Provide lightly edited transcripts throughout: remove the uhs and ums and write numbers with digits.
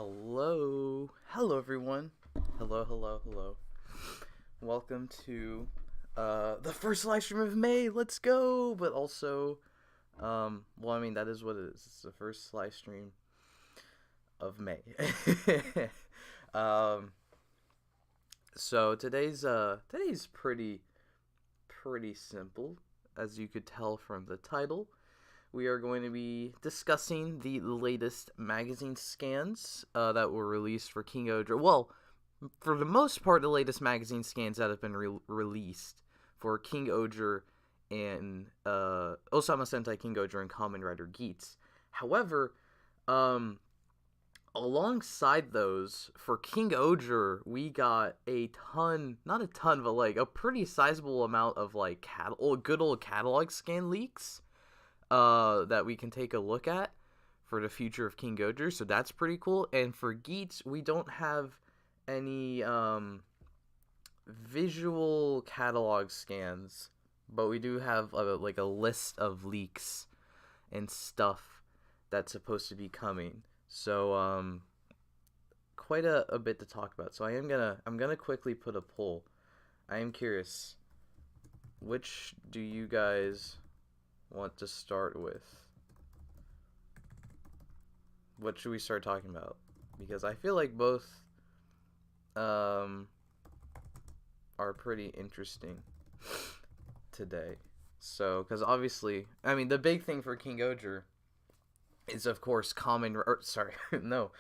Hello everyone. Hello. Welcome to the first live stream of May. Let's go. But also, that is what it is. It's the first live stream of May. So today's pretty simple, as you could tell from the title. We are going to be discussing the latest magazine scans that were released for King-Ohger. Well, for the most part, the latest magazine scans that have been released for King-Ohger and Ohsama Sentai King-Ohger and Kamen Rider Geats. However, alongside those, for King-Ohger, we got a pretty sizable amount of good old catalog scan leaks that we can take a look at for the future of King-Ohger, so that's pretty cool. And for Geats, we don't have any visual catalog scans, but we do have a list of leaks and stuff that's supposed to be coming. So quite a bit to talk about. So I'm gonna quickly put a poll. I am curious, which do you guys want to start with? What should we start talking about? Because I feel like both are pretty interesting today. So, because obviously, the big thing for King-Ohger is, of course, no,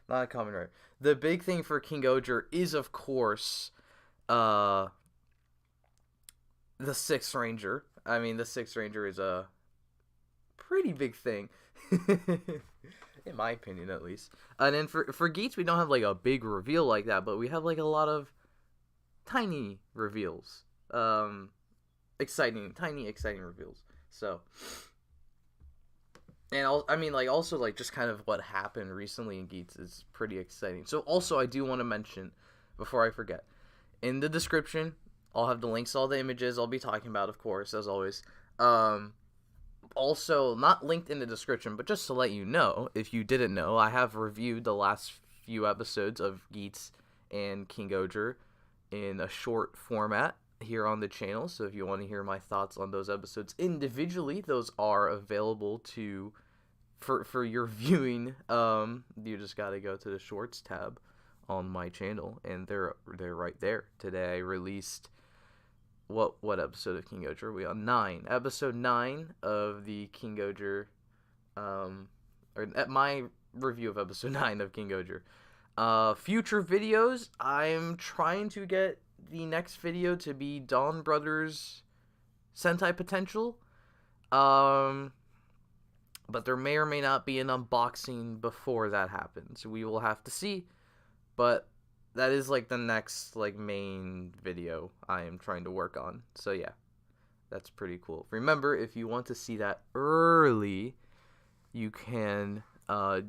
not Kamen Rider. The big thing for King-Ohger is, of course, the Sixth Ranger. The Sixth Ranger is a pretty big thing, in my opinion, at least. And then for Geats, we don't have a big reveal like that, but we have a lot of tiny reveals, exciting reveals. So, and also just kind of what happened recently in Geats is pretty exciting. So also, I do want to mention, before I forget, in the description, I'll have the links to all the images I'll be talking about, of course, as always. Also, not linked in the description, but just to let you know, if you didn't know, I have reviewed the last few episodes of Geats and King-Ohger in a short format here on the channel. So if you want to hear my thoughts on those episodes individually, those are available for your viewing. You just gotta go to the shorts tab on my channel, and they're right there. Today I released what episode of King-Ohger are we on? 9. Episode 9 of the King-Ohger, or at my review of episode 9 of King-Ohger. Future videos, I'm trying to get the next video to be Dawn Brothers Sentai Potential. But there may or may not be an unboxing before that happens. We will have to see. But that is the next main video I am trying to work on. So yeah, that's pretty cool. Remember, if you want to see that early, you can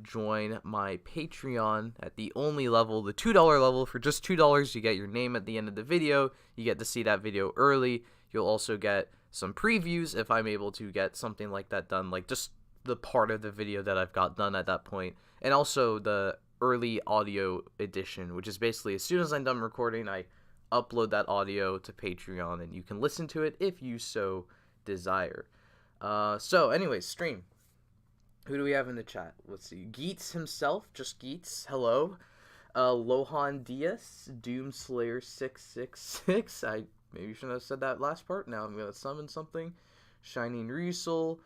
join my Patreon at the only level, the $2 level. For just $2, you get your name at the end of the video. You get to see that video early. You'll also get some previews if I'm able to get something like that done, just the part of the video that I've got done at that point, and also the early audio edition, which is basically as soon as I'm done recording, I upload that audio to Patreon, and you can listen to it if you so desire. So anyways, stream. Who do we have in the chat? Let's see. Geats himself, just Geats. Hello. Lohan Diaz, Doomslayer 666. I maybe shouldn't have said that last part. Now I'm gonna summon something. Shining Riesel,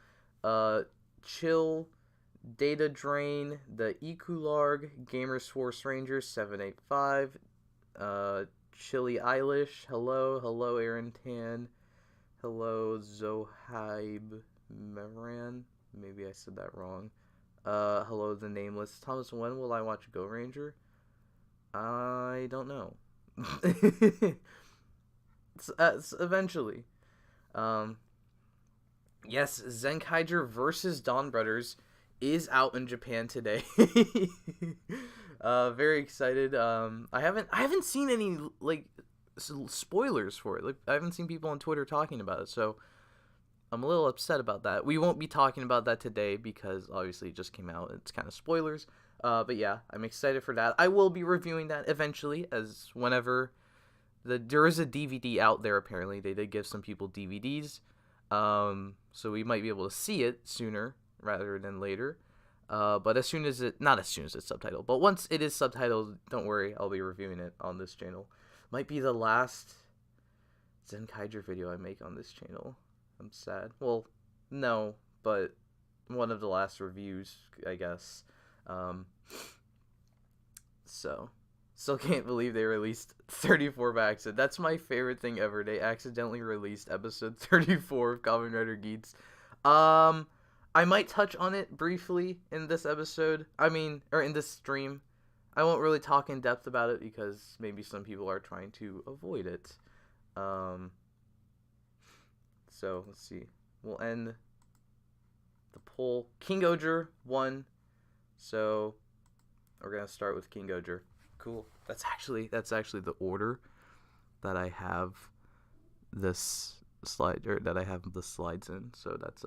Chill, Data Drain, the Ekularg, Gamers Force Rangers 785, Chili Eilish, hello Aaron Tan, hello Zohaib Meran, maybe I said that wrong, hello The Nameless. Thomas, when will I watch Go Ranger? I don't know. it's eventually. Yes, Zenkaiger versus Dawn Brothers is out in Japan today. Very excited. I haven't seen any spoilers for it. I haven't seen people on Twitter talking about it, so I'm a little upset about that. We won't be talking about that today because obviously it just came out. It's kind of spoilers. But yeah, I'm excited for that. I will be reviewing that eventually, as whenever there is a DVD out there. Apparently, they did give some people DVDs, so we might be able to see it sooner rather than later. But not as soon as it's subtitled, but once it is subtitled, don't worry, I'll be reviewing it on this channel. Might be the last Zenkaiger video I make on this channel. I'm sad. Well, no, but one of the last reviews, I guess. So, still can't believe they released 34 by accident. That's my favorite thing ever. They accidentally released episode 34 of Kamen Rider Geats. I might touch on it briefly in this episode. Or in this stream. I won't really talk in depth about it because maybe some people are trying to avoid it. So, let's see. We'll end the poll. King-Ohger won. So, we're going to start with King-Ohger. Cool. That's actually the order that I have this slide, or that I have the slides in. So, that's,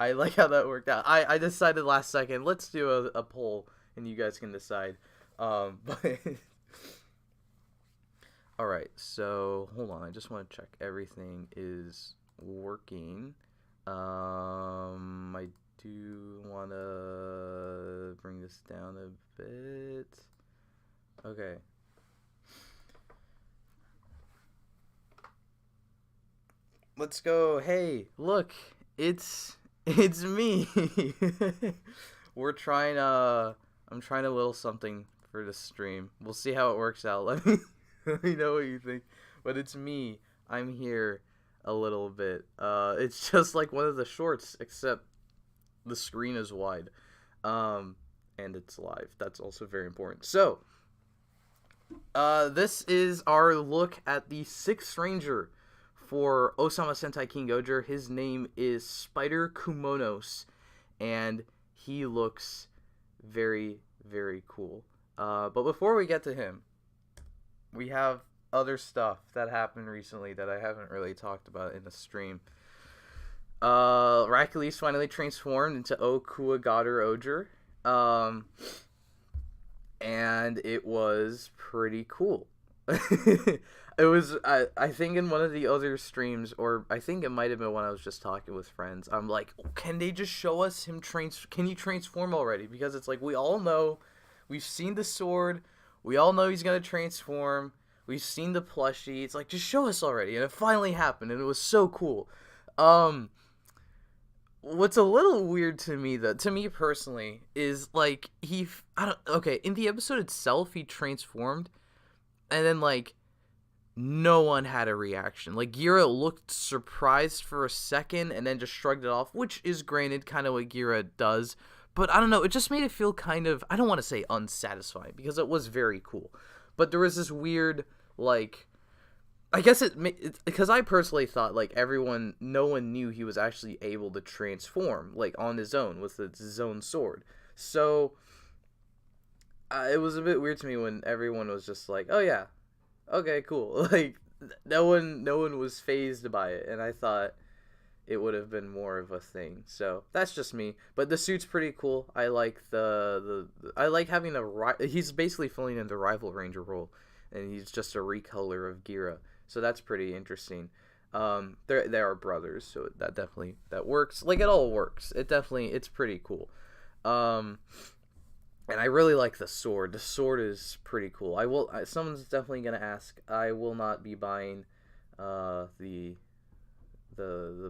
I like how that worked out. I decided last second, let's do a poll, and you guys can decide. But alright, so hold on, I just want to check everything is working. I do want to bring this down a bit. Okay. Let's go. Hey, look, it's me. I'm trying a little something for the stream. We'll see how it works out. Let me know what you think. But it's me. I'm here a little bit. It's just like one of the shorts, except the screen is wide. And it's live. That's also very important. So, this is our look at the 6th Ranger for Ohsama Sentai King-Ohger. His name is SpiderKumonos, and he looks very, very cool. But before we get to him, we have other stuff that happened recently that I haven't really talked about in the stream. Hercules finally transformed into King-Ohger'S, and it was pretty cool. It was, I think in one of the other streams, or I think it might have been when I was just talking with friends, I'm like, can they just show us him can you transform already? Because it's like, we all know, we've seen the sword, we all know he's gonna transform, we've seen the plushie, it's like, just show us already, and it finally happened, and it was so cool. What's a little weird to me, though, to me personally, is, like, in the episode itself, he transformed, and then, like, no one had a reaction. Like, Gira looked surprised for a second, and then just shrugged it off, which is granted kind of what Gira does, but I don't know, it just made it feel kind of, I don't want to say unsatisfying, because it was very cool, but there was this weird, like, I guess because I personally thought, like, no one knew he was actually able to transform, like, on his own, with his own sword. So, it was a bit weird to me when everyone was just like, oh yeah, okay, cool. Like, no one was fazed by it, and I thought it would have been more of a thing. So, that's just me. But the suit's pretty cool. I like I like having he's basically filling in the rival ranger role, and he's just a recolor of Gira. So that's pretty interesting. They are brothers, so that works. Like, it all works. It's pretty cool. And I really like the sword. The sword is pretty cool. Someone's definitely gonna ask. I will not be buying the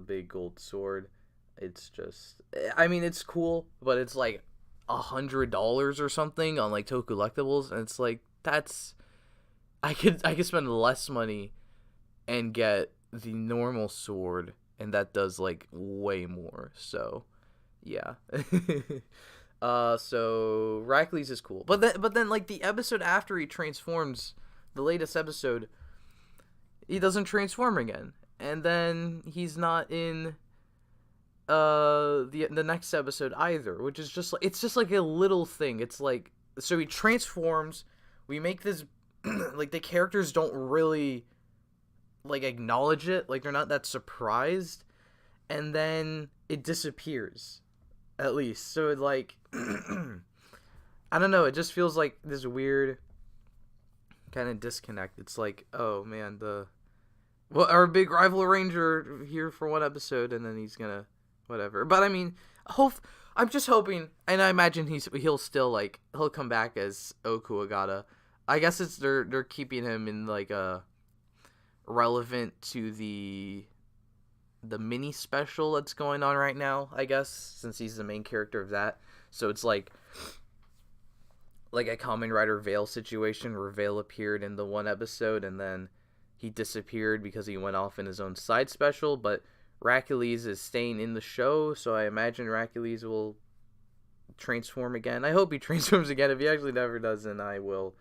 big gold sword. It's just, it's cool, but it's like $100 or something on like Tokulectables, and it's like, I could spend less money and get the normal sword, and that does like way more. So yeah. So Hercules is cool, but then like the episode after he transforms, the latest episode, he doesn't transform again, and then he's not in the next episode either, which is just like, it's just like a little thing. It's like, so he transforms, we make this like, the characters don't really like acknowledge it, like they're not that surprised, and then it disappears, at least. So it like I don't know, it just feels like this weird kind of disconnect. It's like, oh man, our big rival ranger here for one episode, and then he's gonna whatever. But I mean, I'm just hoping, and I imagine he'll still like he'll come back as Okuagata. I guess it's they're keeping him in like a relevant to the mini special that's going on right now, I guess, since he's the main character of that. So it's like a Kamen Rider Veil situation where Veil appeared in the one episode and then he disappeared because he went off in his own side special, but Hercules is staying in the show, so I imagine Hercules will transform again. I hope he transforms again. If he actually never does, then I will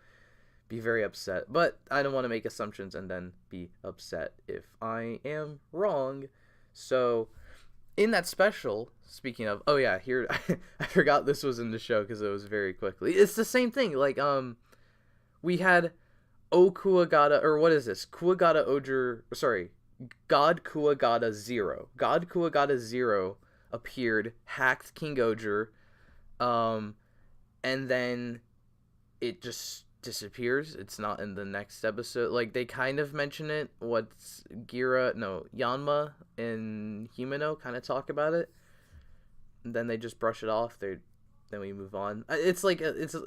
be very upset. But I don't want to make assumptions and then be upset if I am wrong. So, in that special, speaking of, oh yeah, here, I forgot this was in the show because it was very quickly. It's the same thing. Like, we had Okuagata, or what is this? Kuagata Oger, sorry, God Kuagata Zero. God Kuagata Zero appeared, hacked King-Ohger, and then it just disappears. It's not in the next episode. Like, they kind of mention it. Yanma and Himeno kind of talk about it. And then they just brush it off. Then we move on. It's like it's not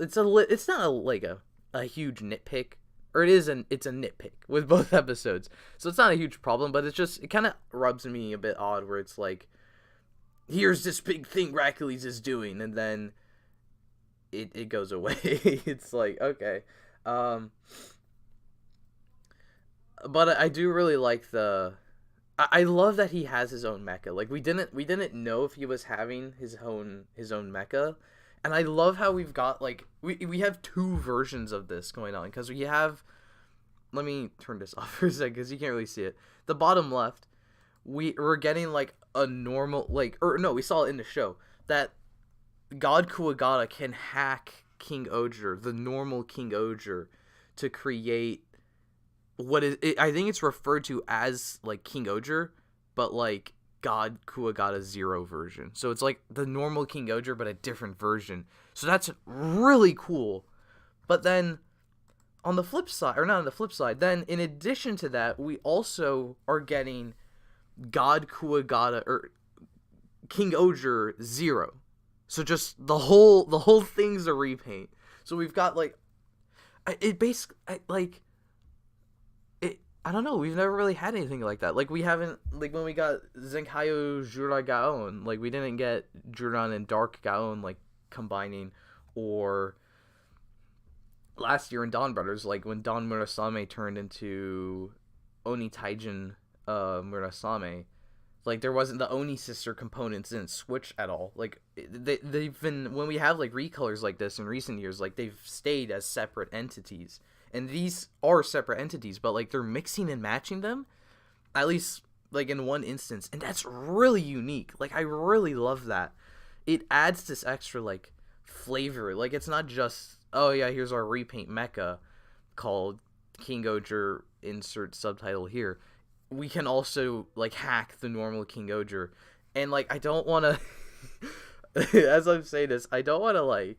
a huge nitpick. Or it's a nitpick with both episodes. So it's not a huge problem, but it kind of rubs me a bit odd where it's like, here's this big thing Hercules is doing, and then it goes away. It's like, okay. But I do really like I love that he has his own mecha. Like, we didn't know if he was having his own mecha. And I love how we've got, like, we have two versions of this going on. Because we have, let me turn this off for a second because you can't really see it. The bottom left, we're getting, like, a normal, like, or no, we saw it in the show, that God Kuagata can hack King-Ohger, the normal King-Ohger, to create I think it's referred to as, like, King-Ohger, but, like, God Kuagata Zero version. So it's like the normal King-Ohger, but a different version. So that's really cool. But then on the flip side, or not on the flip side, then in addition to that, we also are getting God Kuagata or King-Ohger Zero. So just the whole thing's a repaint. So we've got like I don't know, we've never really had anything like that. Like, we haven't, like, when we got Zenkaiyo Jura Gaon, like, we didn't get Juran and Dark Gaon, like, combining, or last year in Dawn Brothers, like, when Don Murasame turned into Oni Taijin Murasame, like, there wasn't, the Oni sister components didn't switch at all. Like, they've been, when we have, like, recolors like this in recent years, like, they've stayed as separate entities. And these are separate entities, but, like, they're mixing and matching them, at least, like, in one instance. And that's really unique. Like, I really love that. It adds this extra, like, flavor. Like, it's not just, oh, yeah, here's our repaint mecha called King-Ohger, insert subtitle here. We can also, like, hack the normal King-Ohger. And, like, I don't want to, as I'm saying this, I don't want to, like,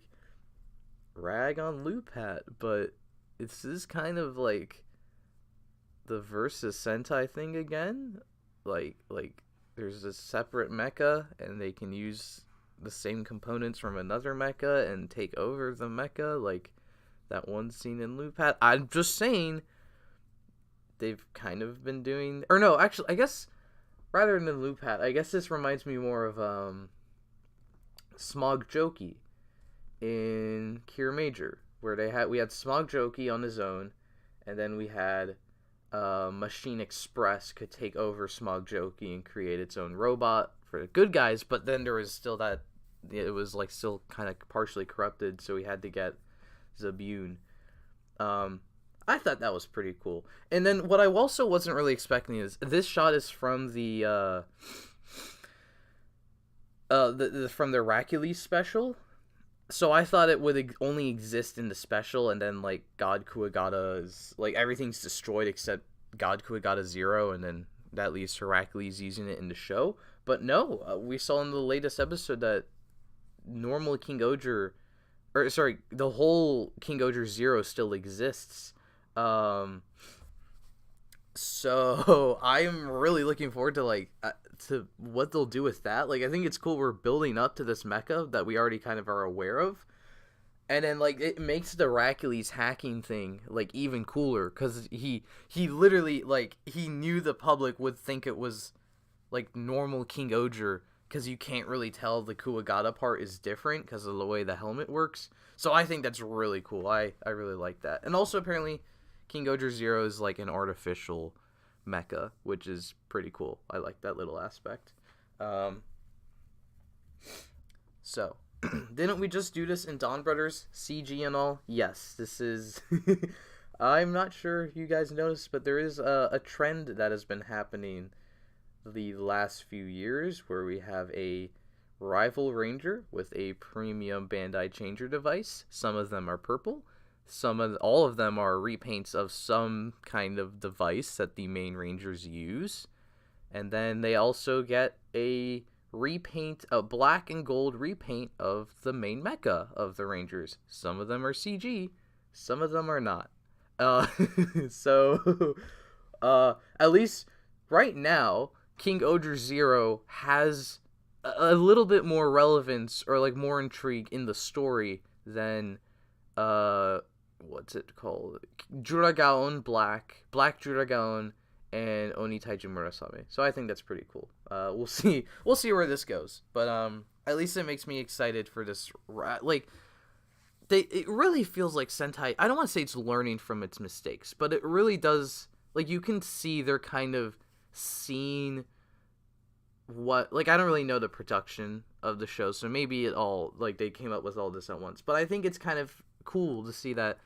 rag on Loopat, but this is kind of like the versus Sentai thing again. Like there's a separate mecha and they can use the same components from another mecha and take over the mecha, like that one scene in Loopat. I'm just saying they've kind of been doing, or no, actually, I guess rather than Loopat, I guess this reminds me more of Smog Joki in Cure Major, where we had Smog Joki on his own, and then we had Machine Express could take over Smog Joki and create its own robot for the good guys, but then there was still that, it was like still kind of partially corrupted, so we had to get Zabune. I thought that was pretty cool. And then what I also wasn't really expecting is, this shot is from the from the Hercules special. So I thought it would only exist in the special, and then, like, God Kuagata is, like, everything's destroyed except God Kuwagata Zero, and then that leads to Heracles using it in the show. But no, we saw in the latest episode that normal King-Ohger, or sorry, the whole King-Ohger Zero still exists. So I'm really looking forward to to what they'll do with that. Like, I think it's cool we're building up to this mecha that we already kind of are aware of. And then, like, it makes the Heracles hacking thing, like, even cooler. Because he literally, like, he knew the public would think it was, like, normal King-Ohger. Because you can't really tell the Kuwagata part is different because of the way the helmet works. So I think that's really cool. I really like that. And also, apparently, King-Ohger Zero is, like, an artificial mecha, which is pretty cool. I like that little aspect. So, didn't we just do this in Dawn Brothers CG and all? Yes, this is... I'm not sure if you guys noticed, but there is a trend that has been happening the last few years where we have a rival ranger with a premium Bandai changer device. Some of them are purple. All of them are repaints of some kind of device that the main rangers use. And then they also get a black and gold repaint of the main mecha of the rangers. Some of them are CG, some of them are not. So at least right now, King-Ohger Zero has a little bit more relevance or like more intrigue in the story than what's it called? Juragaon Black Juragaon, and Oni Taiju Murasame. So I think that's pretty cool. We'll see where this goes. But at least it makes me excited for this. It really feels like Sentai. I don't want to say it's learning from its mistakes, but it really does. Like, you can see they're kind of seeing what. Like, I don't really know the production of the show, so maybe it all like they came up with all this at once. But I think it's kind of cool to see that.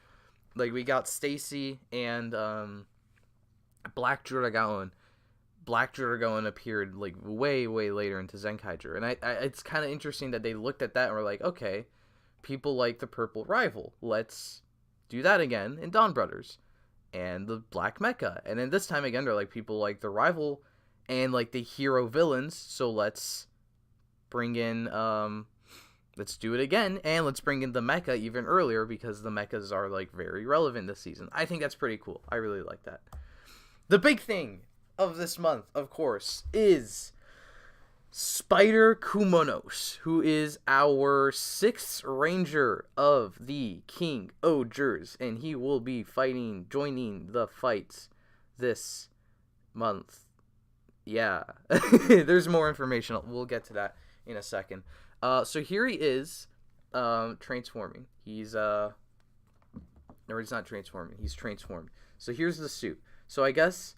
Like, we got Stacy and Black Juragaon. Black Juragaon appeared like way later into Zenkaiger, and I it's kind of interesting that they looked at that and were like, okay, people like the purple rival, let's do that again in Dawn Brothers and the Black Mecha, and then this time again they're like, people like the rival and like the hero villains, so let's bring in let's do it again, and let's bring in the mecha even earlier because the mechas are like very relevant this season. I think that's pretty cool. I really like that. The big thing of this month, of course, is SpiderKumonos, who is our 6th ranger of the King-Ohger'S, and he will be joining the fight this month. Yeah, there's more information. We'll get to that in a second. So here he is, transforming. He's not transforming. He's transformed. So here's the suit. So I guess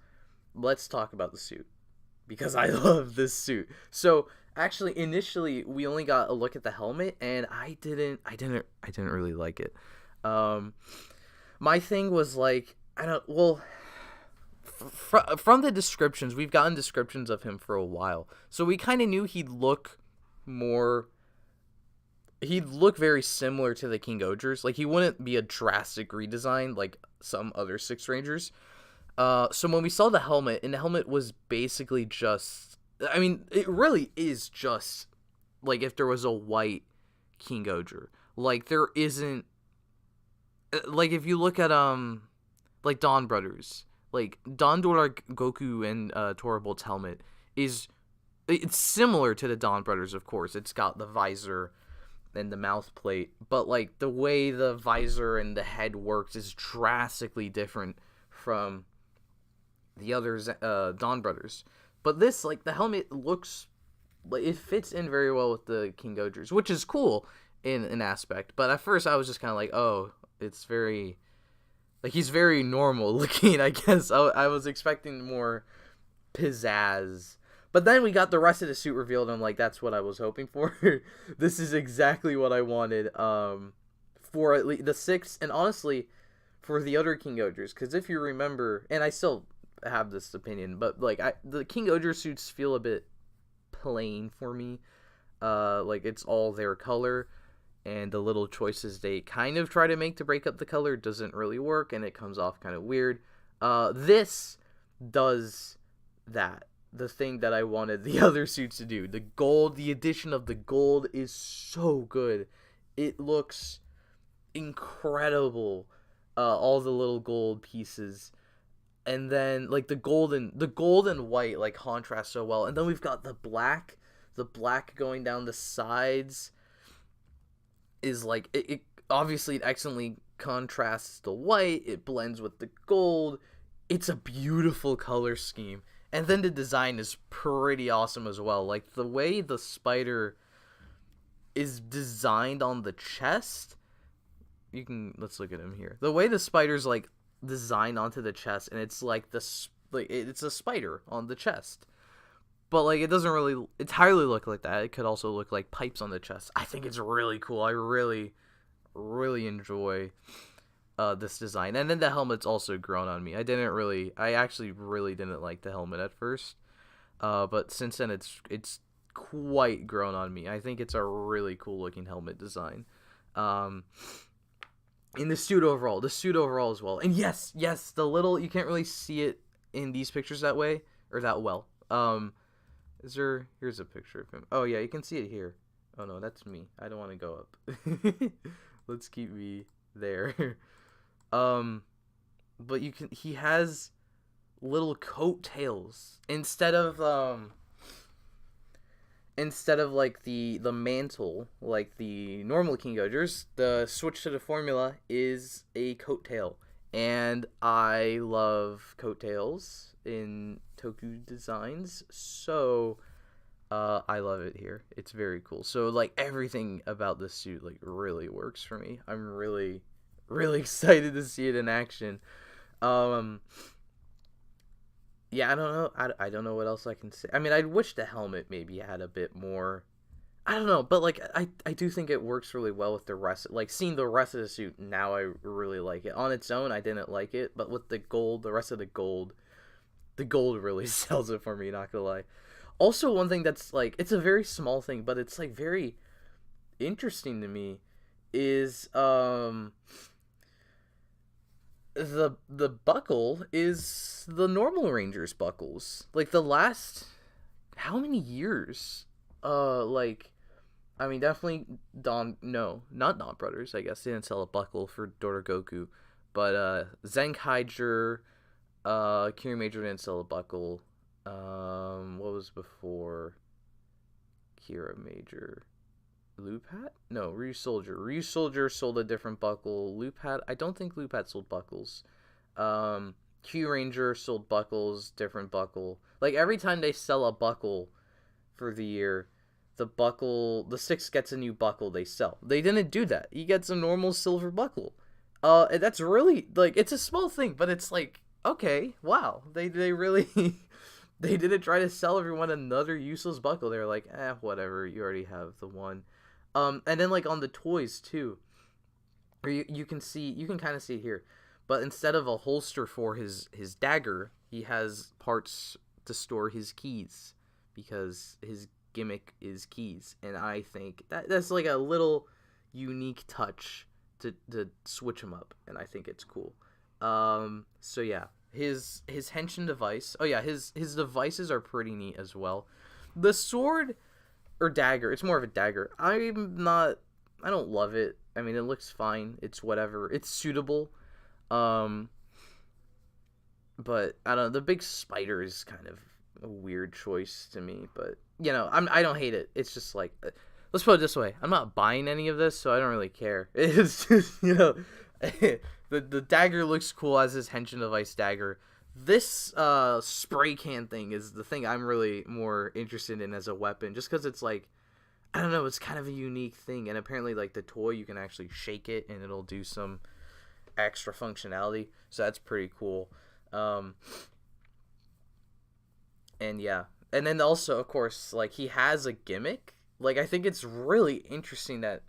let's talk about the suit because I love this suit. So actually, initially we only got a look at the helmet, and I didn't really like it. My thing was like, from the descriptions, we've gotten descriptions of him for a while, so we kind of knew he'd look very similar to the King-Ohger'S. Like, he wouldn't be a drastic redesign like some other 6 rangers. So when we saw the helmet, and the helmet was basically just, I mean, it really is just like if there was a white King-Ohger. Like, there isn't, like, if you look at like Dawn Brothers, like Dawn Goku and Torbolt's helmet it's similar to the Dawn Brothers, of course. It's got the visor and the mouth plate, but like the way the visor and the head works is drastically different from the other Dawn Brothers. But this, like, the helmet looks like it fits in very well with the King-Ohger'S, which is cool in an aspect. But at first I was just kind of like, oh, it's very, like, he's very normal looking, I guess. I was expecting more pizzazz. But then we got the rest of the suit revealed, and I'm like, that's what I was hoping for. This is exactly what I wanted for at least the 6th, and honestly, for the other King-Ohger'S. Because if you remember, and I still have this opinion, but like the King-Ohger suits feel a bit plain for me. Like, it's all their color, and the little choices they kind of try to make to break up the color doesn't really work, and it comes off kind of weird. This does that. The thing that I wanted the other suits to do. The gold, the addition of the gold is so good. It looks incredible. All the little gold pieces. And then like the gold and white like contrast so well. And then we've got the black going down the sides is like it obviously it excellently contrasts the white. It blends with the gold. It's a beautiful color scheme. And then the design is pretty awesome as well. Like the way the spider is designed on the chest. Let's look at him here. The way the spider's like designed onto the chest, and it's like it's a spider on the chest. But like it doesn't really entirely look like that. It could also look like pipes on the chest. I think it's really cool. I really enjoy this design. And then the helmet's also grown on me. I actually really didn't like the helmet at first. But since then it's quite grown on me. I think it's a really cool looking helmet design. In the suit overall as well. And yes, the little, you can't really see it in these pictures that way or that well. Here's a picture of him. Oh yeah, you can see it here. Oh no, that's me. I don't want to go up. Let's keep me there. But he has little coattails instead of like the mantle like the normal King-Ohger's. The switch to the formula is a coattail, and I love coattails in Toku designs, so I love it here. It's very cool. So like everything about this suit like really works for me. I'm really excited to see it in action. Yeah, I don't know. I don't know what else I can say. I mean, I wish the helmet maybe had a bit more. I don't know, but like I do think it works really well with the rest. Like seeing the rest of the suit now, I really like it. On its own, I didn't like it, but with the gold, the rest of the gold really sells it for me. Not gonna lie. Also, one thing that's like it's a very small thing, but it's like very interesting to me is the buckle is the normal Rangers buckles. Like the last how many years? Like I mean definitely not Dawn Brothers, I guess. They didn't sell a buckle for Dora Goku. But Zenkaiger, Kira Major didn't sell a buckle. What was before Kira Major? Loop-Hat? No, Ryu Soldier. Ryu Soldier sold a different buckle. Loop-Hat? I don't think Loop-Hat sold buckles. Q Ranger sold buckles, different buckle. Like, every time they sell a buckle for the year, the 6 gets a new buckle they sell. They didn't do that. He gets a normal silver buckle. And that's really, like, it's a small thing, but it's like, okay, wow. They really... They didn't try to sell everyone another useless buckle. They were like, whatever, you already have the one. And then like on the toys too, or you can kind of see it here, but instead of a holster for his dagger, he has parts to store his keys because his gimmick is keys, and I think that's like a little unique touch to switch him up, and I think it's cool. So yeah, his henshin device. Oh yeah, his devices are pretty neat as well. The sword or dagger, it's more of a dagger. I don't love it. I mean, it looks fine. It's whatever. It's suitable. But I don't know. The big spider is kind of a weird choice to me, but you know, I don't hate it. It's just like, let's put it this way: I'm not buying any of this, so I don't really care. It's just, you know, the dagger looks cool as his henshin device dagger. This spray can thing is the thing I'm really more interested in as a weapon, just because it's like, I don't know, it's kind of a unique thing, and apparently like the toy you can actually shake it and it'll do some extra functionality, so that's pretty cool. And yeah, and then also of course like he has a gimmick. Like I think it's really interesting that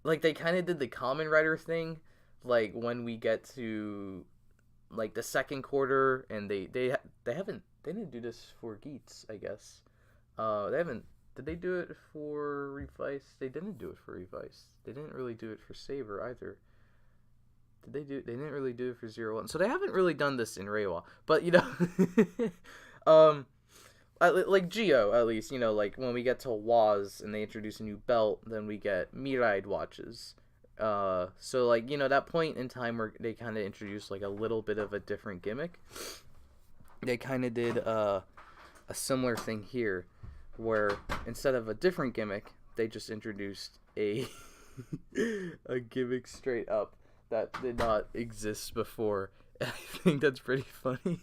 like they kind of did the Kamen Rider thing, like when we get to like the second quarter, and they didn't do this for Geats, I guess. Did they do it for Revice? They didn't do it for Revice. They didn't really do it for Saber either. Did they do? They didn't really do it for 0-1, so they haven't really done this in Reiwa. But like Geo at least, like when we get to Waz and they introduce a new belt, then we get Miride watches. So like that point in time where they kind of introduced like a little bit of a different gimmick. They kind of did a similar thing here, where instead of a different gimmick, they just introduced a a gimmick straight up that did not exist before. I think that's pretty funny.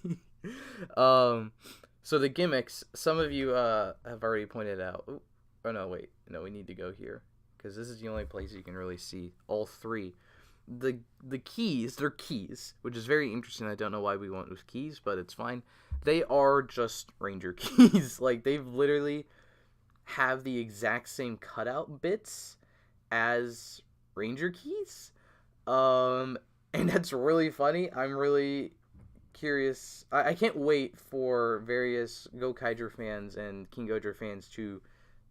So the gimmicks, some of you have already pointed out. Ooh, oh no, wait, no, we need to go here because this is the only place you can really see all three. The keys, they're keys, which is very interesting. I don't know why we went with keys, but it's fine. They are just Ranger keys. Like they've literally have the exact same cutout bits as Ranger keys. And that's really funny. I'm really curious. I can't wait for various Gokaiger fans and King-Ohger fans to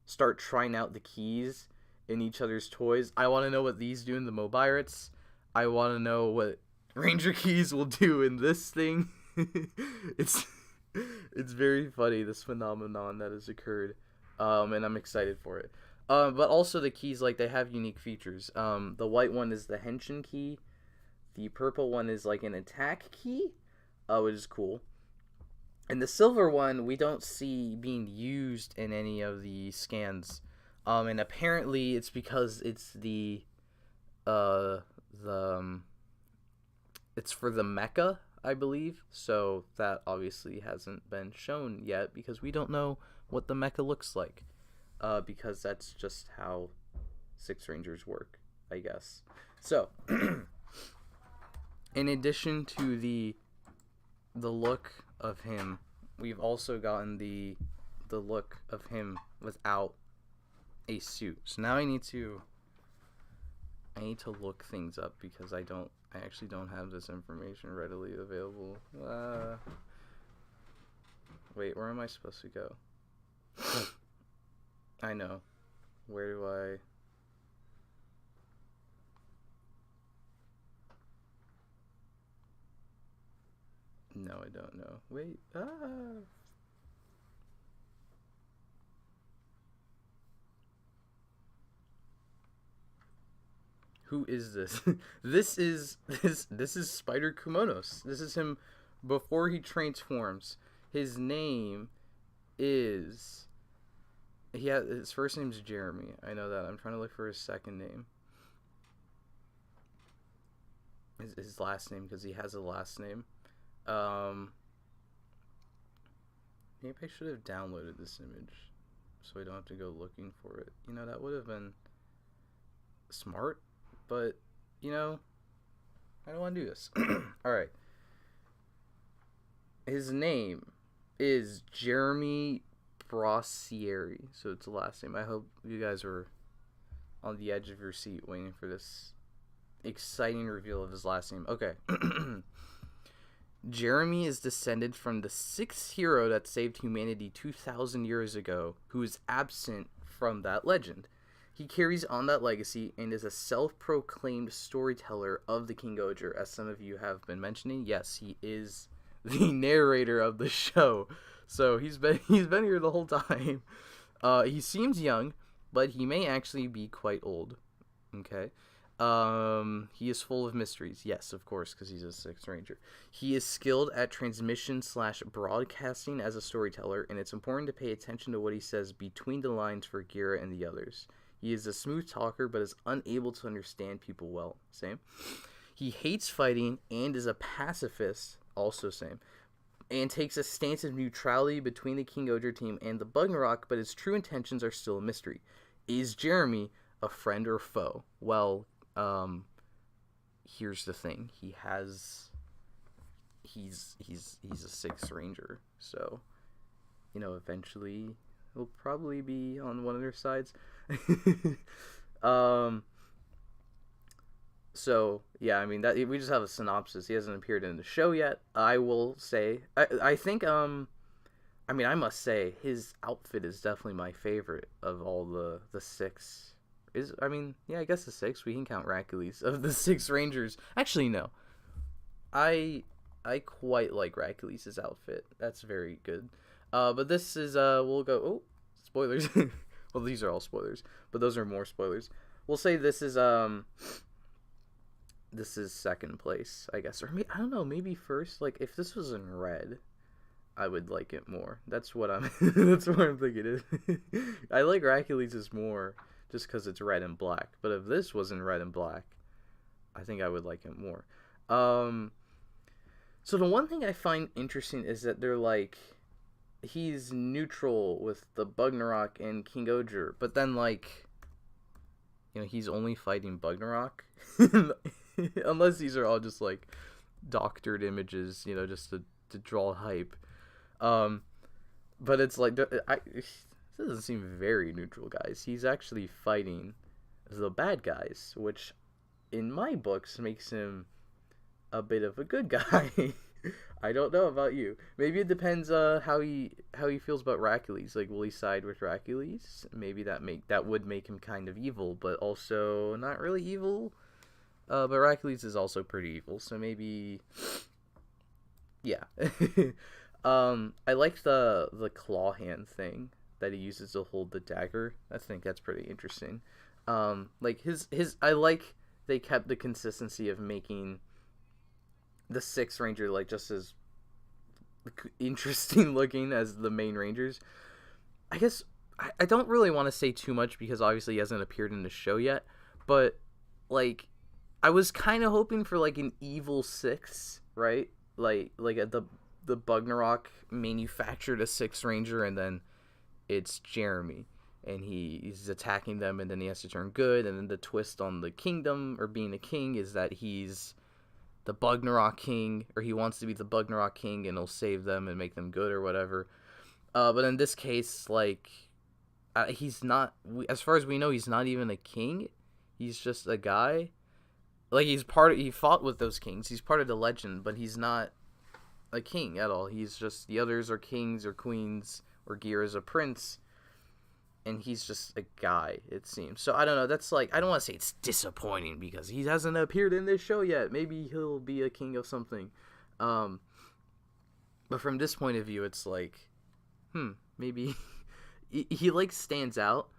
start trying out the keys in each other's toys. I want to know what these do in the Mobirates. I want to know what Ranger keys will do in this thing. It's very funny, this phenomenon that has occurred. And I'm excited for it. But also the keys, like, they have unique features. The white one is the Henshin key. The purple one is like an attack key, which is cool. And the silver one we don't see being used in any of the scans. And apparently it's because it's it's for the mecha, I believe. So that obviously hasn't been shown yet because we don't know what the mecha looks like. Because that's just how Six Rangers work, I guess. So, in addition to the look of him, we've also gotten the look of him without a suit. So now I need to look things up because I actually don't have this information readily available. Wait, where am I supposed to go? I know. Where do I... No, I don't know. Wait. Who is this? This is SpiderKumonos. This is him before he transforms. His name is... his first name's Jeremy. I know that. I'm trying to look for his second name. His last name, because he has a last name. Maybe I should have downloaded this image so I don't have to go looking for it. That would have been smart, but, I don't want to do this. Alright. His name is Jeremy Bracieri, so it's the last name. I hope you guys were on the edge of your seat waiting for this exciting reveal of his last name. Okay. Jeremy is descended from the sixth hero that saved humanity 2,000 years ago, who is absent from that legend. He carries on that legacy and is a self-proclaimed storyteller of the King-Ohger, as some of you have been mentioning. Yes, he is the narrator of the show. So he's been here the whole time. He seems young, but he may actually be quite old. Okay. He is full of mysteries. Yes, of course, because he's a Sixth Ranger. He is skilled at transmission/broadcasting as a storyteller, and it's important to pay attention to what he says between the lines for Gira and the others. He is a smooth talker, but is unable to understand people well. Same. He hates fighting and is a pacifist. Also same. And takes a stance of neutrality between the King-Ohger team and the Bugnarok, but his true intentions are still a mystery. Is Jeremy a friend or foe? Well, here's the thing. He's a Sixth Ranger, so, eventually he'll probably be on one of their sides. So, yeah, I mean, that we just have a synopsis. He hasn't appeared in the show yet. I will say, I think, I must say, his outfit is definitely my favorite of all the six I guess the 6. We can count Hercules of the 6 Rangers. Actually, no. I quite like Hercules' outfit. That's very good. But this is we'll go. Oh, spoilers. Well, these are all spoilers, but those are more spoilers. We'll say this is second place, I guess, or maybe, I don't know, maybe first. Like if this was in red, I would like it more. That's what I'm that's what I'm thinking. I like Hercules' more just because it's red and black. But if this was in red and black, I think I would like it more. So the one thing I find interesting is that they're like, he's neutral with the Bugnarok and King-Ohger, but then like, he's only fighting Bugnarok, unless these are all just like doctored images, just to draw hype. But it's like, this doesn't seem very neutral, guys. He's actually fighting the bad guys, which in my books makes him a bit of a good guy. I don't know about you. Maybe it depends how he feels about Hercules. Like, will he side with Hercules? Maybe that would make him kind of evil, but also not really evil. But Hercules is also pretty evil, so maybe, yeah. I like the claw hand thing that he uses to hold the dagger. I think that's pretty interesting. Like I like they kept the consistency of making the 6th Ranger like just as interesting looking as the main Rangers. I guess I don't really want to say too much because obviously he hasn't appeared in the show yet, but like I was kind of hoping for like an evil 6, right? Like the Bugnarok manufactured a 6th Ranger, and then it's Jeremy, and he's attacking them, and then he has to turn good, and then the twist on the kingdom or being a king is that he's the Bugnarok king, or he wants to be the Bugnarok king, and he'll save them and make them good or whatever. But in this case, like, he's not, as far as we know, he's not even a king. He's just a guy. Like, he fought with those kings. He's part of the legend, but he's not a king at all. He's just, the others are kings or queens, or Gear is a prince, and he's just a guy, it seems. So I don't know, that's like, I don't want to say it's disappointing because he hasn't appeared in this show yet. Maybe he'll be a king of something. But from this point of view, it's like, maybe he like stands out,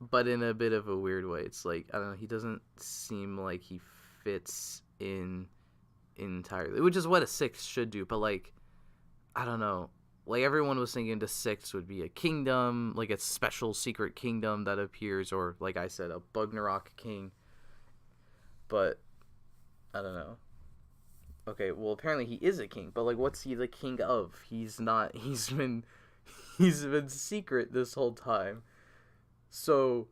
but in a bit of a weird way. It's like, I don't know, he doesn't seem like he fits in entirely, which is what a 6 should do, but like, I don't know. Like, everyone was thinking the 6 would be a kingdom, like a special secret kingdom that appears, or, like I said, a Bugnarok king. But, I don't know. Okay, well, apparently he is a king, but, like, what's he the king of? He's not, he's been secret this whole time. So,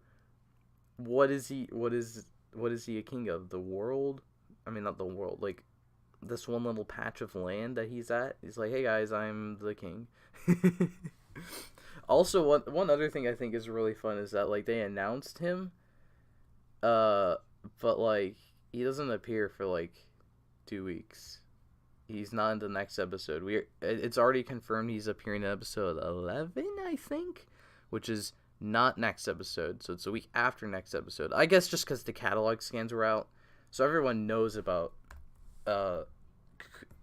what is he a king of? The world? I mean, not the world, like, this one little patch of land that he's at. He's like, hey guys, I'm the king. Also, one other thing I think is really fun is that like they announced him, but like he doesn't appear for like 2 weeks. He's not in the next episode. It's already confirmed he's appearing in episode 11, I think, which is not next episode. So it's a week after next episode. I guess just because the catalog scans were out, so everyone knows about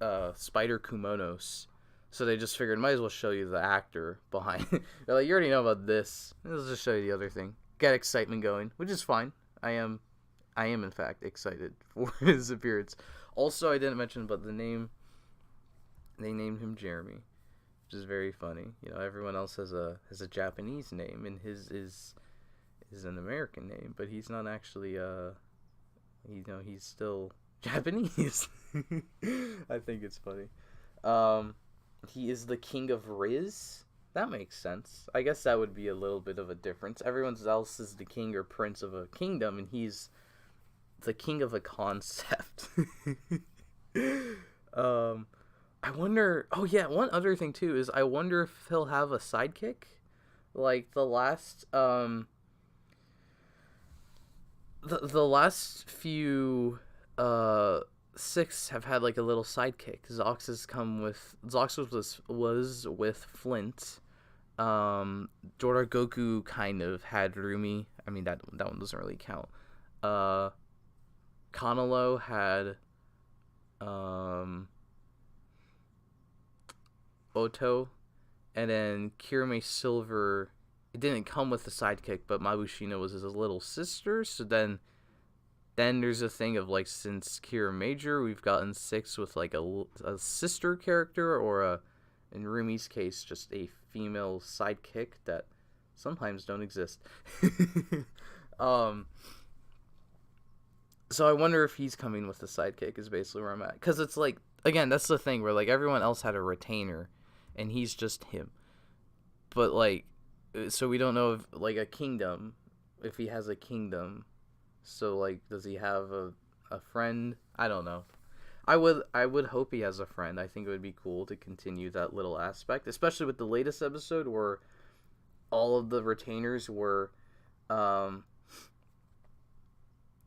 SpiderKumonos, so they just figured might as well show you the actor behind. They're like, you already know about this, let's just show you the other thing, get excitement going, which is fine. I am in fact excited for his appearance. Also, I didn't mention, but the name, they named him Jeremy, which is very funny. Everyone else has a Japanese name, and his is an American name, but he's not actually he's still Japanese. I think it's funny. He is the king of Riz. That makes sense. I guess that would be a little bit of a difference. Everyone else is the king or prince of a kingdom, and he's the king of a concept. I wonder. Oh yeah, one other thing too is I wonder if he'll have a sidekick, like the last the last few 6 have had like a little sidekick. Zox was with Flint. Goku kind of had Rumi. I mean, that one doesn't really count. Kanalo had Oto, and then Kirame Silver. It didn't come with the sidekick, but Mabushina was his little sister. So then there's a thing of like, since Kira Major, we've gotten 6 with like a sister character, or in Rumi's case, just a female sidekick that sometimes don't exist. So I wonder if he's coming with the sidekick, is basically where I'm at. Because it's like, again, that's the thing where like everyone else had a retainer, and he's just him. But like, so we don't know if like a kingdom, if he has a kingdom. So like, does he have a friend? I don't know. I would hope he has a friend. I think it would be cool to continue that little aspect, especially with the latest episode where all of the retainers were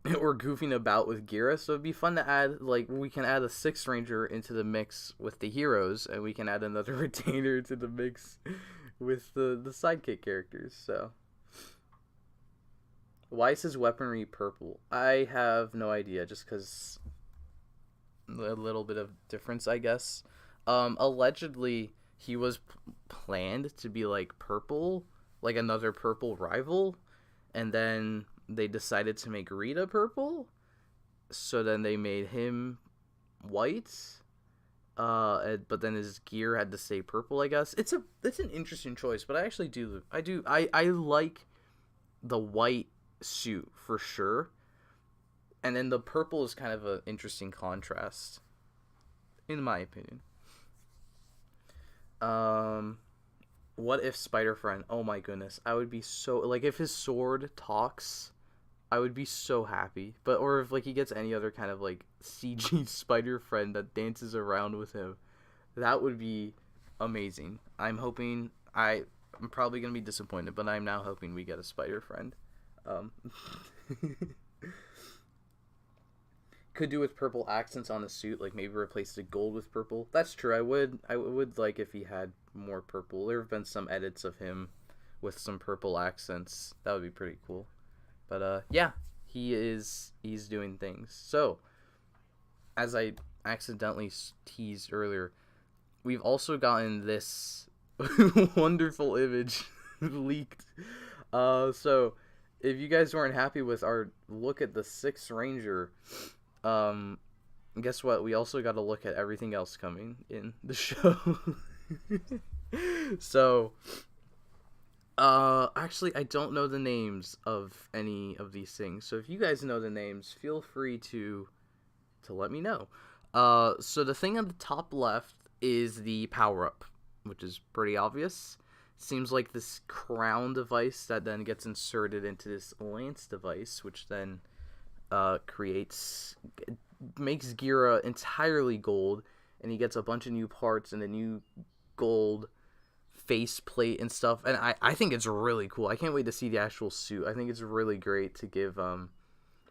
goofing about with Gira. So it'd be fun to add, like, we can add a 6th ranger into the mix with the heroes, and we can add another retainer to the mix with the sidekick characters. So why is his weaponry purple? I have no idea, just because a little bit of difference, I guess. Allegedly he was planned to be like purple, like another purple rival, and then they decided to make Rita purple, so then they made him white, but then his gear had to stay purple, I guess. It's an interesting choice, but I like the white suit for sure, and then the purple is kind of an interesting contrast, in my opinion. What if Spider-Friend? Oh my goodness, I would be so, like, if his sword talks, I would be so happy. But, or if like he gets any other kind of like CG Spider-Friend that dances around with him, that would be amazing. I'm probably gonna be disappointed, but I'm now hoping we get a Spider-Friend. Could do with purple accents on the suit, like maybe replace the gold with purple. That's true. I would like if he had more purple. There have been some edits of him with some purple accents. That would be pretty cool. But yeah, he's doing things. So, as I accidentally teased earlier, we've also gotten this wonderful image leaked. So if you guys weren't happy with our look at the 6th Ranger, guess what? We also got to look at everything else coming in the show. So, actually, I don't know the names of any of these things. So if you guys know the names, feel free to let me know. So the thing on the top left is the power-up, which is pretty obvious. Seems like this crown device that then gets inserted into this lance device, which then makes Gira entirely gold, and he gets a bunch of new parts and a new gold faceplate and stuff, and I think it's really cool. I can't wait to see the actual suit. I think it's really great to give to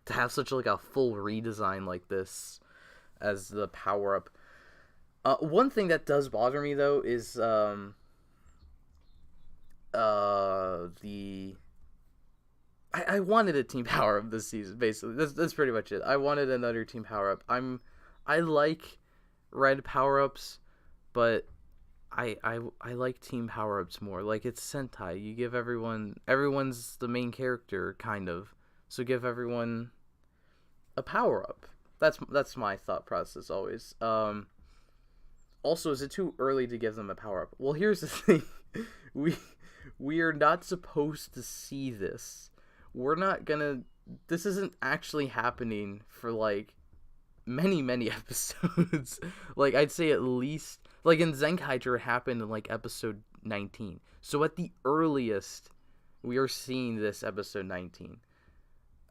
have such like a full redesign like this as the power up. One thing that does bother me though is I wanted a team power up this season. Basically, that's pretty much it. I wanted another team power up. I like red power ups, but I like team power ups more. Like, it's Sentai. You give everyone's the main character kind of, so give everyone a power up. That's my thought process always. Also, is it too early to give them a power up? Well, here's the thing. We are not supposed to see this. This isn't actually happening for like many episodes. Like, I'd say at least, like, in Zenkaiger it happened in like episode 19. So at the earliest we are seeing this episode 19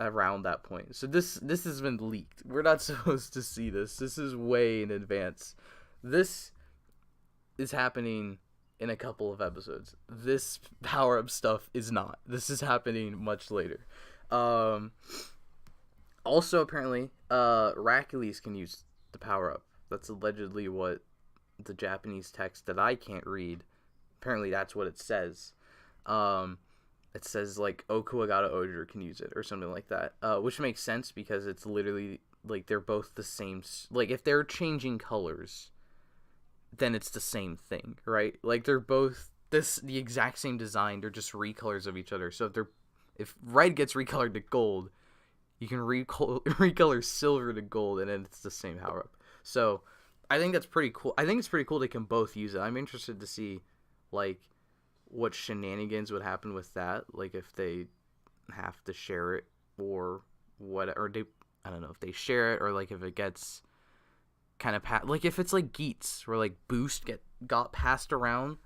around that point. So this has been leaked. We're not supposed to see this. This is way in advance. This is happening in a couple of episodes. This power-up stuff is not. This is happening much later. Also, apparently, Hercules can use the power-up. That's allegedly what the Japanese text that I can't read apparently that's what it says. It says like King-Ohger can use it or something like that, which makes sense because it's literally like they're both the same. Like if they're changing colors, then it's the same thing, right? Like they're both the exact same design. They're just recolors of each other. So if red gets recolored to gold, you can recolor silver to gold, and then it's the same power up. So I think that's pretty cool. I think it's pretty cool they can both use it. I'm interested to see like what shenanigans would happen with that, like if they have to share it or what, or I don't know if they share it, or like if it gets kind of like if it's like Geats where like Boost got passed around,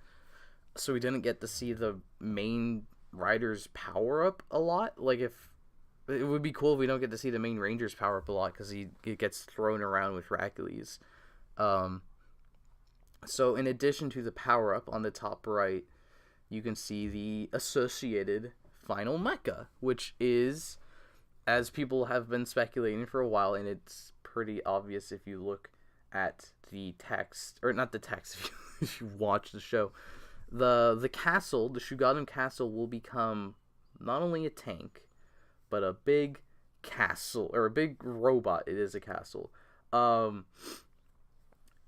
so we didn't get to see the main rider's power up a lot. Like if it would be cool if we don't get to see the main ranger's power up a lot because it gets thrown around with Hercules. So in addition to the power up on the top right, you can see the associated final mecha, which is, as people have been speculating for a while, and it's pretty obvious if you look at the text, or not the text, if you watch the show, the castle, the Shugadum castle, will become not only a tank, but a big castle, or a big robot. It is a castle.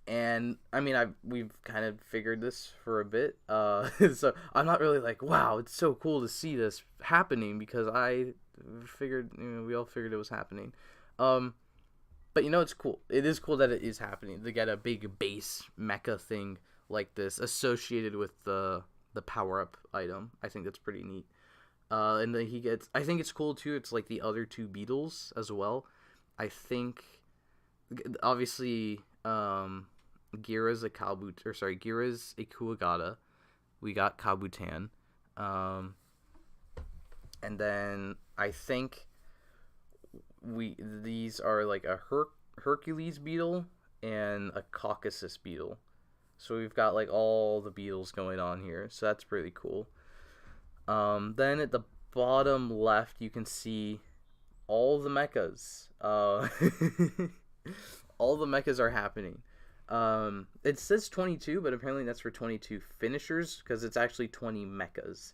And I mean, we've kind of figured this for a bit, so I'm not really like, wow, it's so cool to see this happening, because I figured, we all figured it was happening. But it's cool. It is cool that it is happening. To get a big base mecha thing like this associated with the power up item, I think that's pretty neat. And then I think it's cool too. It's like the other two beetles as well. I think, obviously, Gira's a Kuwagata. We got Kabutan. And then I think these are like a Hercules beetle and a Caucasus beetle. So we've got like all the beetles going on here. So that's pretty cool. Then at the bottom left, you can see all the mechas. All the mechas are happening. It says 22, but apparently that's for 22 finishers, because it's actually 20 mechas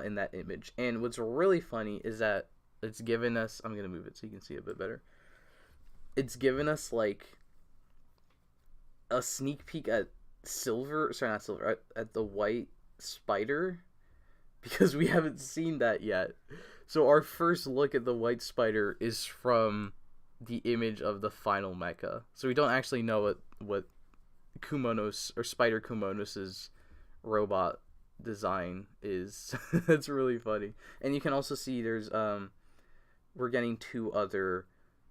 in that image. And what's really funny is that it's given us, I'm going to move it so you can see it a bit better. It's given us like a sneak peek at at the white spider, because we haven't seen that yet. So our first look at the white spider is from the image of the final mecha. So we don't actually know what Kumonos or SpiderKumonos' robot design is. That's really funny. And you can also see there's we're getting two other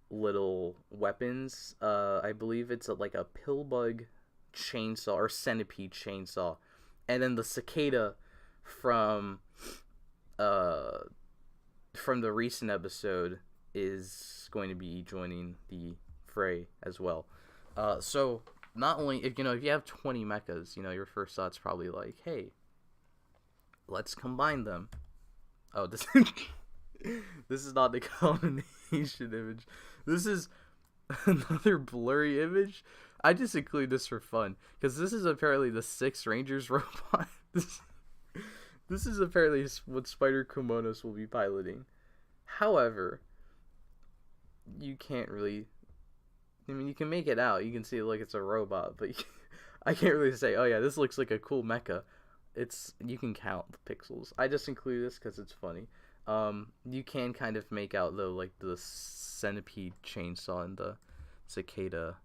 little weapons. I believe it's like a pillbug chainsaw or centipede chainsaw, and then the cicada from the recent episode is going to be joining the fray as well. So not only if you have 20 mechas, your first thought's probably like, hey, let's combine them. Oh, this this is not the combination image. This is another blurry image. I just include this for fun because this is apparently the 6 Rangers robot. This is apparently what SpiderKumonos will be piloting. However, you can't really, you can make it out. You can see like it's a robot, but I can't really say, oh yeah, this looks like a cool mecha. You can count the pixels. I just include this because it's funny. You can kind of make out though, like the centipede chainsaw and the cicada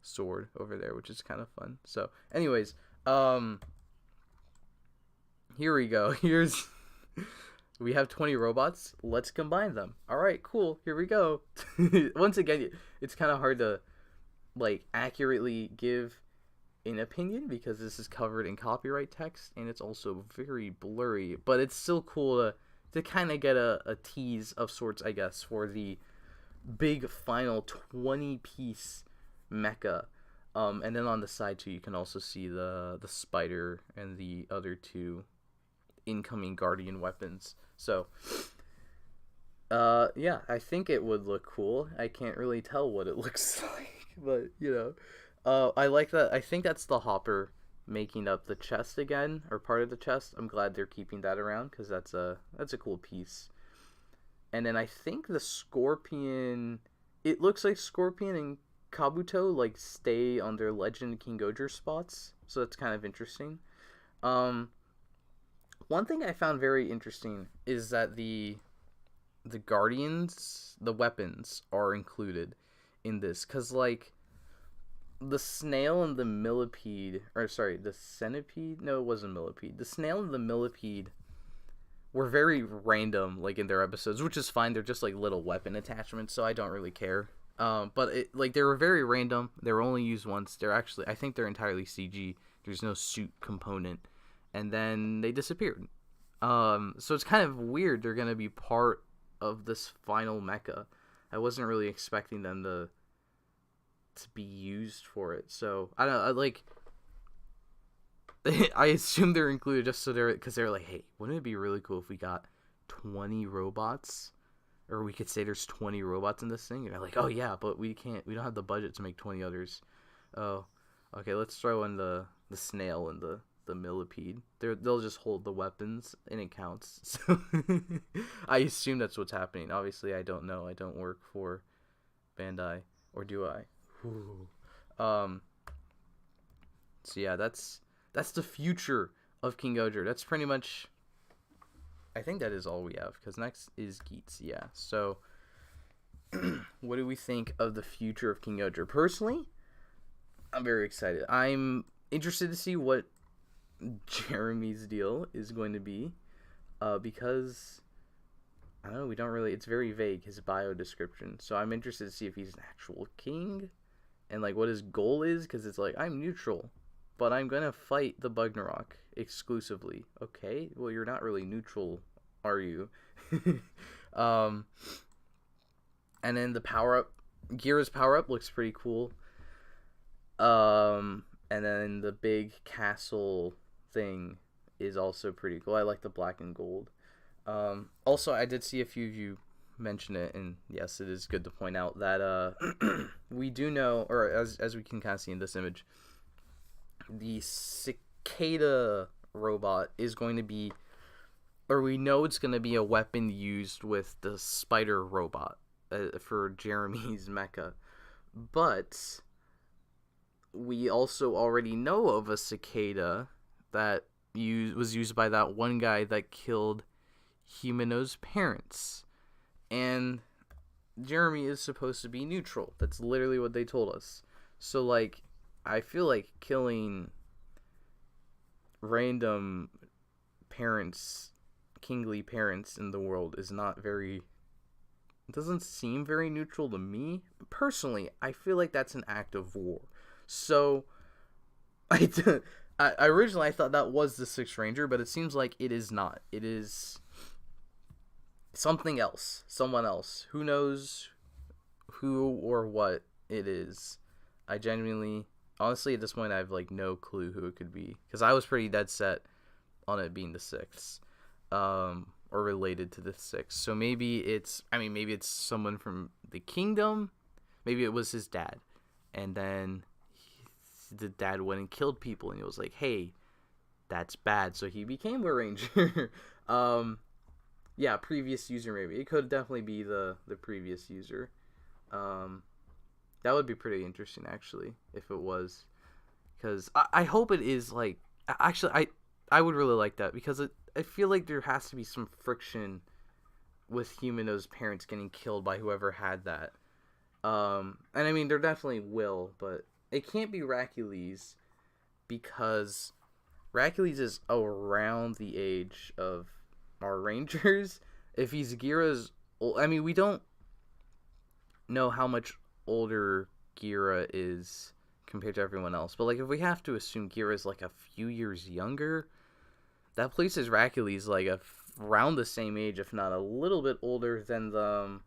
sword over there, which is kind of fun. So anyways, here we go. We have 20 robots. Let's combine them. All right, cool. Here we go. Once again, it's kind of hard to like accurately give an opinion because this is covered in copyright text and it's also very blurry, but it's still cool to kind of get a tease of sorts, I guess, for the big final 20-piece mecha. And then on the side too, you can also see the spider and the other 2 incoming guardian weapons. So yeah, I think it would look cool. I can't really tell what it looks like, but I like that. I think that's the Hopper making up the chest again, or part of the chest. I'm glad they're keeping that around because that's a cool piece. And then I think the Scorpion, it looks like Scorpion and Kabuto like stay on their Legend King-Ohger spots, so that's kind of interesting. One thing I found very interesting is that the Guardians, the weapons are included in this, cause like the snail and the millipede, or sorry, the centipede. No, it wasn't millipede. The snail and the millipede were very random, like in their episodes, which is fine. They're just like little weapon attachments, so I don't really care. But they were very random. They were only used once. They're actually, I think they're entirely CG. There's no suit component, and then they disappeared. So it's kind of weird. They're gonna be part of this final mecha. I wasn't really expecting them to be used for it. So I don't know, like. I assume they're included just so because they're like, hey, wouldn't it be really cool if we got 20 robots, or we could say there's 20 robots in this thing? And they're like, oh yeah, but we don't have the budget to make 20 others. Oh, okay, let's throw in the snail and the millipede. They'll just hold the weapons and it counts. So I assume that's what's happening. Obviously, I don't know. I don't work for Bandai, or do I? Ooh. So yeah, that's the future of King-Ohger. That's pretty much, I think that is all we have, because next is Geats. Yeah, so what do we think of the future of King-Ohger? Personally, I'm very excited. I'm interested to see what Jeremy's deal is going to be, because I don't know, we don't really, it's very vague, his bio description. So I'm interested to see if he's an actual king and like what his goal is, because it's like, I'm neutral, but I'm gonna fight the Bugnarok exclusively. Okay, well, you're not really neutral, are you? And then the power-up, Ghira's power-up looks pretty cool. And then the big castle thing is also pretty cool. I like the black and gold. Also, I did see a few of you mention it, and yes, it is good to point out that we do know, or as we can kind of see in this image, the cicada robot is going to be, or we know it's going to be a weapon used with the spider robot for Jeremy's mecha. But we also already know of a cicada that was used by that one guy that killed Himeno's parents. And Jeremy is supposed to be neutral. That's literally what they told us. So, like, I feel like killing random parents, kingly parents in the world is not very, it doesn't seem very neutral to me. Personally, I feel like that's an act of war. So, I originally I thought that was the Sixth Ranger, but it seems like it is not. It is something else, someone else. Who knows who or what it is? I genuinely, honestly, at this point, I have like no clue who it could be, because I was pretty dead set on it being the Sixth, or related to the Sixth. So maybe it's someone from the kingdom. Maybe it was his dad, and then the dad went and killed people, and he was like, "Hey, that's bad." So he became a ranger. Yeah, previous user maybe. It could definitely be the previous user. That would be pretty interesting, actually, if it was. Because I hope it is, like... Actually, I would really like that, because I feel like there has to be some friction with Himeno's parents getting killed by whoever had that. And I mean, there definitely will, but it can't be Racules, because Racules is around the age of our Rangers. If he's Ghira's... I mean, we don't know how much older Ghira is compared to everyone else, but like, if we have to assume Ghira's like a few years younger, that places Racules like around the same age, if not a little bit older than the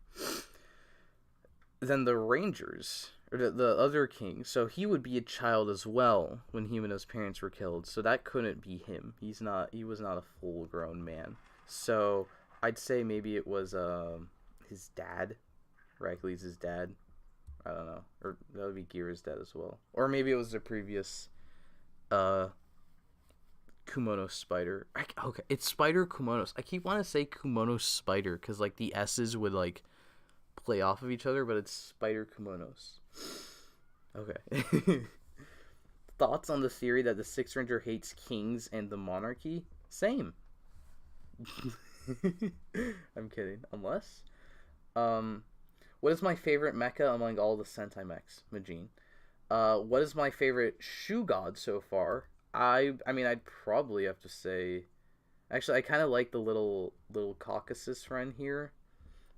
Rangers, or the other king. So he would be a child as well when Himeno's parents were killed, so that couldn't be him. He was not a full grown man. So I'd say maybe it was his dad, Racules' dad. I don't know. Or that would be Ghira's dad as well. Or maybe it was the previous Kumono Spider. Okay, it's SpiderKumonos. I keep wanting to say Kumono Spider because like the S's would like play off of each other, but it's SpiderKumonos. Okay. Thoughts on the theory that the Sixth Ranger hates kings and the monarchy? Same. I'm kidding. Unless, what is my favorite mecha among all the Sentai mechs? Majin. What is my favorite shoe god so far? I mean, I'd probably have to say, actually, I kind of like the little Caucasus friend here,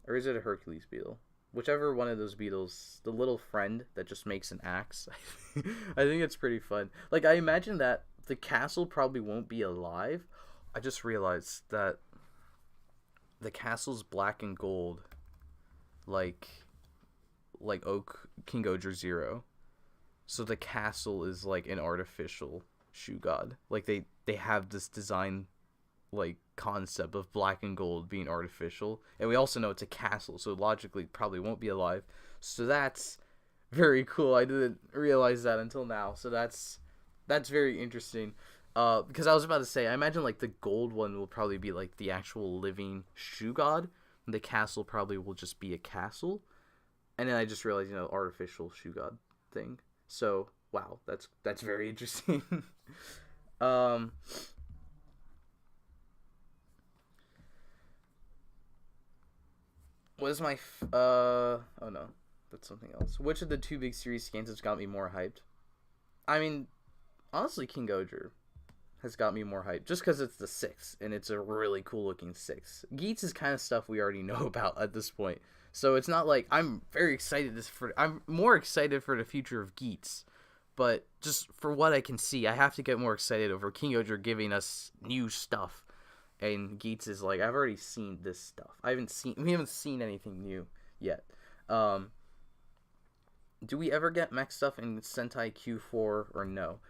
or is it a Hercules beetle? Whichever one of those beetles, the little friend that just makes an axe. I think it's pretty fun. Like, I imagine that the castle probably won't be alive. I just realized that the castle's black and gold, like King-Ohger 0. So the castle is like an artificial shoe god. Like they have this design like concept of black and gold being artificial, and we also know it's a castle, so logically it probably won't be alive. So that's very cool. I didn't realize that until now, so that's very interesting. Because I was about to say, I imagine like the gold one will probably be like the actual living shoe god, and the castle probably will just be a castle. And then I just realized, artificial shoe god thing. So wow, that's very interesting. What is my oh no, that's something else. Which of the two big series games has got me more hyped? I mean, honestly, King-Ohger has got me more hyped just because it's the 6th and it's a really cool looking 6. Geats is kind of stuff we already know about at this point, so it's not like I'm very excited I'm more excited for the future of Geats, but just for what I can see, I have to get more excited over King-Ohger giving us new stuff. And Geats is like, I've already seen this stuff. We haven't seen anything new yet. Do we ever get mech stuff in Sentai Q4 or no?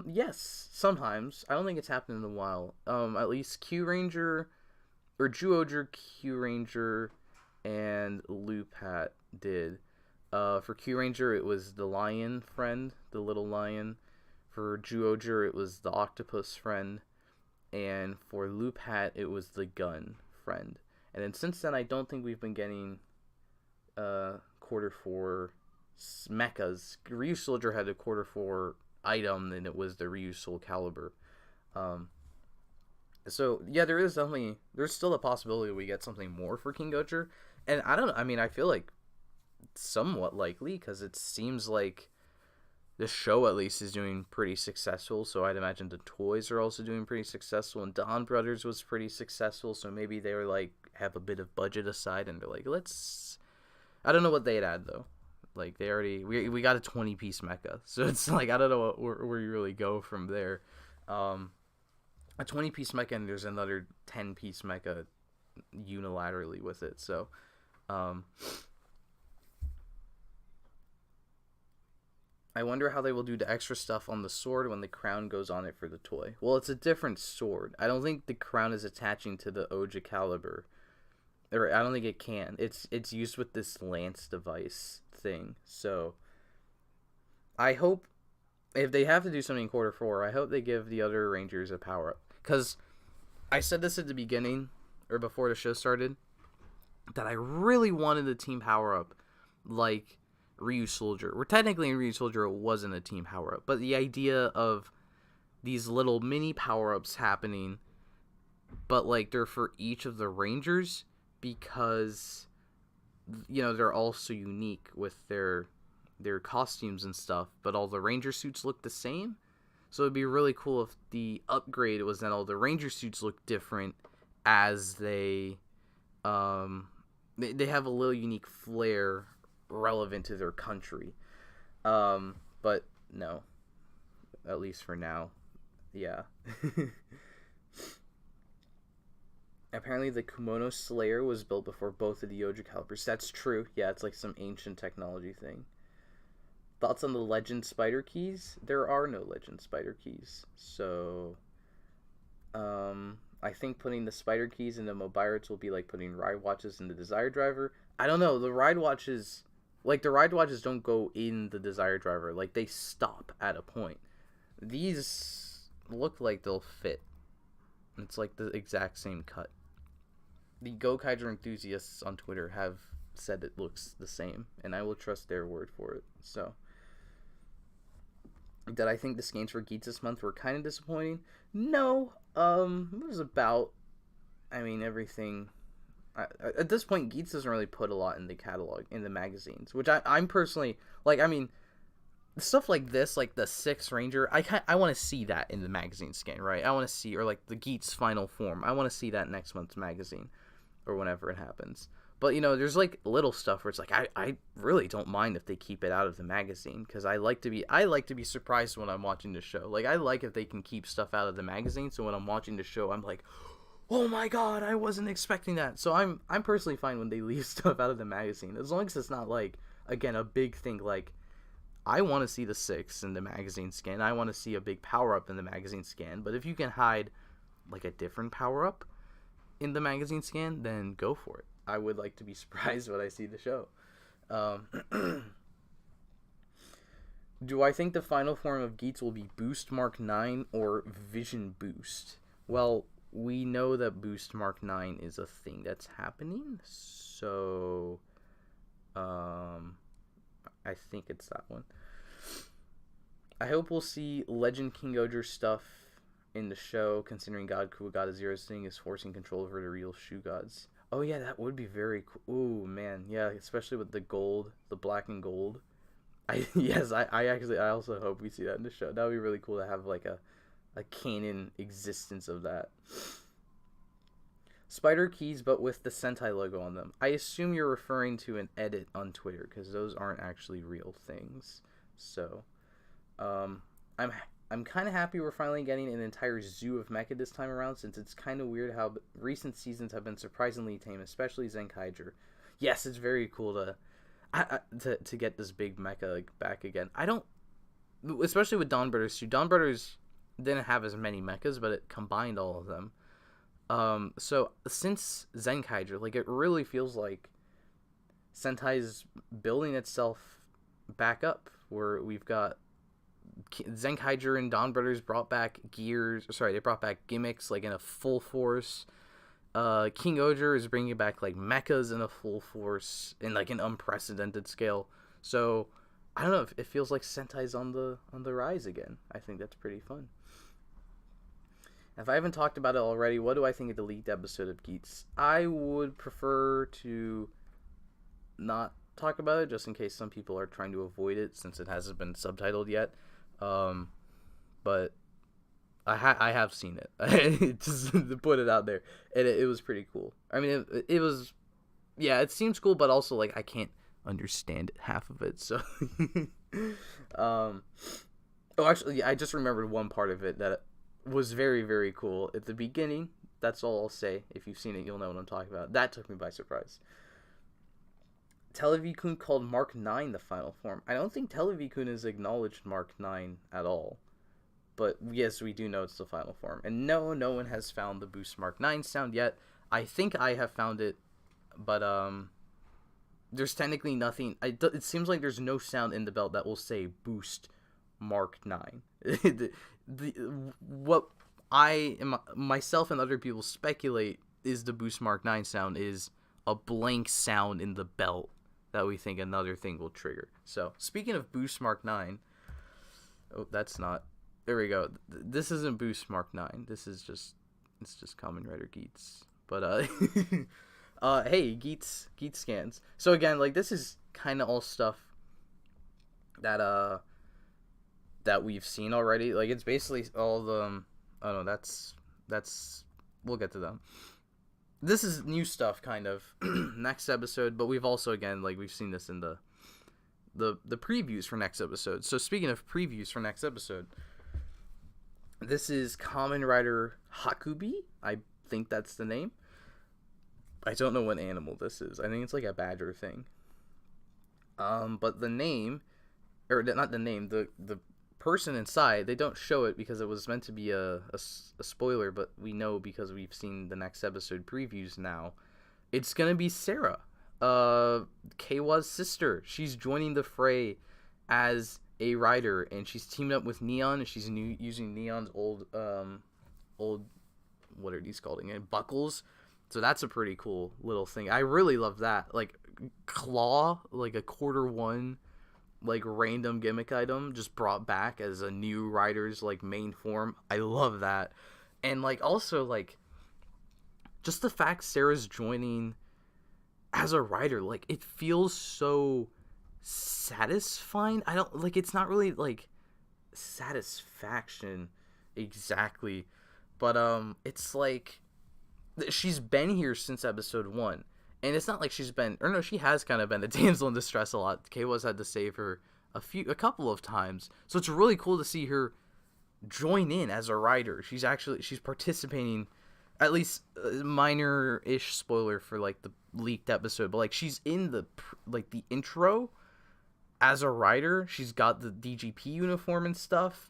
Yes, sometimes. I don't think it's happened in a while. At least Kyuranger, or Zyuohger, Kyuranger, and Loopat did. For Kyuranger, it was the lion friend, the little lion. For Zyuohger, it was the octopus friend. And for Loopat, it was the gun friend. And then since then, I don't think we've been getting quarter 4 mechas. Ryu Soldier had a quarter 4 item, and it was the Ryu Soul Calibur. So yeah, there's still a possibility we get something more for King-Ohger. And I don't know, I mean, I feel like somewhat likely, because it seems like the show at least is doing pretty successful, so I'd imagine the toys are also doing pretty successful, and Don Brothers was pretty successful, so maybe they were like, have a bit of budget aside, and they're like, I don't know what they'd add though. Like, they already, we got a 20-piece mecha, so it's like, I don't know where you really go from there. A 20-piece mecha, and there's another 10-piece mecha unilaterally with it, so, I wonder how they will do the extra stuff on the sword when the crown goes on it for the toy. Well, it's a different sword. I don't think the crown is attaching to the Ohsama Calibur. Or I don't think it can. It's used with this lance device thing. So I hope if they have to do something in quarter 4, I hope they give the other Rangers a power up. Because I said this at the beginning, or before the show started, that I really wanted a team power up like Ryu Soldier. Where technically in Ryu Soldier it wasn't a team power up, but the idea of these little mini power ups happening, but like they're for each of the Rangers, because they're all so unique with their costumes and stuff, but all the Ranger suits look the same. So it'd be really cool if the upgrade was that all the Ranger suits look different as they have a little unique flair relevant to their country. But no, at least for now. Yeah. Apparently the Kumono Slayer was built before both of the Ohsama Caliburs. That's true. Yeah, it's like some ancient technology thing. Thoughts on the Legend Spider Keys? There are no Legend Spider Keys. So I think putting the Spider Keys in the Mobirots will be like putting Ride Watches in the Desire Driver. I don't know. The Ride Watches don't go in the Desire Driver. Like, they stop at a point. These look like they'll fit. It's like the exact same cut. The Gokaiger enthusiasts on Twitter have said it looks the same, and I will trust their word for it. So, did I think the scans for Geats this month were kind of disappointing? No. It was about, everything. At this point, Geats doesn't really put a lot in the catalog, in the magazines, which I'm personally, stuff like this, like the Sixth Ranger, I want to see that in the magazine scan, right? I want to see, or like the Geats final form, I want to see that next month's magazine, or whenever it happens. But, there's, like, little stuff where it's like, I really don't mind if they keep it out of the magazine, because I like to be surprised when I'm watching the show. Like, I like if they can keep stuff out of the magazine, so when I'm watching the show, I'm like, oh my god, I wasn't expecting that. So I'm personally fine when they leave stuff out of the magazine, as long as it's not, like, again, a big thing, like, I want to see the Six in the magazine scan, I want to see a big power-up in the magazine scan, but if you can hide, like, a different power-up in the magazine scan, then go for it. I would like to be surprised when I see the show. Do I think the final form of Geats will be Boost Mark 9 or Vision Boost? Well, we know that Boost Mark 9 is a thing that's happening, so I think it's that one. I hope we'll see Legend King-Ohger stuff in the show, considering God Cool God of Zero's thing is forcing control over the real Shoe Gods. Oh yeah, that would be very cool. Ooh, man, yeah, especially with the gold, the black and gold. I also hope we see that in the show. That would be really cool to have like a canon existence of that. Spider keys, but with the Sentai logo on them. I assume you're referring to an edit on Twitter, because those aren't actually real things. So, I'm kind of happy we're finally getting an entire zoo of mecha this time around, since it's kind of weird how recent seasons have been surprisingly tame, especially Zenkaiger. Yes, it's very cool to get this big mecha back again. Especially with Dawn Brothers too. Dawn Brothers didn't have as many mechas, but it combined all of them. So since Zenkaiger, like, it really feels like Sentai is building itself back up, where we've got Zenkaiger and Dawn Brothers brought back they brought back gimmicks, like, in a full force. King-Ohger is bringing back, like, mechas in a full force, in, like, an unprecedented scale. So, I don't know, it feels like Sentai's on the rise again. I think that's pretty fun. If I haven't talked about it already, what do I think of the leaked episode of Geats? I would prefer to not talk about it, just in case some people are trying to avoid it, since it hasn't been subtitled yet. But I have seen it. Just to put it out there, and it was pretty cool. I mean, it was, yeah, it seems cool, but also, like, I can't understand half of it. So, actually, I just remembered one part of it that was very, very cool at the beginning. That's all I'll say. If you've seen it, you'll know what I'm talking about. That took me by surprise. Televikun called Mark 9 the final form. I don't think Televikun has acknowledged Mark 9 at all. But yes, we do know it's the final form. And no one has found the Boost Mark 9 sound yet. I think I have found it, but there's technically nothing. It seems like there's no sound in the belt that will say Boost Mark 9. What myself and other people speculate is the Boost Mark 9 sound is a blank sound in the belt that we think another thing will trigger. So, speaking of Boost Mark 9, that's not, there we go. This isn't Boost Mark 9. It's just Kamen Rider Geats. But, hey, Geats scans. So again, like, this is kind of all stuff that we've seen already. Like, it's basically all the, oh no, that's, we'll get to them. This is new stuff, kind of, next episode, but we've also, again, like, we've seen this in the previews for next episode. So, speaking of previews for next episode, this is Kamen Rider Hakubi. I think that's the name. I don't know what animal this is. I think it's like a badger thing. But the name, or not the name, the person inside, they don't show it because it was meant to be a spoiler, but we know because we've seen the next episode previews now. It's gonna be Sarah, Keiwa's sister. She's joining the fray as a rider, and she's teamed up with Neon, and she's using Neon's old, what are these called again? Buckles. So that's a pretty cool little thing. I really love that. Like, Claw, like a quarter one, like, random gimmick item just brought back as a new rider's, like, main form. I love that. And, like, also, like, just the fact Sarah's joining as a rider, like, it feels so satisfying. I don't, like, it's not really, like, satisfaction exactly, but it's like she's been here since episode 1, and it's not like she's been, or no, she has kind of been the damsel in distress a lot. Kawa's had to save her a couple of times, so it's really cool to see her join in as a rider. She's participating, at least minor-ish spoiler for like the leaked episode, but like she's in the intro as a rider. She's got the DGP uniform and stuff.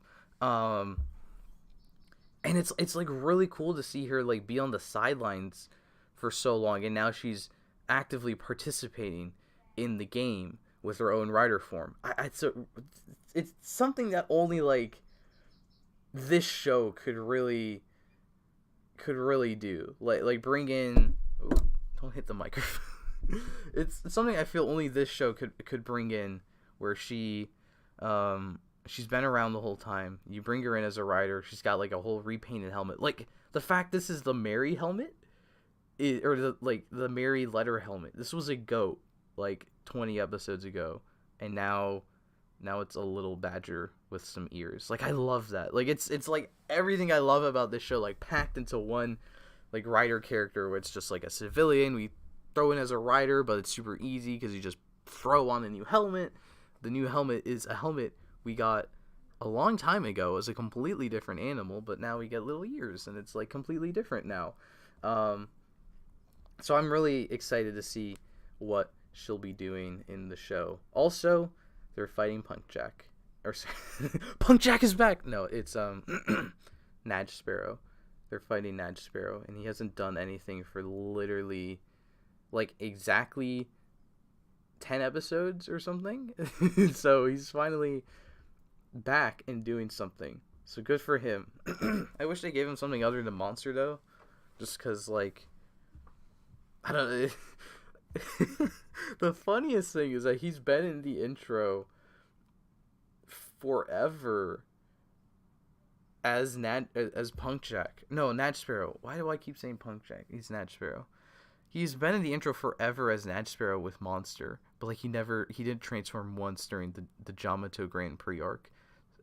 And it's like really cool to see her like be on the sidelines for so long, and now she's actively participating in the game with her own rider form. It's something that only like this show could really do. Like bring in. Ooh, don't hit the microphone. It's something I feel only this show could bring in, where she's been around the whole time. You bring her in as a rider. She's got like a whole repainted helmet. Like the fact this is the Mary helmet, or the Mary letter helmet. This was a goat like 20 episodes ago, and now it's a little badger with some ears. Like I love that. Like it's like everything I love about this show, like packed into one like rider character, where it's just like a civilian we throw in as a rider, but it's super easy because you just throw on a new helmet. The new helmet is a helmet we got a long time ago as a completely different animal, but now we get little ears, and it's like completely different now. So I'm really excited to see what she'll be doing in the show. Also, they're fighting Punk Jack. Or Punk Jack is back. No, it's Nadge Sparrow. They're fighting Nadge Sparrow, and he hasn't done anything for literally like exactly 10 episodes or something. So he's finally back and doing something. So good for him. I wish they gave him something other than Monster though, just because like I don't know. The funniest thing is that he's been in the intro forever as Punk Jack. No, Nadge Sparrow. Why do I keep saying Punk Jack? He's Nadge Sparrow. He's been in the intro forever as Nadge Sparrow with Monster, but like he didn't transform once during the Jamato Grand Prix arc,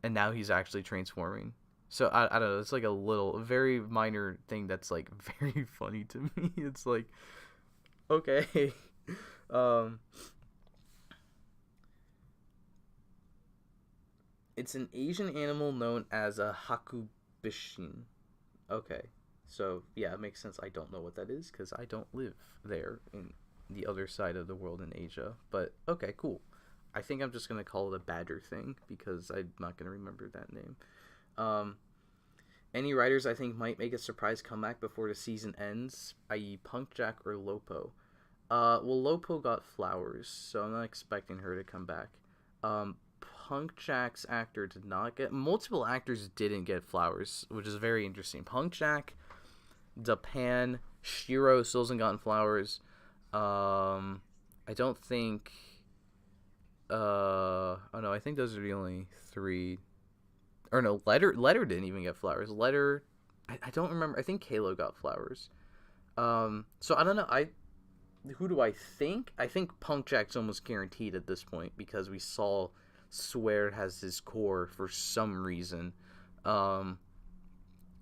and now he's actually transforming. So I don't know. It's like a very minor thing that's like very funny to me. It's like, okay. It's an Asian animal known as a hakubishin. Okay. So, yeah, it makes sense. I don't know what that is because I don't live there in the other side of the world in Asia. But, okay, cool. I think I'm just going to call it a badger thing because I'm not going to remember that name. Any writers I think might make a surprise comeback before the season ends, i.e. Punk Jack or Lopo. Well, Lopo got flowers, so I'm not expecting her to come back. Punk Jack's actor did not get... Multiple actors didn't get flowers, which is very interesting. Punk Jack, Japan, Shiro still hasn't gotten flowers. I don't think... oh no, I think those are the only 3... Or no, Letter didn't even get flowers. Letter... I don't remember. I think Kalo got flowers. So I don't know. Who do I think? I think Punk Jack's almost guaranteed at this point because we saw Swear has his core for some reason. So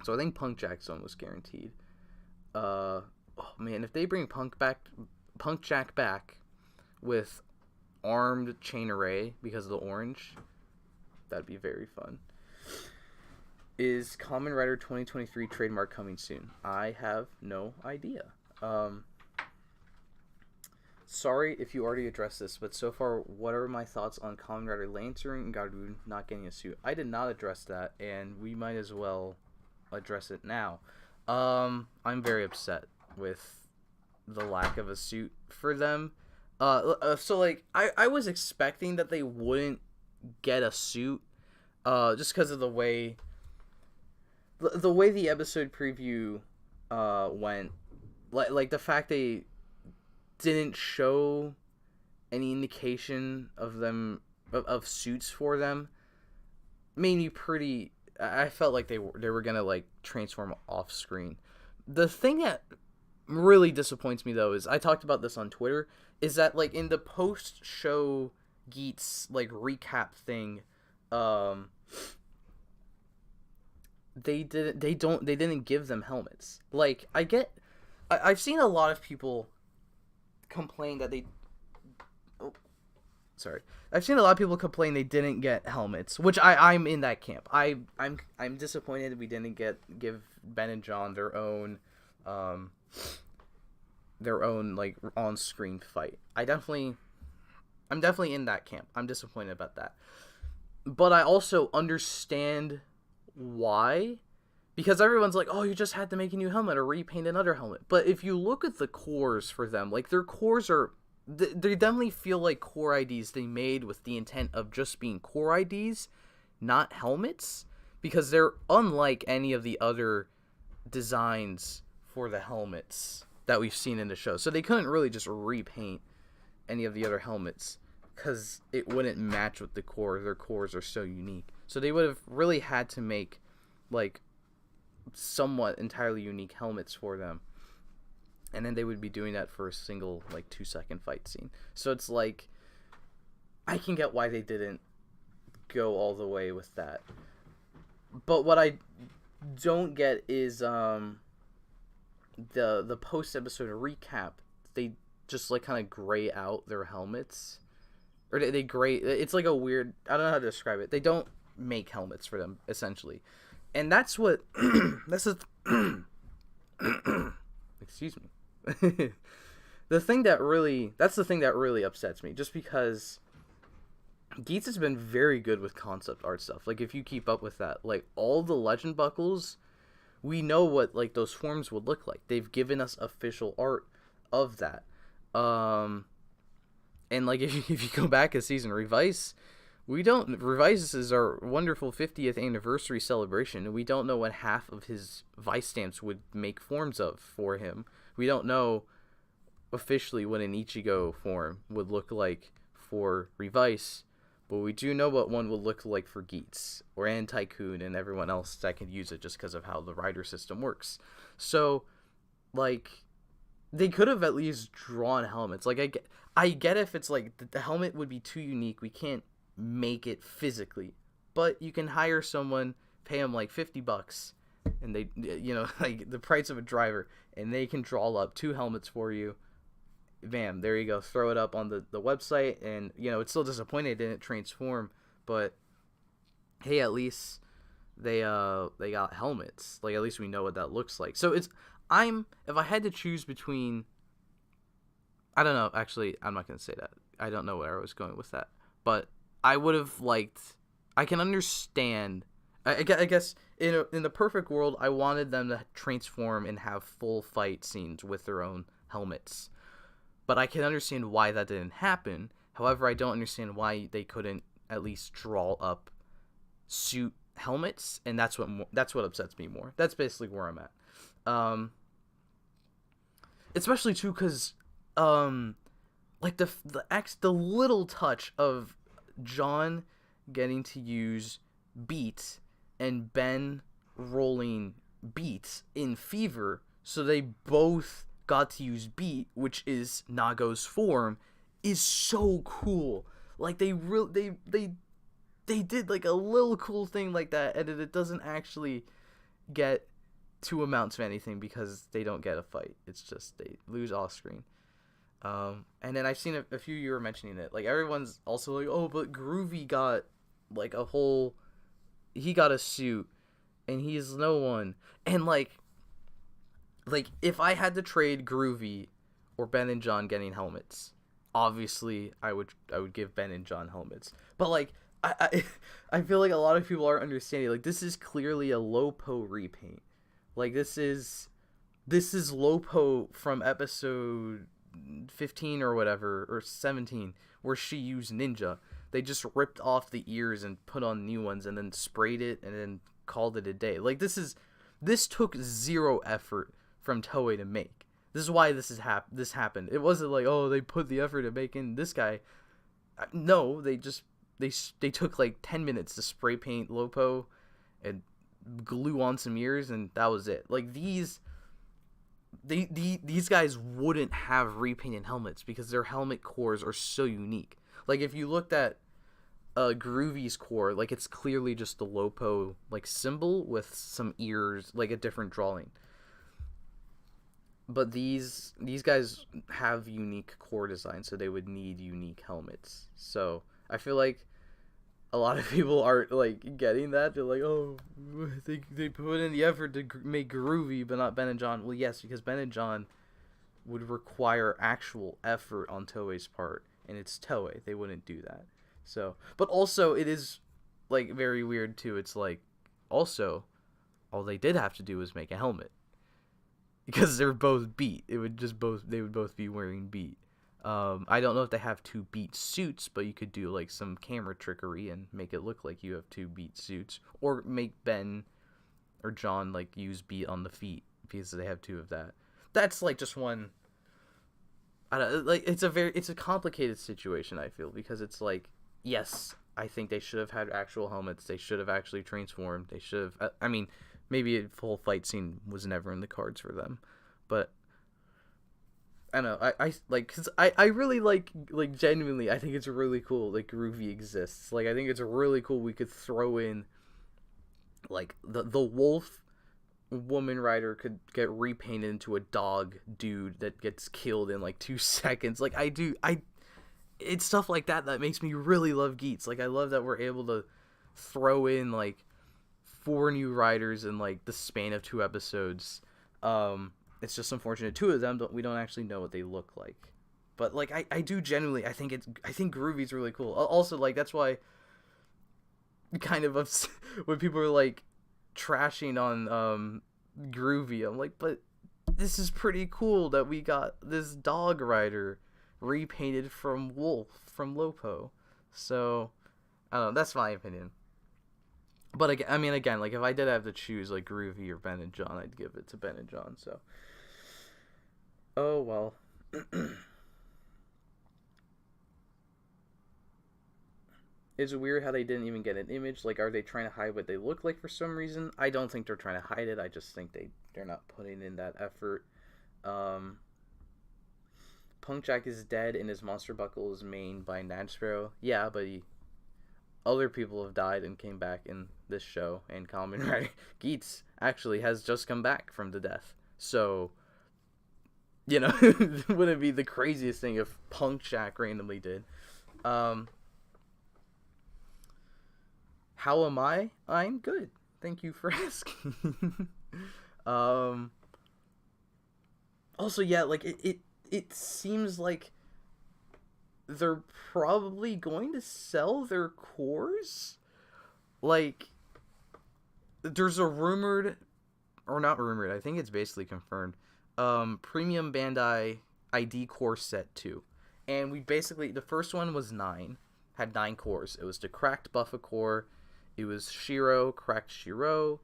I think Punk Jack's almost guaranteed. Oh man, if they bring Punk Jack back with armed chain array because of the orange, that'd be very fun. Is Kamen Rider 2023 trademark coming soon? I have no idea. Sorry if you already addressed this, but so far, what are my thoughts on Kamen Rider Lancer and Garou not getting a suit? I did not address that, and we might as well address it now. I'm very upset with the lack of a suit for them. So like, I was expecting that they wouldn't get a suit, just because of the way the episode preview went, like the fact they didn't show any indication of them of suits for them made me pretty. I felt like they were gonna like transform off screen. The thing that really disappoints me though is, I talked about this on Twitter, is that like in the post show Geats like recap thing, they didn't give them helmets. Like I've seen a lot of people complain that I've seen a lot of people complain they didn't get helmets, which I'm in that camp. I'm disappointed we didn't give Ben and John their own like on-screen fight. I'm definitely in that camp. I'm disappointed about that. But I also understand why, because everyone's like, oh, you just had to make a new helmet or repaint another helmet. But if you look at the cores for them, like their cores they definitely feel like core IDs they made with the intent of just being core IDs, not helmets, because they're unlike any of the other designs for the helmets that we've seen in the show. So they couldn't really just repaint any of the other helmets because it wouldn't match with the core. Their cores are so unique. So they would have really had to make like somewhat entirely unique helmets for them. And then they would be doing that for a single, like, 2-second fight scene. So it's like, I can get why they didn't go all the way with that. But what I don't get is the post-episode recap. They just, like, kind of gray out their helmets. Or they gray... It's like a weird... I don't know how to describe it. They don't make helmets for them, essentially. And that's what... Excuse me. That's the thing that really upsets me, just because Geats has been very good with concept art stuff. Like, if you keep up with that, like all the legend buckles, we know what like those forms would look like. They've given us official art of that. And like if you go back a season, Revice is our wonderful 50th anniversary celebration, and we don't know what half of his Vice stamps would make forms of for him. We don't know officially what an Ichigo form would look like for Revice, but we do know what one will look like for Geats or Tycoon and everyone else that can use it just because of how the rider system works. So, like, they could have at least drawn helmets. Like, I get if it's like the helmet would be too unique, we can't make it physically, but you can hire someone, pay them like $50, and they, you know, like the price of a driver, and they can draw up 2 helmets for you. Bam, there you go. Throw it up on the website, and you know it's still disappointing it didn't transform, but hey, at least they got helmets. Like, at least we know what that looks like. So if I had to choose between, I don't know, actually I'm not gonna say that. I don't know where I was going with that, but I would have liked. I can understand. I guess in the perfect world, I wanted them to transform and have full fight scenes with their own helmets. But I can understand why that didn't happen. However, I don't understand why they couldn't at least draw up suit helmets, and that's what upsets me more. That's basically where I'm at. Especially too, because like the little touch of John getting to use beats and Ben rolling beats in Fever, so they both got to use beat, which is Nago's form, is so cool. Like, they did like a little cool thing like that, and it doesn't actually get to amount to anything because they don't get a fight. It's just they lose off screen. And then I've seen a few, you were mentioning it, like everyone's also like, oh, but Groovy got like he got a suit and he's no one. And like if I had to trade Groovy or Ben and John getting helmets, obviously I would give Ben and John helmets. But like I feel like a lot of people aren't understanding, like, this is clearly a Lopo repaint. Like, this is Lopo from episode 15 or whatever, or 17, where she used Ninja. They just ripped off the ears and put on new ones and then sprayed it and then called it a day. Like, this took zero effort from Toei to make. This is why this happened. It wasn't like, oh, they put the effort to make in this guy. No, they took like 10 minutes to spray paint Lopo and glue on some ears, and that was it. Like, these guys wouldn't have repainted helmets because their helmet cores are so unique. Like, if you looked at Groovy's core, like, it's clearly just the Lopo like symbol with some ears, like a different drawing. But these guys have unique core design, so they would need unique helmets. So I feel like a lot of people aren't like getting that. They're like, oh, they put in the effort to make Groovy, but not Ben and John. Well, yes, because Ben and John would require actual effort on Toei's part, and it's Toei. They wouldn't do that. So, but also it is like very weird too. It's like also all they did have to do was make a helmet. Because they're both beat. They would both be wearing beat. I don't know if they have 2 beat suits, but you could do like some camera trickery and make it look like you have 2 beat suits, or make Ben or John like use beat on the feet because they have 2 of that. That's like just one. I don't like. It's a complicated situation, I feel, because it's like, yes, I think they should have had actual helmets. They should have actually transformed. They should have. I mean, maybe a full fight scene was never in the cards for them, but I don't know. I like, cause I really like genuinely. I think it's really cool. Like, Groovy exists. Like, I think it's really cool. We could throw in like the wolf woman rider could get repainted into a dog dude that gets killed in like 2 seconds. Like, it's stuff like that makes me really love Geats. Like, I love that we're able to throw in like 4 new riders in like the span of 2 episodes. It's just unfortunate 2 of them we don't actually know what they look like. But like, I do genuinely, I think Groovy's really cool. Also, like, that's why kind of when people are like trashing on Groovy, I'm like, but this is pretty cool that we got this dog rider repainted from Wolf from Lopo. So I don't know, that's my opinion. But again, like, if I did have to choose like Groovy or Ben and John, I'd give it to Ben and John. So, oh well. It's weird how they didn't even get an image. Like, are they trying to hide what they look like for some reason? I don't think they're trying to hide it. I just think they're not putting in that effort. Punk Jack is dead and his monster buckle is mained by Nadsparrow. Yeah, but other people have died and came back in this show, and Kamen Rider Geats actually has just come back from the death. So, you know, wouldn't it be the craziest thing if Punk Jack randomly did? How am I? I'm good. Thank you for asking. Also, yeah, like, it seems like they're probably going to sell their cores. Like, there's a rumored, or not rumored, I think it's basically confirmed, Premium Bandai ID core set 2. And we basically, the first one was 9, had 9 cores. It was the cracked Buffa core, it was Shiro, cracked Shiro,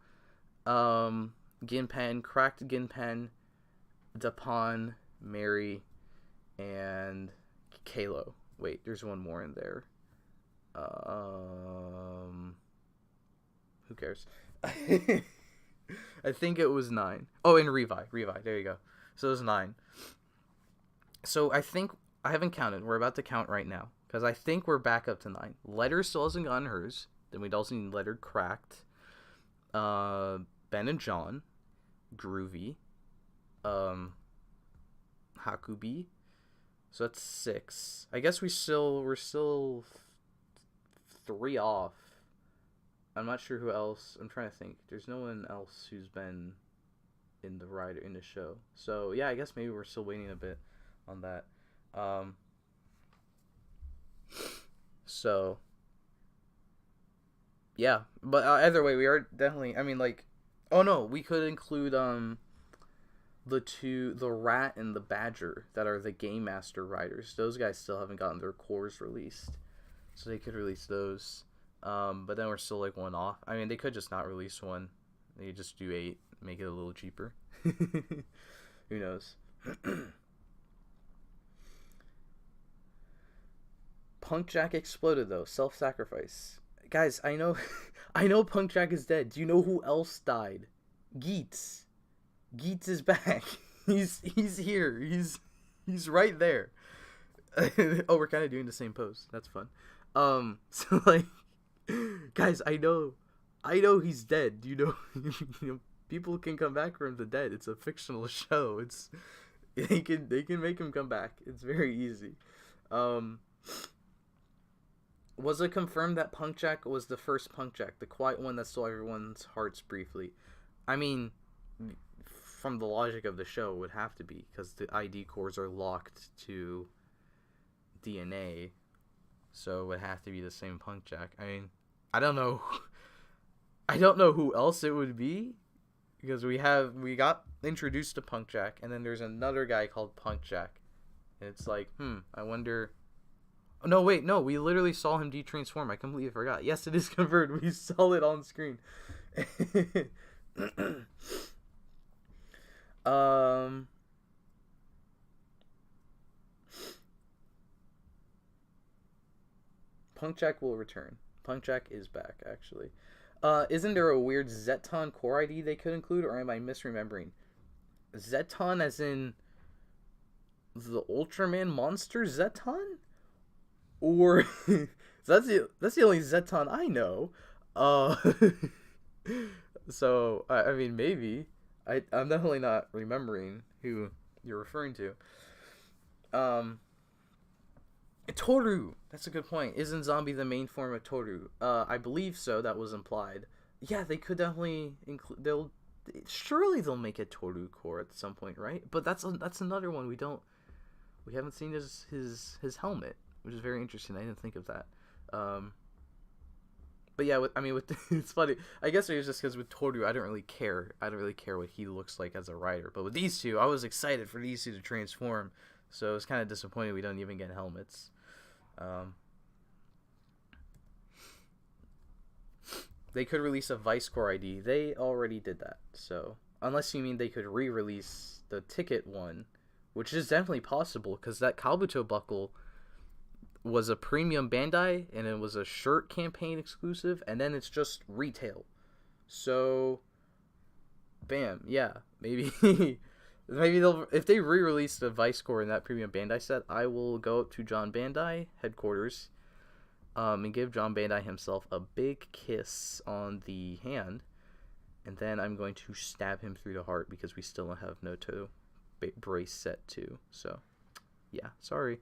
Ginpen, cracked Ginpen, Dapon, Mary, and Kalo. Wait, there's one more in there. Who cares? I think it was 9. Oh, and Revi. There you go. So it was 9. So I think, I haven't counted. We're about to count right now, because I think we're back up to 9. Letter still hasn't gotten hers. Then we'd also need Letter cracked. Ben and John, Groovy, Hakubi. So that's 6. I guess we're still 3 off. I'm not sure who else. I'm trying to think. There's no one else who's been in the show. So yeah, I guess maybe we're still waiting a bit on that. So yeah, but either way, we are definitely. I mean, like, oh no, we could include the Rat and the Badger that are the Game Master riders. Those guys still haven't gotten their cores released. So they could release those. But then we're still like one off. I mean, they could just not release one. They could just do 8, make it a little cheaper. Who knows? Punk Jack exploded though. Self-sacrifice. Guys, I know I know Punk Jack is dead. Do you know who else died? Geats. Geats is back. He's here. He's right there. Oh, we're kind of doing the same pose. That's fun. So like, guys, I know he's dead. You know, people can come back from the dead. It's a fictional show. They can make him come back. It's very easy. Was it confirmed that Punk Jack was the first Punk Jack, the quiet one that stole everyone's hearts briefly? I mean, from the logic of the show, it would have to be, because the ID cores are locked to DNA, so it would have to be the same Punk Jack. I mean, I don't know who else it would be, because we got introduced to Punk Jack, and then there's another guy called Punk Jack, and it's like, I wonder. Oh, no, wait, no, we literally saw him de-transform. I completely forgot. Yes, it is confirmed. We saw it on screen. Punk Jack will return. Punk Jack is back, actually. Isn't there a weird Zeton core ID they could include, or am I misremembering? Zeton as in the Ultraman monster Zeton? Or that's the only Zeton I know. So I mean, maybe I'm definitely not remembering who you're referring to. Toru, that's a good point. Isn't Zombie the main form of Toru? I believe so. That was implied. Yeah, they could definitely include. Surely they'll make a Toru core at some point, right? But that's another one we haven't seen his helmet, which is very interesting. I didn't think of that. But yeah, it's funny. I guess it was just because with Toru, I don't really care. I don't really care what he looks like as a rider. But with these two, I was excited for these two to transform. So it's kind of disappointing we don't even get helmets. They could release a Vice Core ID. They already did that. So unless you mean they could re-release the ticket one, which is definitely possible, because that Kabuto buckle was a premium Bandai, and it was a shirt campaign exclusive, and then it's just retail. So, bam, yeah, maybe they'll, if they re-release the Vice Core in that premium Bandai set, I will go up to John Bandai headquarters, and give John Bandai himself a big kiss on the hand, and then I'm going to stab him through the heart, because we still have Noto brace set too. So, yeah, sorry.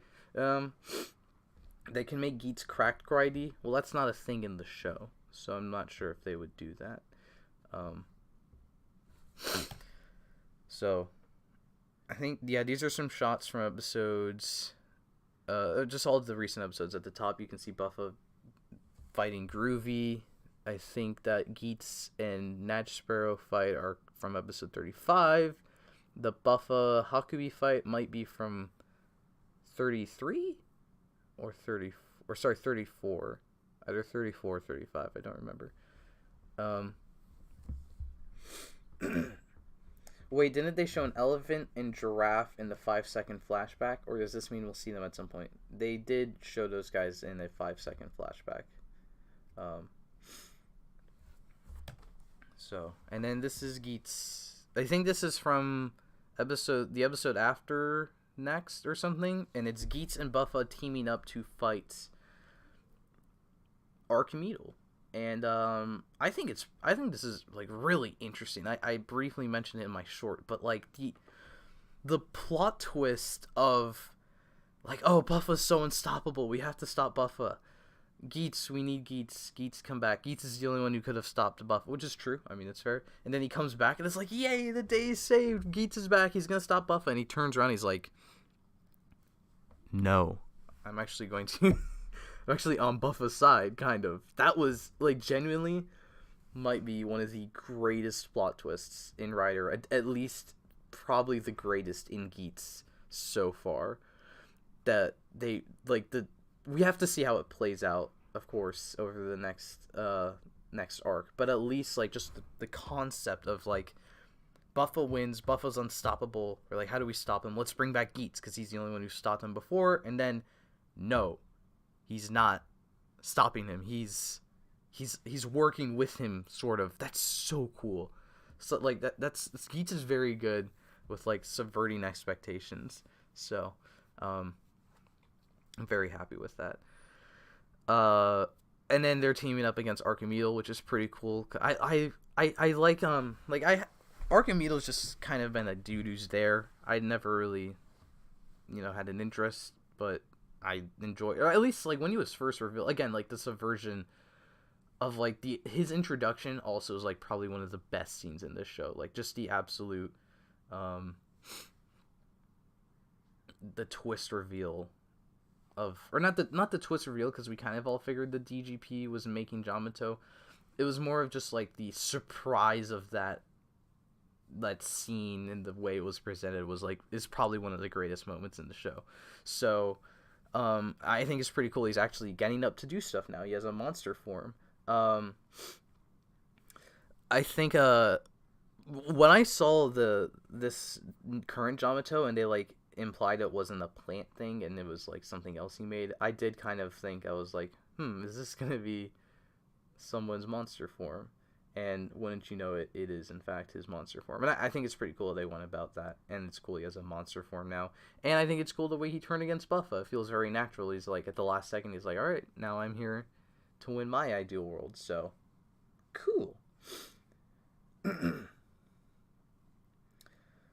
They can make Geats cracked core ID. Well, that's not a thing in the show, so I'm not sure if they would do that. So, I think, yeah, these are some shots from episodes, just all of the recent episodes. At the top, you can see Buffa fighting Groovy. I think that Geats and Natch Sparrow fight are from episode 35. The Buffa Hakubi fight might be from 33? Or 34. Either 34 or 35, I don't remember. Wait, didn't they show an elephant and giraffe in the 5-second flashback? Or does this mean we'll see them at some point? They did show those guys in a 5-second flashback. So, and then this is Geats. I think this is from the episode after next or something, and it's Geats and Buffa teaming up to fight Archimedes. And I think this is like really interesting. I briefly mentioned it in my short, but like the plot twist of like, oh, Buffa's so unstoppable, we have to stop Buffa. Geats, we need Geats. Geats, come back. Geats is the only one who could have stopped Buffa, which is true. I mean, it's fair. And then he comes back, and it's like, yay, the day is saved. Geats is back. He's gonna stop Buffa, and he turns around. He's like, no, I'm actually going to. I'm actually on Buffa's side, kind of. That was like genuinely might be one of the greatest plot twists in Rider. At least, probably the greatest in Geats so far. That they like the we have to see how it plays out, of course, over the next arc. But at least like just the concept of like Buffa wins, Buffa's unstoppable. Or like, how do we stop him? Let's bring back Geats because he's the only one who stopped him before. And then, no, he's not stopping him. He's working with him, sort of. That's so cool. So like that's Geats is very good with like subverting expectations. So, I'm very happy with that. And then they're teaming up against Archimedes, which is pretty cool. I like Archimedes just kind of been a dude who's there. I never really, had an interest, but I enjoy, or at least like when he was first revealed. Again, like the subversion of like his introduction also is like probably one of the best scenes in this show. Like just the absolute, the twist reveal of, or not the twist reveal, because we kind of all figured the DGP was making Yamato. It was more of just like the surprise of that scene and the way it was presented is probably one of the greatest moments in the show. So I think it's pretty cool. He's actually getting up to do stuff now. He has a monster form. I think when I saw this current Yamato and they like implied it wasn't a plant thing and it was like something else he made, I did kind of think, I was like, is this gonna be someone's monster form? And wouldn't you know it, it is in fact his monster form. And I think it's pretty cool they went about that, and it's cool he has a monster form now. And I think it's cool the way he turned against Buffa. It feels very natural. He's like, at the last second, he's like, alright, now I'm here to win my ideal world. So cool.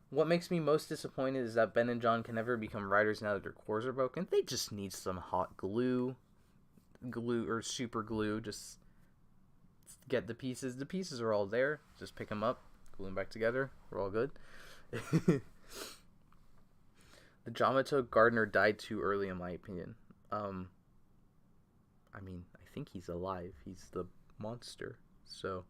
What makes me most disappointed is that Ben and John can never become riders now that their cores are broken. They just need some hot glue or super glue. Just get the pieces. The pieces are all there. Just pick them up, glue them back together. We're all good. The Yamato Gardener died too early, in my opinion. I mean, I think he's alive. He's the monster. So,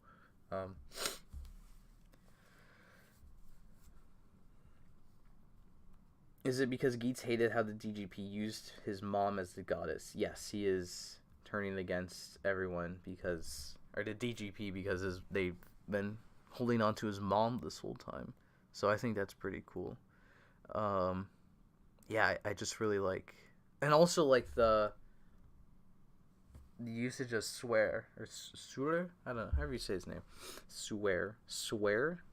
is it because Geats hated how the DGP used his mom as the goddess? Yes, he is turning against everyone because, or the DGP, because they've been holding on to his mom this whole time. So I think that's pretty cool. Yeah, I just really like, and also like the usage of swear or swear. I don't know, however you say his name. Swear,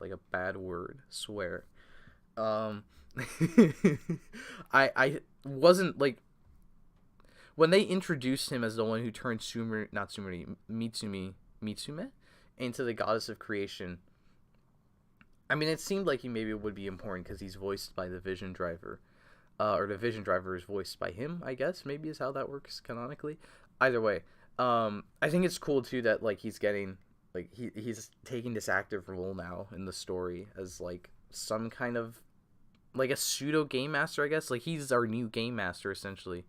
like a bad word. Swear. I wasn't like, when they introduced him as the one who turned Mitsume into the goddess of creation. I mean, it seemed like he maybe would be important because he's voiced by the Vision Driver, or the Vision Driver is voiced by him, I guess, maybe is how that works canonically. Either way, I think it's cool too that like he's getting, like he's taking this active role now in the story as like some kind of like a pseudo game master, I guess. Like he's our new game master essentially,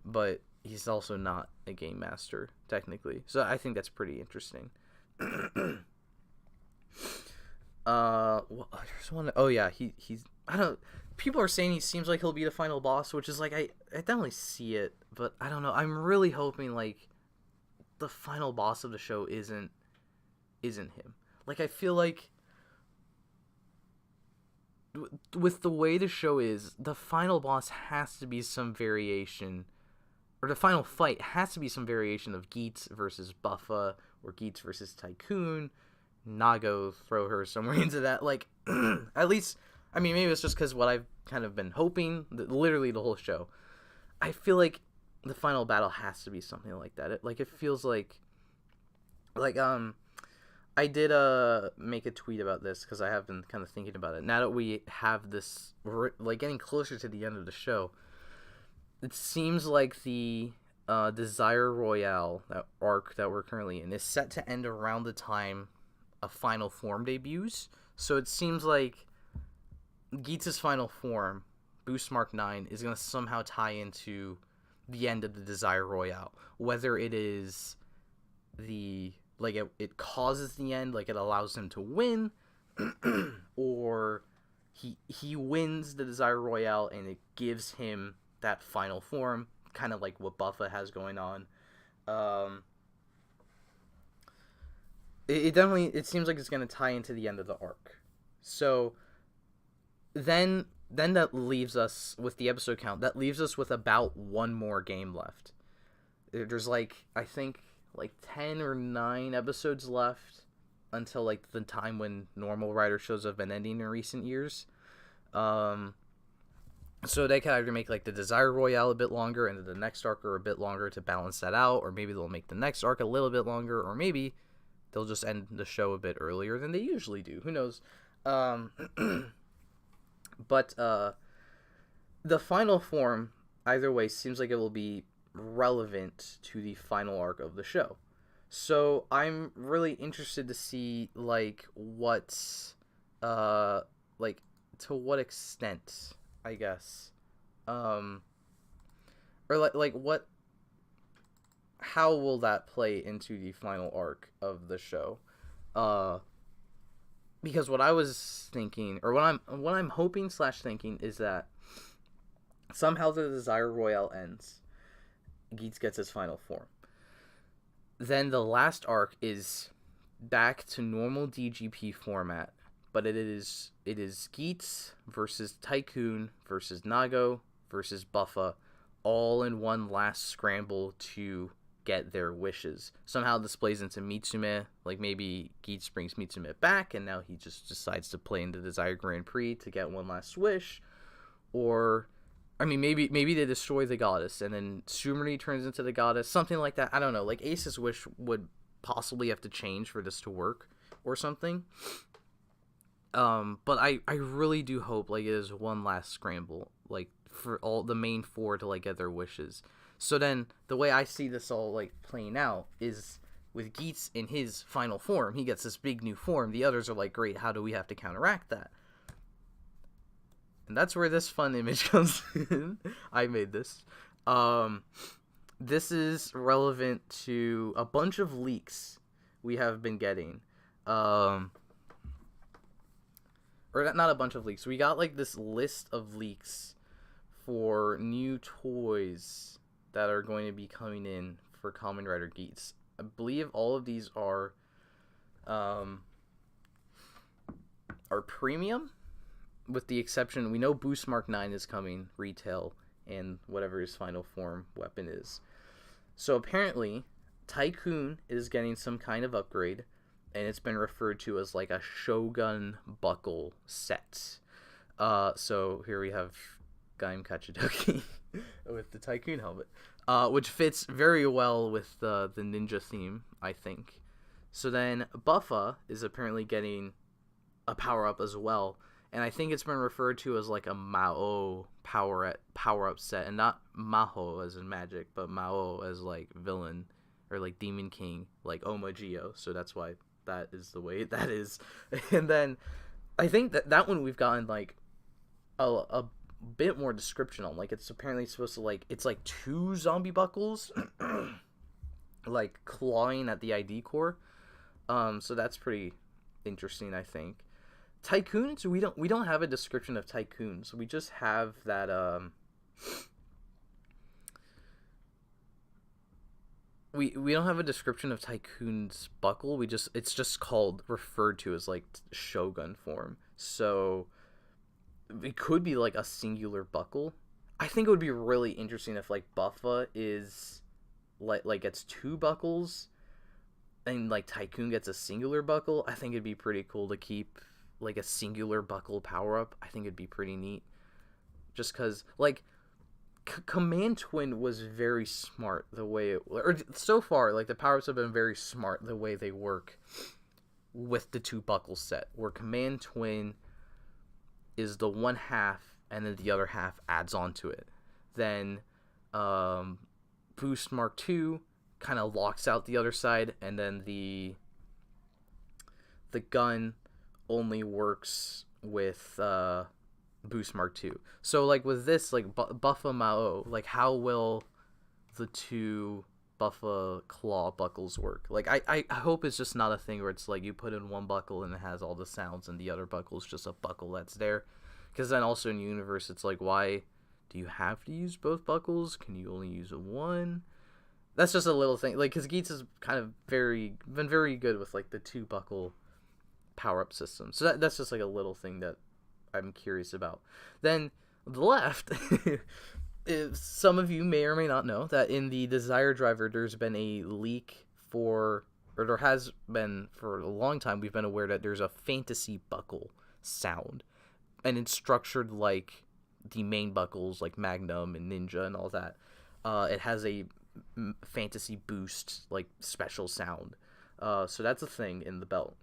but he's also not a game master technically. So I think that's pretty interesting. Well, I just want to. Oh yeah, he's. I don't. People are saying he seems like he'll be the final boss, which is like I definitely see it, but I don't know. I'm really hoping like the final boss of the show isn't him. Like I feel like with the way the show is, the final boss has to be some variation, or the final fight has to be some variation of Geats versus Buffa, or Geats versus Tycoon. Nago, throw her somewhere into that. Like, at least, I mean, maybe it's just because what I've kind of been hoping, literally the whole show. I feel like the final battle has to be something like that. It feels like, I did make a tweet about this because I have been kind of thinking about it. Now that we have this, we're like getting closer to the end of the show, it seems like the Desire Royale, that arc that we're currently in, is set to end around the time of Final Form debuts. So it seems like Geats' final form, Boost Mark 9, is going to somehow tie into the end of the Desire Royale. Whether it is like it causes the end, like it allows him to win, or he wins the Desire Royale and it gives him that final form. kind of like what Buffa has going on. It seems like it's going to tie into the end of the arc. So then that leaves us with the episode count. That leaves us with about one more game left. There's like, I think like 10 or 9 episodes left until like the time when normal Rider shows have been ending in recent years. So they could either make like the Desire Royale a bit longer and the next arc or a bit longer to balance that out, or maybe they'll make the next arc a little bit longer, or maybe they'll just end the show a bit earlier than they usually do. Who knows? But the final form, either way, seems like it will be relevant to the final arc of the show. So I'm really interested to see like what, like to what extent, I guess, or like what, how will that play into the final arc of the show? Because what I was thinking, or what I'm hoping / thinking is that somehow the Desire Royale ends. Geats gets his final form. Then the last arc is back to normal DGP format, but it is Geats versus Tycoon versus Nago versus Buffa, all in one last scramble to get their wishes. Somehow this plays into Mitsume, like maybe Geats brings Mitsume back and now he just decides to play in the Desire Grand Prix to get one last wish, or I mean maybe they destroy the goddess and then Sumeri turns into the goddess, something like that. I don't know, like Ace's wish would possibly have to change for this to work or something. But I really do hope like it is one last scramble, like for all the main 4 to like get their wishes. So then the way I see this all like playing out is with Geats in his final form, he gets this big new form. The others are like, great, how do we have to counteract that? And that's where this fun image comes in. I made this. This is relevant to a bunch of leaks we have been getting. Or not a bunch of leaks. We got like this list of leaks for new toys that are going to be coming in for Kamen Rider Geats. I believe all of these are premium, with the exception, we know Boost Mark 9 is coming retail, and whatever his final form weapon is. So apparently, Tycoon is getting some kind of upgrade, and it's been referred to as like a Shogun buckle set. So here we have Gaim Kachidoki with the Tycoon helmet, which fits very well with the ninja theme, I think. So then Buffa is apparently getting a power-up as well, and I think it's been referred to as like a Mao power-up set, and not Maho as in magic, but Mao as like villain, or like Demon King, like Omagio, so that's why that is the way that is. And then I think that one we've gotten like a bit more description on, like it's apparently supposed to like, it's like 2 zombie buckles like clawing at the ID core, so that's pretty interesting. I think Tycoons, we don't have a description of Tycoons, we just have that we don't have a description of Tycoon's buckle. It's just called, referred to as like Shogun form, so it could be like a singular buckle. I think it would be really interesting if like Buffa is like gets 2 buckles and like Tycoon gets a singular buckle. I think it'd be pretty cool to keep like a singular buckle power up. I think it'd be pretty neat, just because like Command Twin was very smart the way it, or so far like the power-ups have been very smart the way they work with the 2 buckle set, where Command Twin is the one half and then the other half adds on to it. Then Boost Mark 2 kind of locks out the other side, and then the gun only works with Boost Mark 2. So like with this, like Buffa Mao, like how will the 2 Buffa claw buckles work? Like I hope it's just not a thing where it's like you put in one buckle and it has all the sounds and the other buckle is just a buckle that's there, because then also in universe it's like, why Do you have to use both buckles? Can you only use one? That's just a little thing, like, because Geats has kind of been very good with, like, the 2-buckle power-up system. So that's just, like, a little thing that I'm curious about. Then, the left, some of you may or may not know that in the Desire Driver, there's been a leak or there has been for a long time, we've been aware that there's a fantasy buckle sound. And it's structured like the main buckles, like Magnum and Ninja and all that. It has a fantasy boost, like, special sound. So that's a thing in the belt.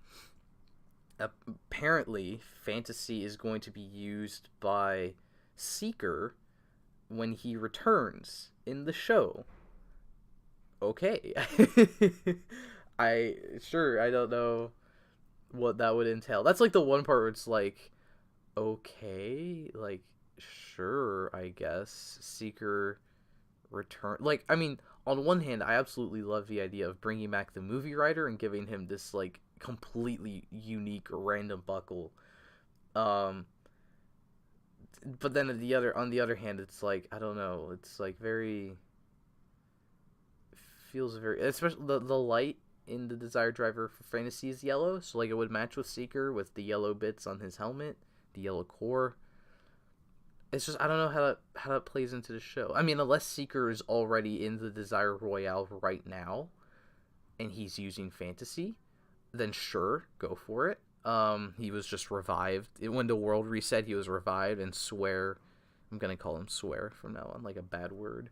Apparently, fantasy is going to be used by Seeker when he returns in the show. Okay. I don't know what that would entail. That's, like, the one part where it's like, okay, like, sure, I guess. Seeker return. Like, I mean, on one hand, I absolutely love the idea of bringing back the movie Rider and giving him this, like, completely unique random buckle. But then on the other hand, it's like, I don't know, it's like feels very, especially the light in the Desire Driver for Fantasy is yellow, so, like, it would match with Seeker with the yellow bits on his helmet, the yellow core. It's just, I don't know how that plays into the show. I mean, unless Seeker is already in the Desire Royale right now, and he's using fantasy, then sure, go for it. He was just revived. When the world reset, he was revived, and Swear, I'm gonna call him Swear from now on, like a bad word.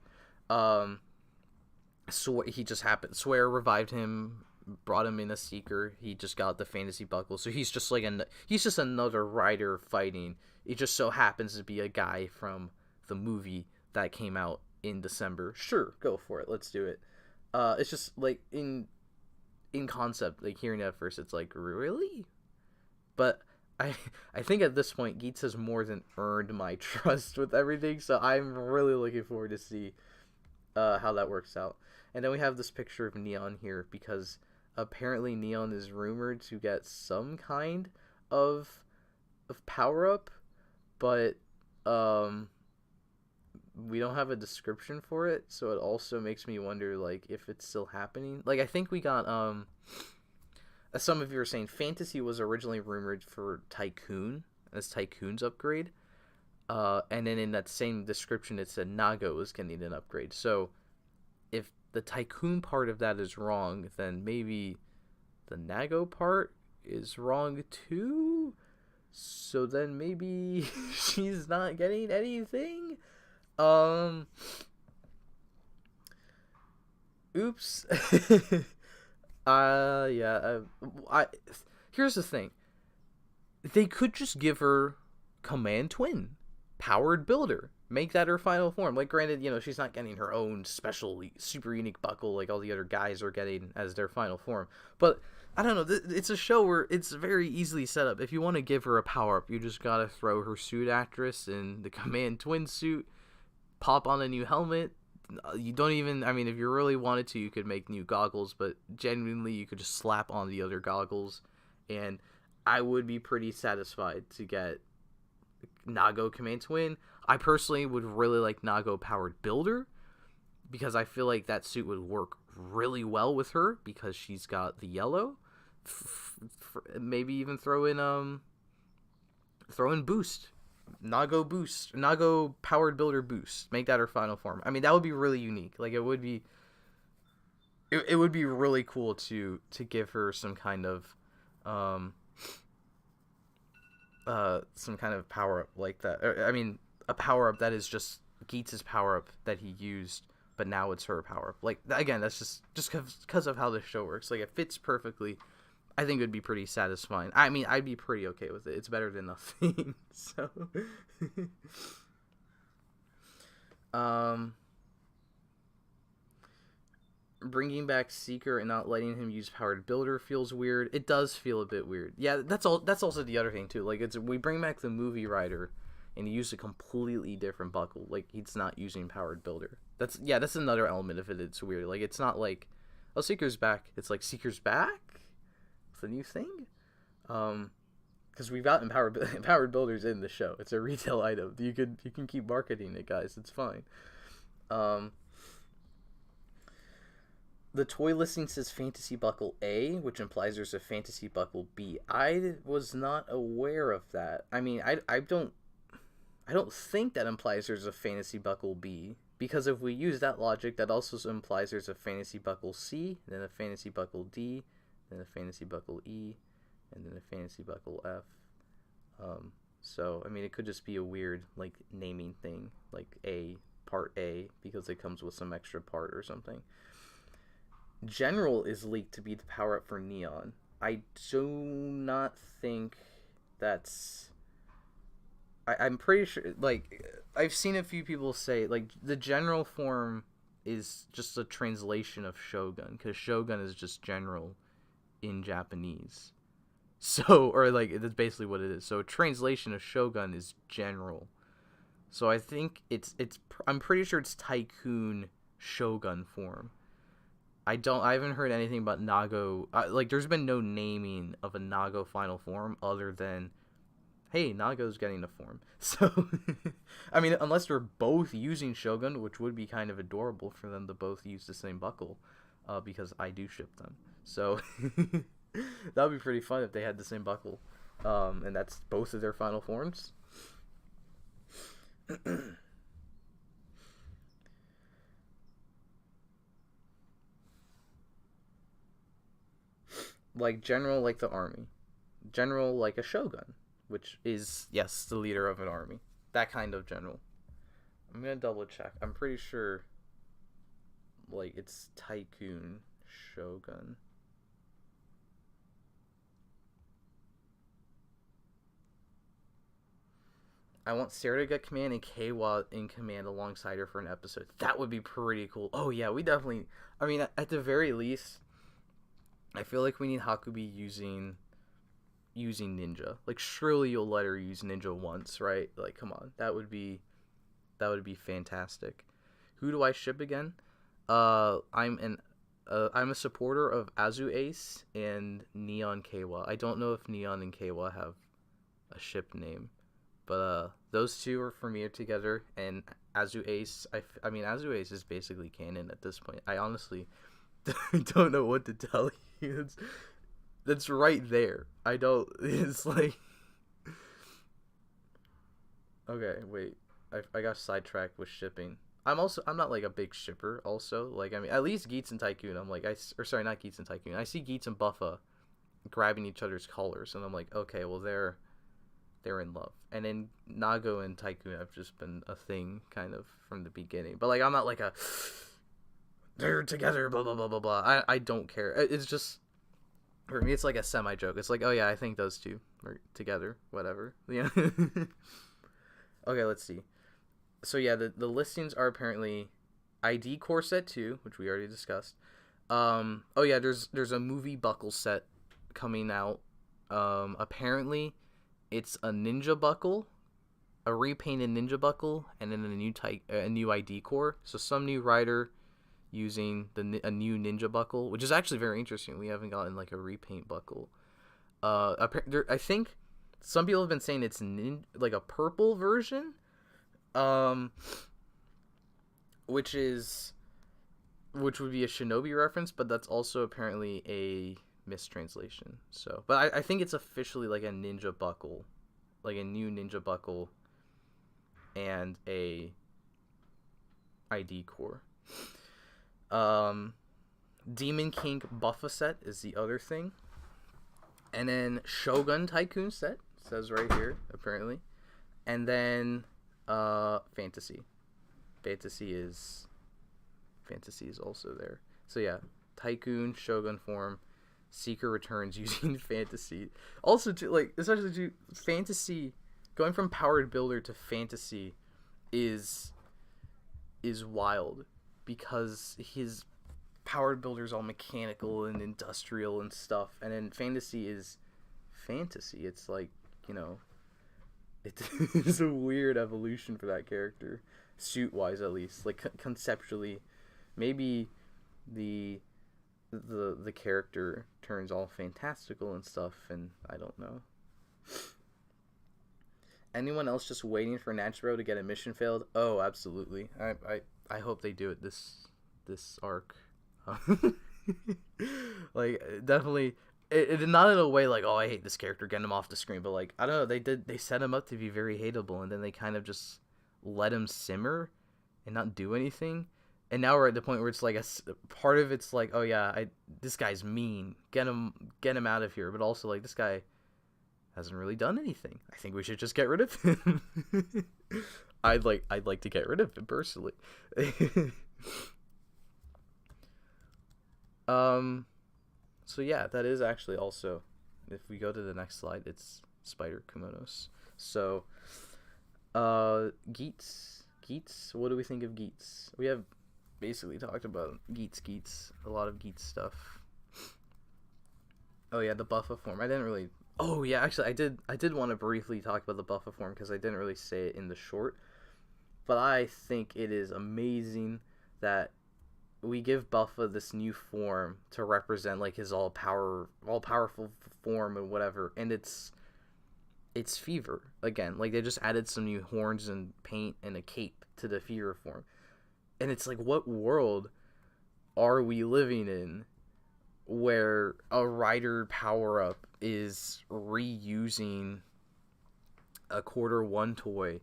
He just happened. Swear revived him, brought him in a Seeker. He just got the fantasy buckle, so he's just like he's just another rider fighting. It just so happens to be a guy from the movie that came out in December. Sure, go for it. Let's do it. It's just like in concept, like hearing it at first, it's like, really? But I think at this point, Geats has more than earned my trust with everything, so I'm really looking forward to see how that works out. And then we have this picture of Neon here, because apparently Neon is rumored to get some kind of power-up, but we don't have a description for it, so it also makes me wonder, like, if it's still happening. Like, I think we got, as some of you were saying, Fantasy was originally rumored for Tycoon, as Tycoon's upgrade, and then in that same description it said Nago was getting an upgrade. So if the Tycoon part of that is wrong, then maybe the Nago part is wrong too? So then maybe she's not getting anything? Oops. Here's the thing. They could just give her Command Twin, Powered Builder. Make that her final form. Like, granted, you know, she's not getting her own special, super unique buckle like all the other guys are getting as their final form. But, I don't know, it's a show where it's very easily set up. If you want to give her a power-up, you just gotta throw her suit actress in the Command Twin suit, pop on a new helmet. You don't even, I mean, if you really wanted to, you could make new goggles, but genuinely, you could just slap on the other goggles, and I would be pretty satisfied to get Nago Command Twin. I personally would really like Nago Powered Builder, because I feel like that suit would work really well with her, because she's got the yellow. Maybe even throw in Boost. Nago Powered Builder Boost. Make that her final form. I mean, that would be really unique. Like, it would be really cool to give her some kind of power up like that. I mean, a power up that is just Geats' power up that he used, but now it's her power up. Like, again, that's just because of how this show works. Like, it fits perfectly. I think it would be pretty satisfying. I mean, I'd be pretty okay with it. It's better than nothing. So, bringing back Seeker and not letting him use Powered Builder feels weird. It does feel a bit weird. Yeah, that's also the other thing too. Like, we bring back the movie Rider, and he used a completely different buckle. Like, he's not using Powered Builder. That's another element of it. It's weird. Like, it's not like, oh, Seeker's back. It's like, Seeker's back? It's a new thing? because we've got empowered builders in the show. It's a retail item. You can keep marketing it, guys. It's fine. The toy listing says Fantasy Buckle A, which implies there's a Fantasy Buckle B. I was not aware of that. I mean, I don't think that implies there's a Fantasy Buckle B, because if we use that logic, that also implies there's a Fantasy Buckle C, then a Fantasy Buckle D, then a Fantasy Buckle E, and then a Fantasy Buckle F. So, I mean, it could just be a weird, like, naming thing, like part A, because it comes with some extra part or something. General is leaked to be the power-up for Neon. I do not think that's... I'm pretty sure, like, I've seen a few people say, like, the general form is just a translation of Shogun, because Shogun is just general in Japanese. So, or, like, that's basically what it is. So, a translation of Shogun is general. So, I think I'm pretty sure it's Tycoon Shogun form. I haven't heard anything about Nago, like, there's been no naming of a Nago final form other than, hey, Nago's getting a form. So, I mean, unless they're both using Shogun, which would be kind of adorable for them to both use the same buckle, because I do ship them. So, that would be pretty fun if they had the same buckle. And that's both of their final forms. Like general, like the army. General, like a shogun, which is, yes, the leader of an army. That kind of general. I'm gonna double check. I'm pretty sure, like, it's Tycoon Shogun. I want Sarah to get command and Keiwa in command alongside her for an episode. That would be pretty cool. Oh yeah, we definitely... I mean, at the very least, I feel like we need Hakubi using ninja. Like, surely you'll let her use ninja once, right? Like, come on. That would be fantastic. Who do I ship again? I'm a supporter of Azu Ace and Neon Keiwa. I don't know if Neon and Keiwa have a ship name. But those two are for me together, and Azu Ace, I mean, Azu Ace is basically canon at this point. I honestly don't know what to tell you. That's right there. It's like... Okay, wait. I got sidetracked with shipping. I'm not, like, a big shipper, also. Like, I mean, at least Geats and Tycoon, I'm like, sorry, not Geats and Tycoon. I see Geats and Buffa grabbing each other's collars, and I'm like, okay, well, they're in love. And then Nago and Tycoon have just been a thing kind of from the beginning. But, like, I'm not like they're together, blah, blah, blah, blah, blah. I don't care. It's just, for me, it's like a semi-joke. It's like, oh, yeah, I think those two are together, whatever. Yeah. Okay, let's see. So, yeah, the listings are apparently ID core set 2, which we already discussed. Oh, yeah, there's a movie buckle set coming out. Apparently... It's a ninja buckle, a repainted ninja buckle, and then a new ID core. So some new rider using a new ninja buckle, which is actually very interesting. We haven't gotten like a repaint buckle. I think some people have been saying it's like a purple version, which would be a Shinobi reference, but that's also apparently a mistranslation. So, but I think it's officially like a ninja buckle, like a new ninja buckle and a ID core. Demon King Buffa set is the other thing, and then Shogun Tycoon set says right here apparently, and then Fantasy is also there. So yeah, Tycoon Shogun form. Seeker returns using Fantasy. Also, especially to Fantasy, going from Powered Builder to Fantasy is wild, because his Powered Builder is all mechanical and industrial and stuff, and then Fantasy is fantasy. It's like, it's a weird evolution for that character, suit-wise at least. Like, conceptually, maybe the character turns all fantastical and stuff, and I don't know. Anyone else just waiting for Nachiburo to get a mission failed? Oh, absolutely. I hope they do it this arc. Like, definitely, it not in a way like, oh, I hate this character, get him off the screen, but like, I don't know, they set him up to be very hateable, and then they kind of just let him simmer and not do anything. And now we're at the point where it's like part of it's like, oh yeah, this guy's mean, get him out of here, but also like, this guy hasn't really done anything. I think we should just get rid of him. I'd like to get rid of him personally. So yeah, that is actually also, if we go to the next slide, it's SpiderKumonos. So Geats, what do we think of Geats? We have basically talked about Geats, a lot of Geats stuff. Oh yeah, the buffa form. I didn't really. Oh yeah, actually, I did want to briefly talk about the buffa form because I didn't really say it in the short. But I think it is amazing that we give Buffa this new form to represent like his all powerful form and whatever, and it's Fever again. Like, they just added some new horns and paint and a cape to the Fever form, and it's like, what world are we living in where a rider power up is reusing a quarter one toy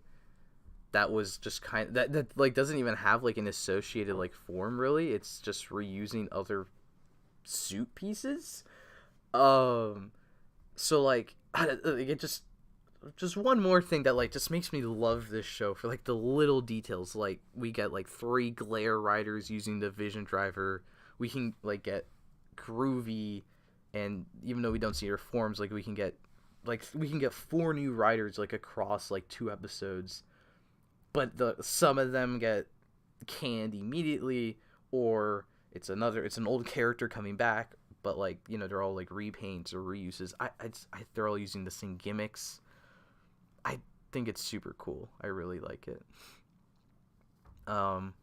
that was just kind of, that like doesn't even have like an associated like form really. It's just reusing other suit pieces. So like, it just one more thing that like just makes me love this show for like the little details. Like, we get like 3 glare riders using the vision driver. We can like get Groovy, and even though we don't see her forms, like we can get 4 new riders like across like 2 episodes. But some of them get canned immediately, or it's an old character coming back, but like, you know, they're all like repaints or reuses. They're all using the same gimmicks. I think it's super cool. I really like it. And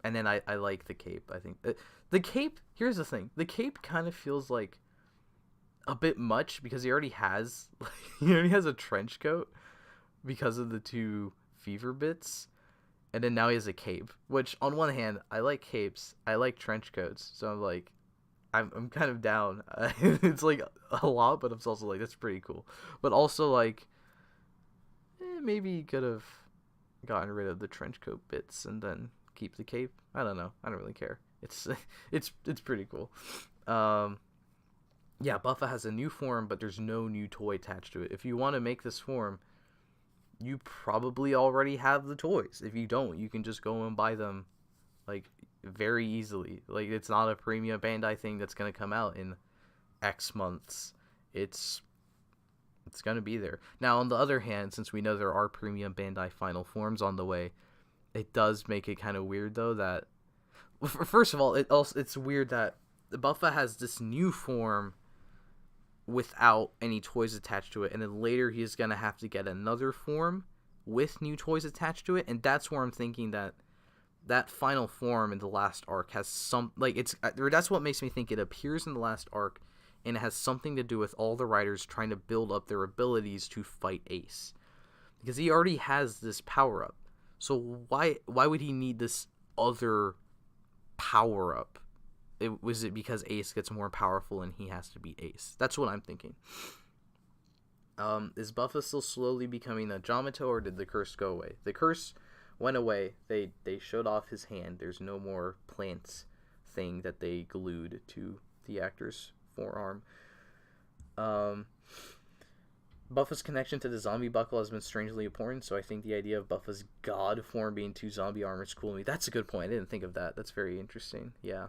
then I like the cape. I think the cape. Here's the thing: the cape kind of feels like a bit much because he already has a trench coat because of the 2 Fever bits, and then now he has a cape, which on one hand, I like capes, I like trench coats, so I'm like, I'm kind of down. It's like a lot, but I'm also like, that's pretty cool. But also like, maybe you could have gotten rid of the trench coat bits and then keep the cape. I don't know, I don't really care. It's pretty cool. Yeah, Buffa has a new form, but there's no new toy attached to it. If you want to make this form, you probably already have the toys. If you don't, you can just go and buy them like very easily. Like, it's not a premium Bandai thing that's going to come out in X months. It's going to be there. Now, on the other hand, since we know there are premium Bandai final forms on the way, it does make it kind of weird though that, first of all, it's weird that Buffa has this new form without any toys attached to it, and then later he's gonna have to get another form with new toys attached to it, and that's where I'm thinking that final form in the last arc has some, like, that's what makes me think it appears in the last arc, and it has something to do with all the riders trying to build up their abilities to fight Ace, because he already has this power up, so why would he need this other power up? Was it because Ace gets more powerful and he has to be Ace? That's what I'm thinking. Is Buffa still slowly becoming a Jamato, or did the curse go away? The curse went away. They showed off his hand. There's no more plant thing that they glued to the actor's forearm. Buffa's connection to the zombie buckle has been strangely important, so I think the idea of Buffa's god form being 2 zombie armor is cool to me. That's a good point. I didn't think of that. That's very interesting. Yeah.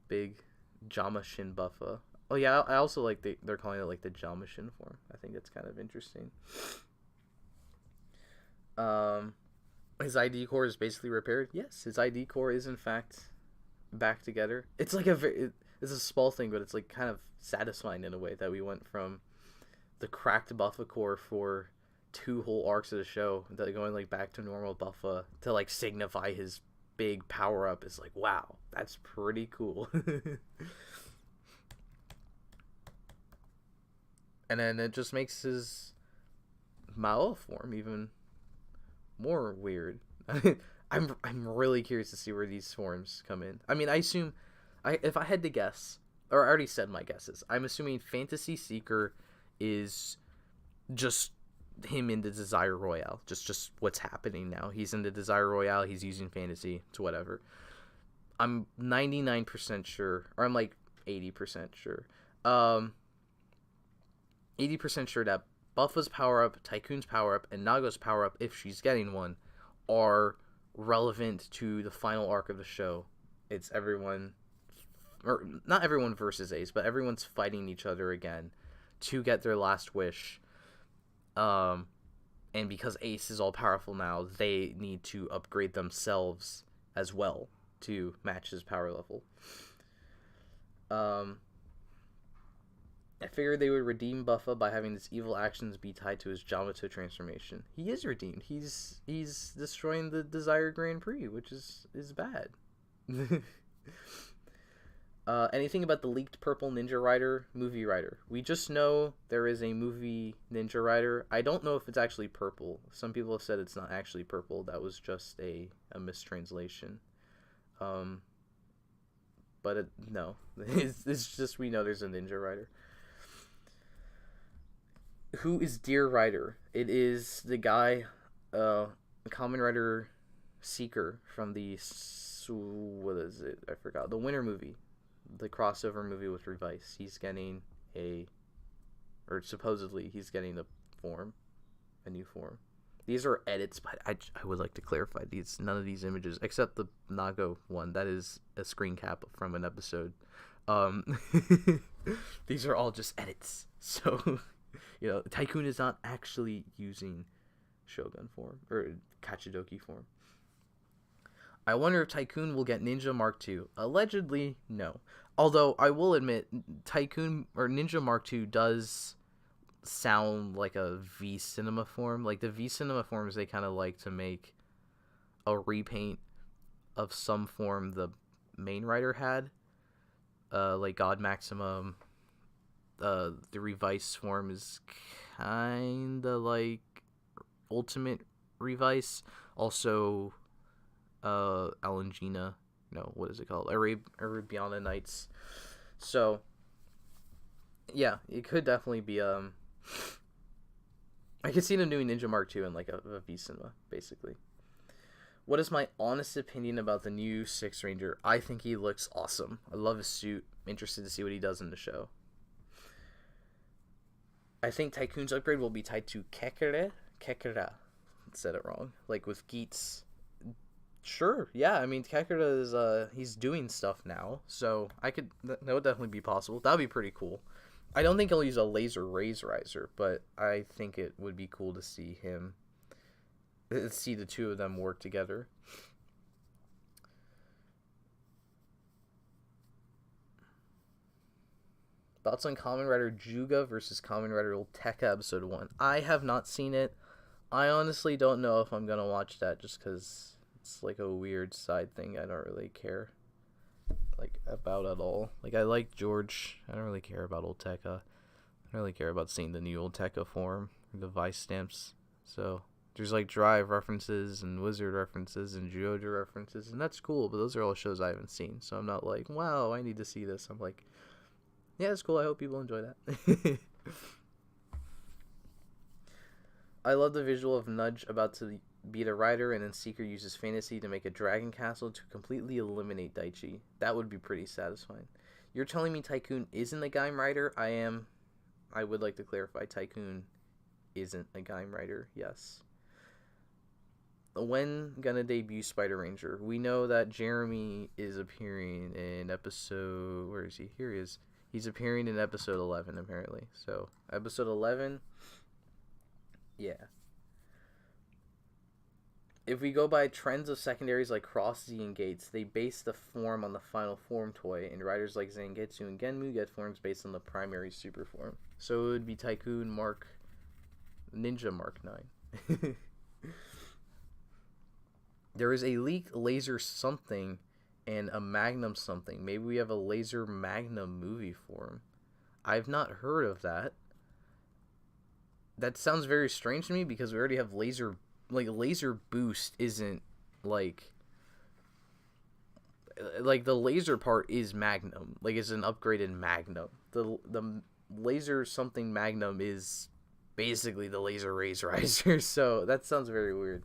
Big Jamashin Buffa. Oh yeah, I also like they're calling it like the Jamashin form. I think it's kind of interesting. His ID core is basically repaired. Yes, his ID core is in fact back together. It's like it's a small thing, but it's like kind of satisfying in a way that we went from the cracked Buffa core for 2 whole arcs of the show, that going like back to normal Buffa to like signify his big power up is like, wow, that's pretty cool. And then it just makes his Mao form even more weird. I'm really curious to see where these forms come in. I mean, I assume, if I had to guess, or I already said my guesses, I'm assuming Fantasy Seeker is just him in the Desire Royale. Just what's happening now. He's in the Desire Royale. He's using fantasy. It's whatever. I'm 99% sure, or I'm like 80% sure. 80% sure that Buffa's power-up, Tycoon's power-up, and Nago's power-up, if she's getting one, are relevant to the final arc of the show. It's everyone, or not everyone versus Ace, but everyone's fighting each other again to get their last wish. And because Ace is all powerful now, they need to upgrade themselves as well to match his power level. I figured they would redeem Buffa by having his evil actions be tied to his Yamato transformation. He is redeemed. He's destroying the Desire Grand Prix, which is bad. Anything about the leaked Purple Ninja Rider movie rider? We just know there is a movie Ninja Rider. I don't know if it's actually purple. Some people have said it's not actually purple. That was just a mistranslation. But no. It's just we know there's a Ninja Rider. Who is Deer Rider? It is the guy, Kamen Rider Seeker from the, what is it? I forgot. The Winter movie. The crossover movie with Revice. He's getting supposedly he's getting a new form. These are edits, but I would like to clarify none of these images, except the Nago one, that is a screen cap from an episode. These are all just edits. So, Tycoon is not actually using Shogun form, or Kachidoki form. I wonder if Tycoon will get Ninja Mark II. Allegedly, no. Although, I will admit, Tycoon, or Ninja Mark II does sound like a V Cinema form. Like, the V Cinema forms, they kind of like to make a repaint of some form the main rider had. Like God Maximum. The Revice form is kind of like Ultimate Revice. Also, Alangina. No, what is it called? Arabiana Nights. So, yeah, it could definitely be, I could see them doing Ninja Mark II in, like, a V Cinema, basically. What is my honest opinion about the new Six Ranger? I think he looks awesome. I love his suit. I'm interested to see what he does in the show. I think Tycoon's upgrade will be tied to Kekera. Said it wrong. Like, with Geats. Sure, yeah, I mean, Kekera is, he's doing stuff now, so that would definitely be possible. That would be pretty cool. I don't think he'll use a laser raise riser, but I think it would be cool to see the two of them work together. Thoughts on Kamen Rider Juga versus Kamen Rider Ulteka Episode 1. I have not seen it. I honestly don't know if I'm gonna watch that just because it's like a weird side thing I don't really care about at all. Like, I like George. I don't really care about Ulteka. I don't really care about seeing the new Ulteka form, the Vice stamps. So there's like Drive references and Wizard references and Jojo references, and that's cool, but those are all shows I haven't seen. So I'm not like, wow, I need to see this. I'm like, yeah, it's cool. I hope people enjoy that. I love the visual of Nudge about to beat a rider, and then Seeker uses fantasy to make a dragon castle to completely eliminate Daichi. That would be pretty satisfying. You're telling me Tycoon isn't a Kamen Rider? I would like to clarify, Tycoon isn't a Kamen Rider, yes. When gonna debut Spider Ranger? We know that Jeremy is appearing in episode... Where is he? Here he is. He's appearing in episode 11, apparently. So, episode 11... Yeah. If we go by trends of secondaries like Cross, Z, and Gates, they base the form on the final form toy, and riders like Zangetsu and Genmu get forms based on the primary super form. So it would be Tycoon Ninja Mark 9. There is a leaked laser something and a Magnum something. Maybe we have a laser Magnum movie form. I've not heard of that. that sounds very strange to me because we already have laser boost isn't like the laser part is Magnum, like it's an upgraded Magnum. The laser something Magnum is basically the laser raise riser. So that sounds very weird.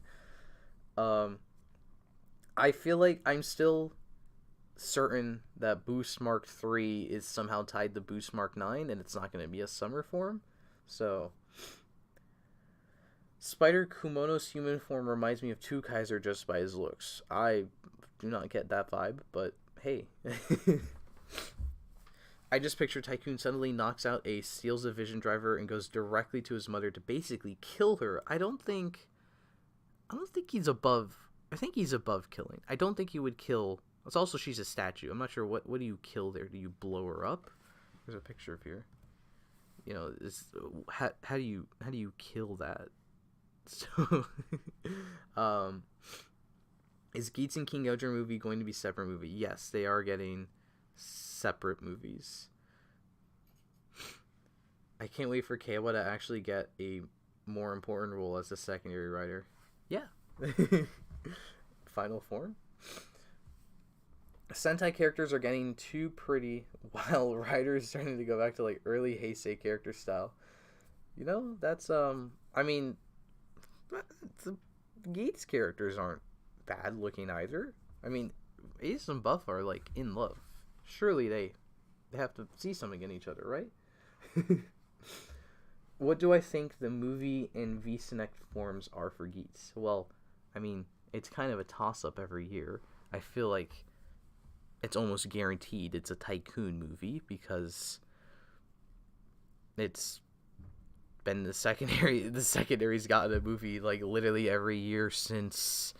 I feel like I'm still certain that Boost Mark 3 is somehow tied to Boost Mark 9 and it's not going to be a summer form. So SpiderKumonos human form reminds me of Two Kaiser just by his looks. I do not get that vibe, but hey. I just picture Tycoon suddenly knocks out steals a Vision Driver and goes directly to his mother to basically kill her. I don't think he's above. I think he's above killing. I don't think he would kill. It's also she's a statue. I'm not sure what do you kill there? Do you blow her up? There's a picture of here. You know, how do you kill that? So, is Geats and King-Ohger movie going to be separate movie? Yes, they are getting separate movies. I can't wait for Keiwa to actually get a more important role as a secondary writer. Yeah. Final form. Sentai characters are getting too pretty while writers starting to go back to like early Heisei character style. You know, that's I mean, the Geats characters aren't bad looking either. I mean, Ace and Buff are like in love. Surely they have to see something in each other, right? What do I think the movie and V-Connect forms are for Geats? Well, I mean, it's kind of a toss-up every year. I feel like it's almost guaranteed it's a Tycoon movie because it's been the secondary's gotten a movie like literally every year since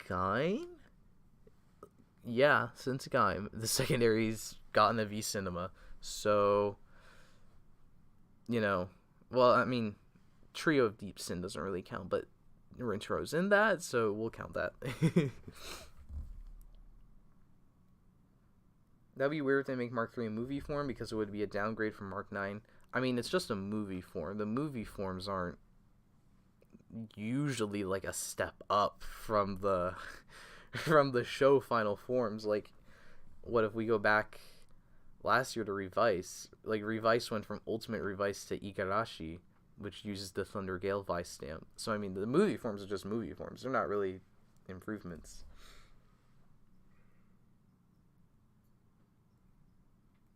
Gaim? Yeah, since Gaim. The secondary's gotten a V Cinema. So, you know, well, I mean, Trio of Deep Sin doesn't really count, but Rintro's in that, so we'll count that. That'd be weird if they make Mark 3 a movie form because it would be a downgrade from Mark 9. I mean, it's just a movie form. The movie forms aren't usually like a step up from the show final forms. Like, what if we go back last year to Revice? Like, Revice went from Ultimate Revice to Igarashi, which uses the Thunder Gale Vice stamp. So, I mean, the movie forms are just movie forms. They're not really improvements.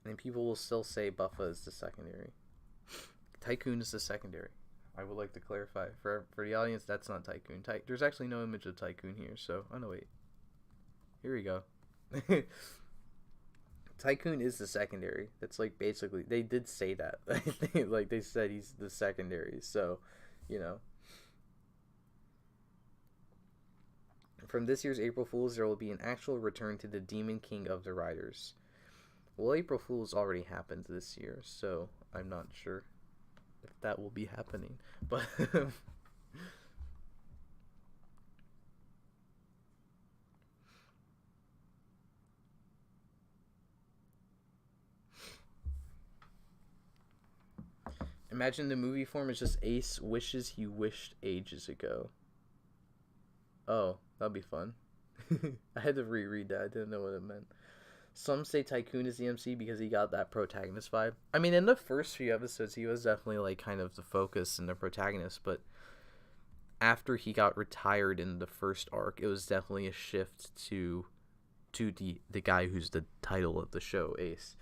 And people will still say Buffa is the secondary. Tycoon is the secondary. I would like to clarify. For the audience, that's not Tycoon. There's actually no image of Tycoon here, so... Oh, no, wait. Here we go. Tycoon is the secondary. That's, like, basically... They did say that. Like, they said he's the secondary, so, you know. From this year's April Fools, there will be an actual return to the Demon King of the Riders. Well, April Fool's already happened this year, so I'm not sure if that will be happening. But imagine the movie form is just Ace wishes he wished ages ago. Oh, that'd be fun. I had to reread that. I didn't know what it meant. Some say Tycoon is the MC because he got that protagonist vibe. I mean, in the first few episodes, he was definitely, like, kind of the focus and the protagonist, but after he got retired in the first arc, it was definitely a shift to the guy who's the title of the show, Ace.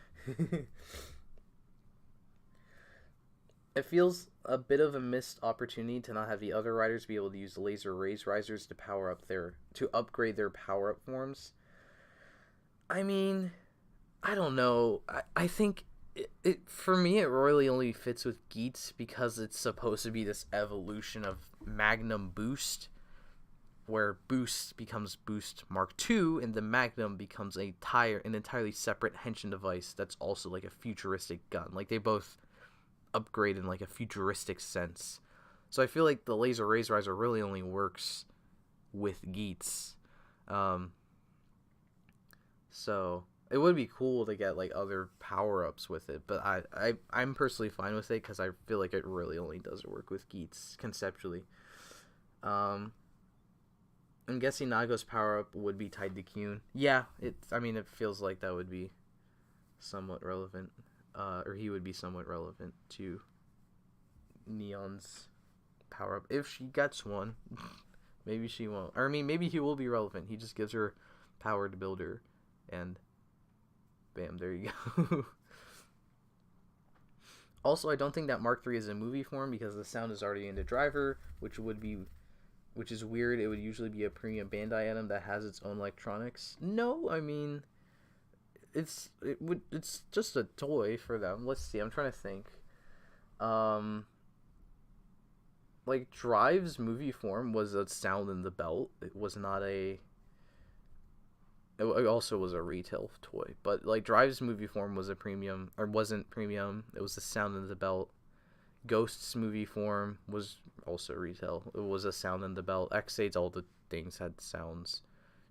It feels a bit of a missed opportunity to not have the other riders be able to use laser raise risers to upgrade their power-up forms. I mean, I don't know. I think it for me, it really only fits with Geats because it's supposed to be this evolution of Magnum Boost, where Boost becomes Boost Mark II, and the Magnum becomes an entirely separate henshin device that's also like a futuristic gun. Like, they both upgrade in like a futuristic sense. So I feel like the laser raise riser really only works with Geats. So, It would be cool to get like other power-ups with it, but I'm personally fine with it because I feel like it really only does work with Geats conceptually. Um, I'm guessing Nago's power-up would be tied to Kyun. Yeah, I mean, it feels like that would be somewhat relevant, or he would be somewhat relevant to Neon's power-up if she gets one. Maybe she won't. Or I mean, maybe he will be relevant. He just gives her power to build her, and bam, there you go. Also, I don't think that Mark III is a movie form because the sound is already in the driver, which is weird. It would usually be a premium Bandai item that has its own electronics. No, I mean, it's just a toy for them. Let's see. I'm trying to think. Like Drive's movie form was a sound in the belt. It was not a. It also was a retail toy, but like Drive's movie form was a premium, or wasn't premium. It was a sound in the belt. Ghost's movie form was also retail. It was a sound in the belt. X8's all the things had sounds.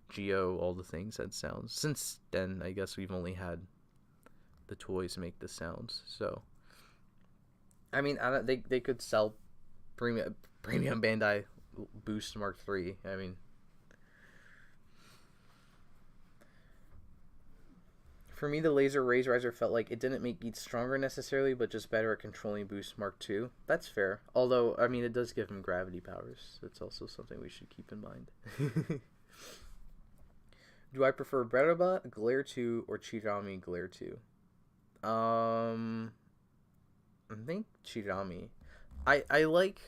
Geo, all the things had sounds. Since then, I guess we've only had the toys make the sounds. So, I mean, they could sell premium Bandai Boost Mark III. I mean, for me, the Laser Raise Riser felt like it didn't make Geats stronger necessarily, but just better at controlling Boost Mark II. That's fair. Although, I mean, it does give him gravity powers. That's also something we should keep in mind. Do I prefer Bereba, Glare 2, or Chirami, Glare 2? I think Chirami. I like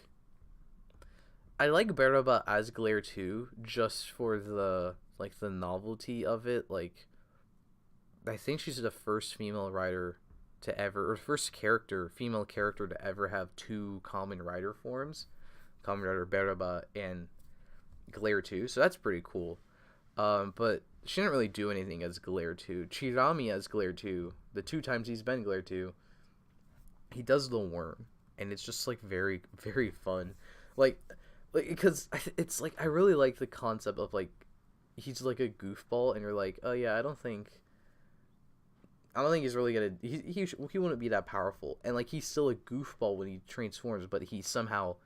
Bereba as Glare 2 just for the novelty of it. Like, I think she's the first female rider to ever, or first female character to ever have two Kamen Rider forms, Kamen Rider Bereba and Glare 2. So that's pretty cool. But she didn't really do anything as Glare 2. Chirami as Glare 2, the two times he's been Glare 2, he does the worm, and it's just like very, very fun. Like because it's like I really like the concept of like he's like a goofball, and you're like, oh yeah, I don't think he's really gonna. He wouldn't be that powerful, and like he's still a goofball when he transforms, but he somehow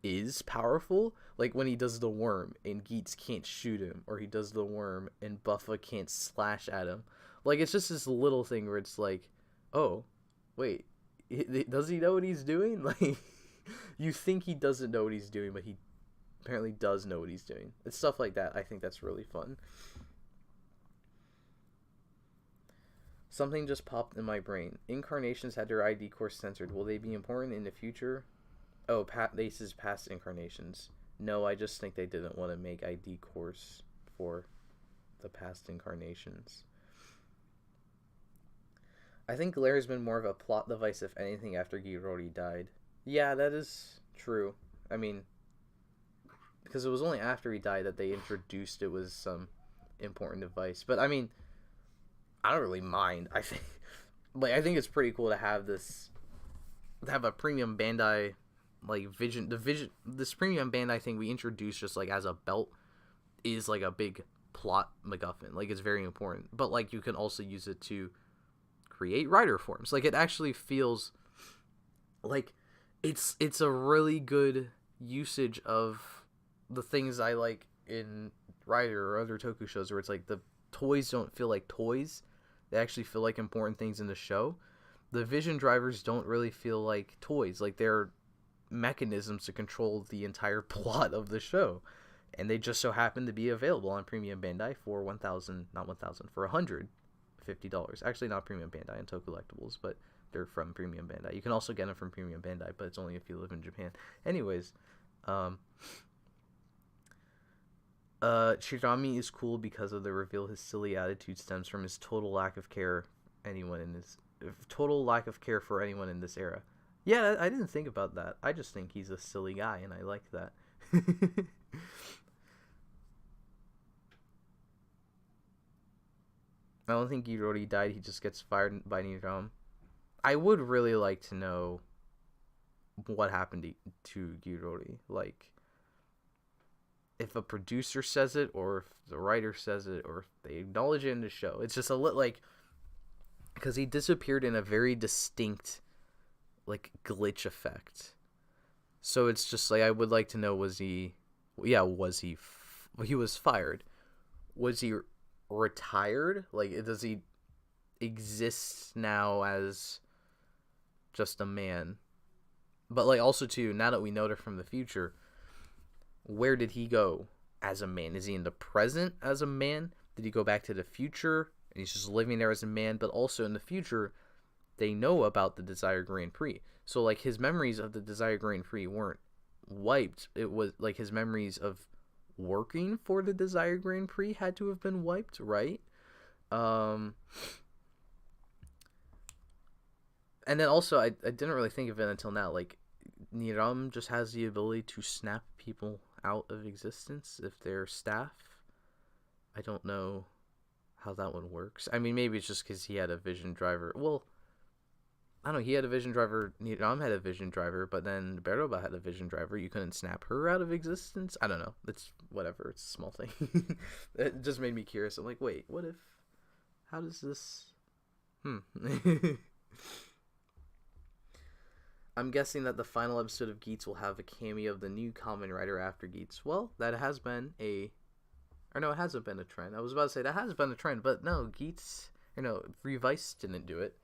is powerful. Like when he does the worm and Geats can't shoot him, or he does the worm and Buffa can't slash at him. Like it's just this little thing where it's like, oh, wait, does he know what he's doing? Like you think he doesn't know what he's doing, but he apparently does know what he's doing. It's stuff like that. I think that's really fun. Something just popped in my brain. Incarnations had their ID course censored. Will they be important in the future? Oh, Ace's past incarnations. No, I just think they didn't want to make ID course for the past incarnations. I think Glare has been more of a plot device, if anything, after Girori died. Yeah, that is true. I mean, because it was only after he died that they introduced it was some important device. But I mean, I don't really mind. I think it's pretty cool to have a premium Bandai this premium Bandai thing we introduced just like as a belt is like a big plot MacGuffin. Like it's very important, but like you can also use it to create rider forms. Like it actually feels like it's a really good usage of the things I like in Rider or other Toku shows, where it's like the toys don't feel like toys. They actually feel like important things in the show. The vision drivers don't really feel like toys. Like they're mechanisms to control the entire plot of the show. And they just so happen to be available on Premium Bandai for for $150. Actually, not Premium Bandai and Toku Collectibles, but they're from Premium Bandai. You can also get them from Premium Bandai, but it's only if you live in Japan. Anyways, Chirami is cool because of the reveal. His silly attitude stems from his total lack of care for anyone in this era. Yeah, I didn't think about that. I just think he's a silly guy, and I like that. I don't think Girori died. He just gets fired by Niram. I would really like to know what happened to Girori. Like, if a producer says it or if the writer says it or if they acknowledge it in the show. It's just a like, because he disappeared in a very distinct like glitch effect. So it's just like, I would like to know, he was fired. Was he retired? Like, does he exist now as just a man? But like, also too, now that we know it from the future, where did he go as a man? Is he in the present as a man? Did he go back to the future and he's just living there as a man? But also in the future, they know about the Desire Grand Prix. So like, his memories of the Desire Grand Prix weren't wiped. It was like his memories of working for the Desire Grand Prix had to have been wiped, right? And then also, I didn't really think of it until now. Like, Niram just has the ability to snap people out of existence if they're staff. I don't know how that one works. I mean, maybe it's just because he had a vision driver. Well, I don't know. He had a vision driver. Niram had a vision driver, but then Beroba had a vision driver. You couldn't snap her out of existence. I don't know. It's whatever. It's a small thing. It just made me curious. I'm like, wait, what if? How does this? I'm guessing that the final episode of Geats will have a cameo of the new Kamen Rider after Geats. Well, that has been it hasn't been a trend. I was about to say that has been a trend, but no, Geats, Revice didn't do it.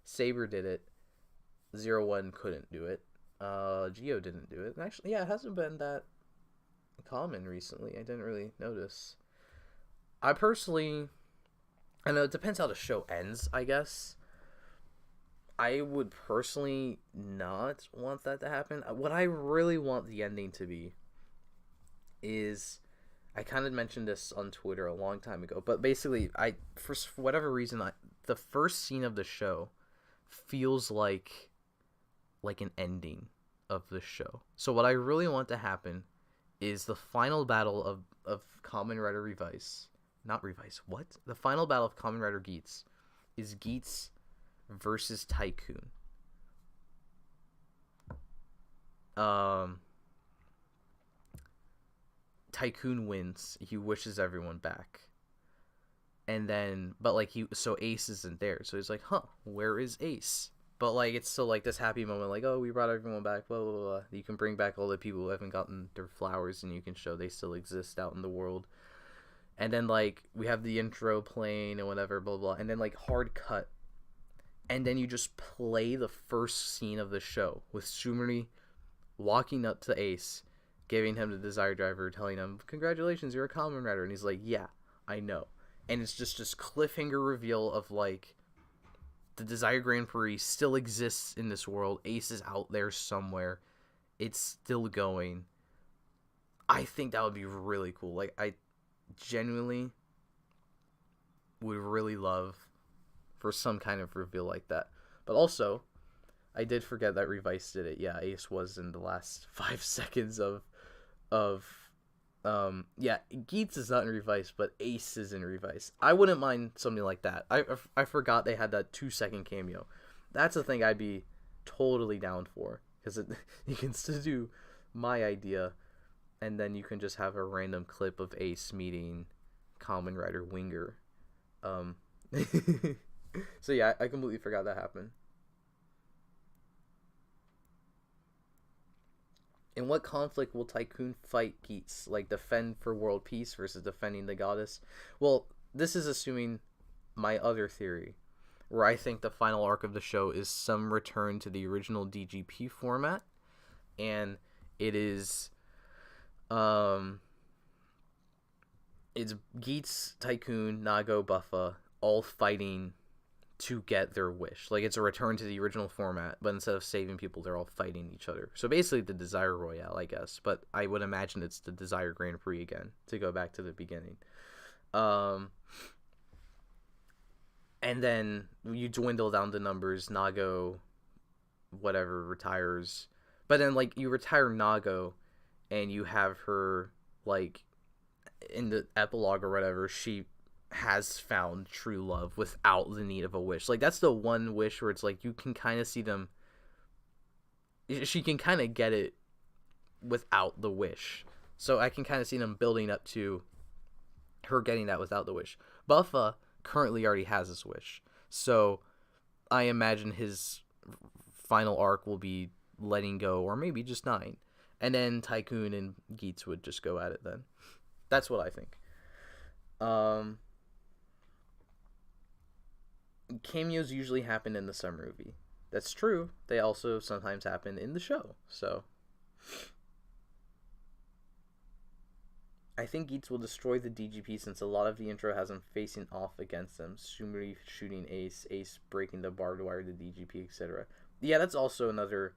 Saber did it. 01 couldn't do it. Geo didn't do it. And actually, yeah, it hasn't been that common recently. I didn't really notice. I know it depends how the show ends, I guess. I would personally not want that to happen. What I really want the ending to be is, I kind of mentioned this on Twitter a long time ago, but basically, for whatever reason, the first scene of the show feels like an ending of the show. So what I really want to happen is the final battle of Kamen Rider Revice. Not Revice, what? The final battle of Kamen Rider Geats is Geats versus Tycoon. Tycoon wins. He wishes everyone back. And then, but like so Ace isn't there. So he's like, where is Ace? But like, it's still like this happy moment, like, oh, we brought everyone back, blah, blah, blah. You can bring back all the people who haven't gotten their flowers and you can show they still exist out in the world. And then like, we have the intro playing and whatever, blah, blah. And then like, hard cut. And then you just play the first scene of the show with Sumeri walking up to Ace, giving him the Desire Driver, telling him, congratulations, you're a Kamen Rider. And he's like, yeah, I know. And it's just this cliffhanger reveal of like, the Desire Grand Prix still exists in this world. Ace is out there somewhere. It's still going. I think that would be really cool. Like, I genuinely would really love for some kind of reveal like that. But also, I did forget that Revice did it. Yeah, Ace was in the last 5 seconds of Geats is not in Revice, but Ace is in Revice. I wouldn't mind something like that. I forgot they had that 2-second cameo. That's a thing I'd be totally down for, because you can still do my idea, and then you can just have a random clip of Ace meeting Kamen Rider Winger. So yeah, I completely forgot that happened. In what conflict will Tycoon fight Geats? Like, defend for world peace versus defending the goddess? Well, this is assuming my other theory, where I think the final arc of the show is some return to the original DGP format, and it is, it's Geats, Tycoon, Nago, Buffa, all fighting to get their wish. Like, it's a return to the original format, but instead of saving people, they're all fighting each other. So basically the Desire Royale, I guess, but I would imagine it's the Desire Grand Prix again, to go back to the beginning. And then you dwindle down the numbers. Nago, whatever, retires. But then, like, you retire Nago, and you have her, like, in the epilogue or whatever, she has found true love without the need of a wish. Like, that's the one wish where it's like, you can kind of see them, she can kind of get it without the wish. So I can kind of see them building up to her getting that without the wish. Buffa currently already has his wish. So I imagine his final arc will be letting go, or maybe just dying. And then Tycoon and Geats would just go at it then. That's what I think. Cameos usually happen in the summer movie. That's true. They also sometimes happen in the show. So I think Geats will destroy the DGP since a lot of the intro has him facing off against them. Sumeri shooting Ace, Ace breaking the barbed wire to DGP, etc. Yeah, that's also another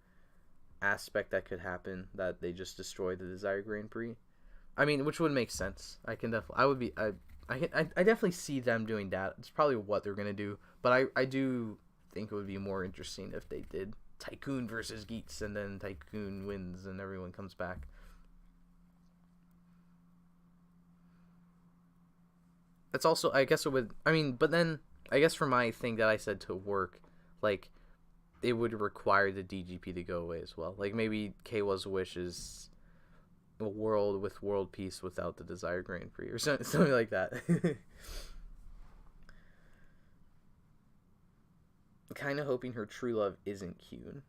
aspect that could happen, that they just destroy the Desire Grand Prix. I mean, which would make sense. I definitely see them doing that. It's probably what they're gonna do, but I do think it would be more interesting if they did Tycoon versus Geats, and then Tycoon wins and everyone comes back. That's also, I guess it would, I mean, but then I guess for my thing that I said to work, like, it would require the DGP to go away as well. Like, maybe Keiwa's wish is a world with world peace without the Desire Grand Prix, or something like that. Kind of hoping her true love isn't Kyun.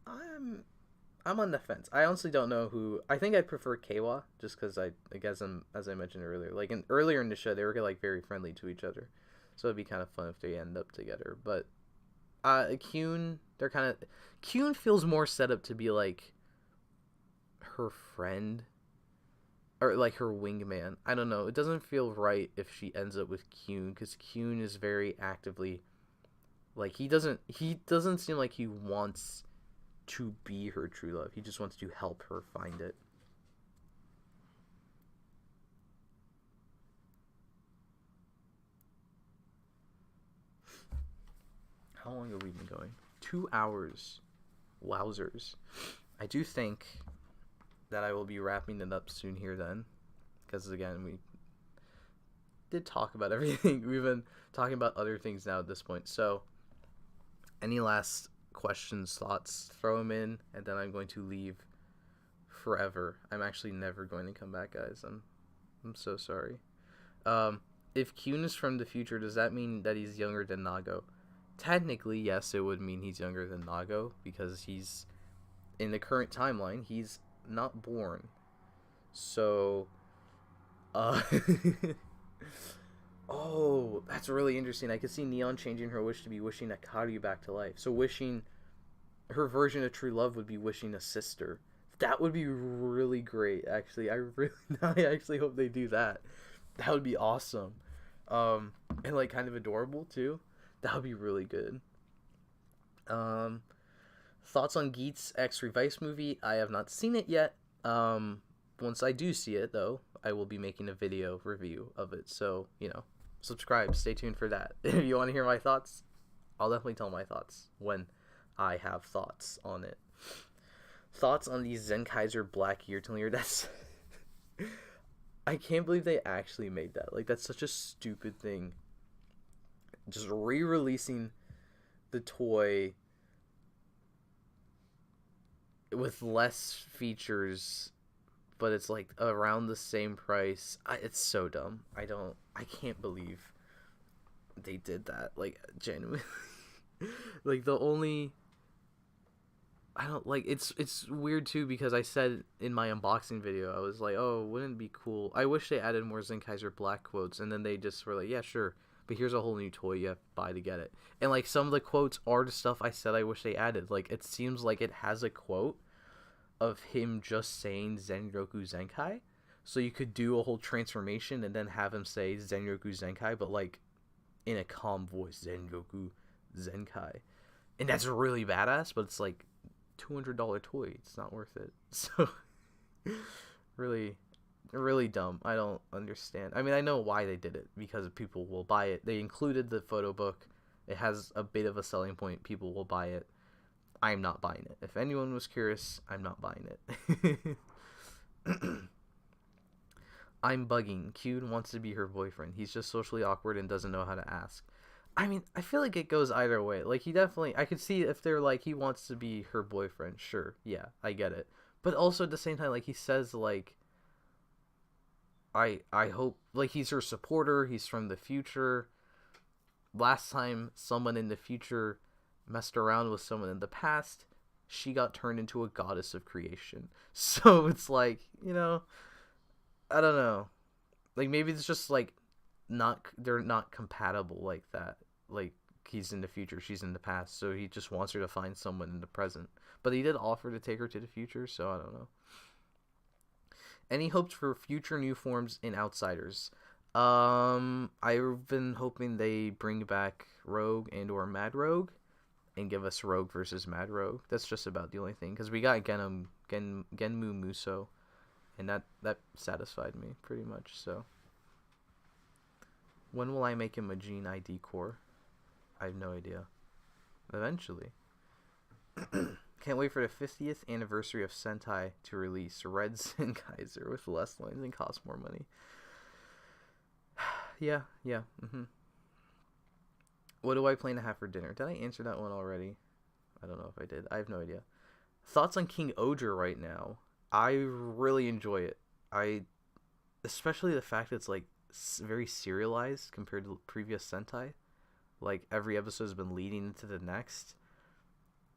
I'm on the fence. I honestly don't know who. I think I'd prefer Keiwa, just because I guess as I mentioned earlier, like earlier in the show, they were like very friendly to each other, so it'd be kind of fun if they end up together. But Kyun, Kyun feels more set up to be like her friend, or like her wingman. I don't know. It doesn't feel right if she ends up with Kyun, because Kyun is very actively, like, he doesn't seem like he wants to be her true love. He just wants to help her find it. How long have we been going? 2 hours. Wowzers. I do think that I will be wrapping it up soon here then, because again, we did talk about everything. We've been talking about other things now at this point. So any last questions, thoughts, throw them in, and then I'm going to leave forever. I'm actually never going to come back, guys. I'm so sorry. If Kyun is from the future, does that mean that he's younger than Nago? Technically, yes, it would mean he's younger than Nago, because he's in the current timeline, he's not born. So oh, that's really interesting. I could see Neon changing her wish to be wishing Akaru back to life. So wishing her version of true love would be wishing a sister. That would be really great, actually. I actually hope they do that. That would be awesome. And like kind of adorable too. That would be really good. Thoughts on Geats X Revice movie? I have not seen it yet. Once I do see it though, I will be making a video review of it. So, subscribe, stay tuned for that. If you want to hear my thoughts, I'll definitely tell my thoughts when I have thoughts on it. Thoughts on the Zenkaiser Black Year Year? That's I can't believe they actually made that. Like, that's such a stupid thing. Just re-releasing the toy with less features, but it's like around the same price. It's so dumb. I can't believe they did that. Like, genuinely. Like, the only, I don't like, it's weird too, because I said in my unboxing video, I was like, oh, wouldn't it be cool? I wish they added more Zenkaiser Black quotes, and then they just were like, yeah, sure, but here's a whole new toy you have to buy to get it. And like, some of the quotes are the stuff I said I wish they added. Like, it seems like it has a quote of him just saying Zenroku Zenkai, so you could do a whole transformation and then have him say Zenroku Zenkai, but like in a calm voice, Zenroku Zenkai. And that's really badass, but it's like $200 toy. It's not worth it. So really dumb. I don't understand. I mean, I know why they did it, because people will buy it. They included the photo book. It has a bit of a selling point. People will buy it. I'm not buying it. If anyone was curious, I'm not buying it. I'm bugging. Kyun wants to be her boyfriend. He's just socially awkward and doesn't know how to ask. I mean, I feel like it goes either way. Like, he definitely, I could see if they're like, he wants to be her boyfriend. Sure, yeah, I get it. But also at the same time, like, he says, like, I hope, like, he's her supporter, he's from the future. Last time someone in the future messed around with someone in the past, she got turned into a goddess of creation. So it's like, I don't know. Like, maybe it's just, like, they're not compatible like that. Like, he's in the future, she's in the past, so he just wants her to find someone in the present. But he did offer to take her to the future, so I don't know. Any hopes for future new forms in Outsiders? I've been hoping they bring back Rogue and or Mad Rogue and give us Rogue versus Mad Rogue. That's just about the only thing, because we got Genmu Muso, and that satisfied me pretty much. So when will I make him a Gene ID core? I have no idea. Eventually. Can't wait for the 50th anniversary of Sentai to release Red Zenkaiser with less lines and cost more money. Yeah. What do I plan to have for dinner? Did I answer that one already? I don't know if I did. I have no idea. Thoughts on King-Ohger right now? I really enjoy it. Especially the fact that it's, like, very serialized compared to previous Sentai. Like, every episode has been leading into the next.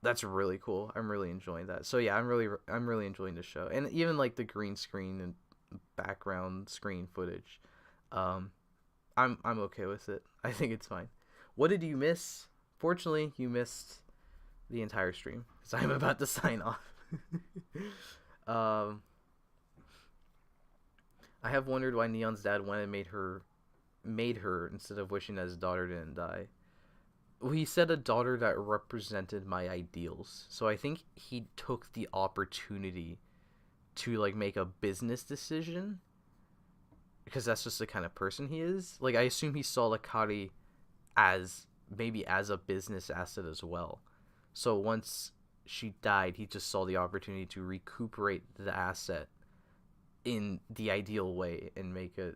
That's really cool. I'm really enjoying that. So yeah, I'm really enjoying the show, and even like the green screen and background screen footage. I'm okay with it. I think it's fine. What did you miss? Fortunately, you missed the entire stream because I'm about to sign off. I have wondered why Neon's dad went and made her instead of wishing that his daughter didn't die. Well, he said a daughter that represented my ideals. So I think he took the opportunity to, like, make a business decision, because that's just the kind of person he is. Like, I assume he saw Lakari as a business asset as well. So once she died, he just saw the opportunity to recuperate the asset in the ideal way and make a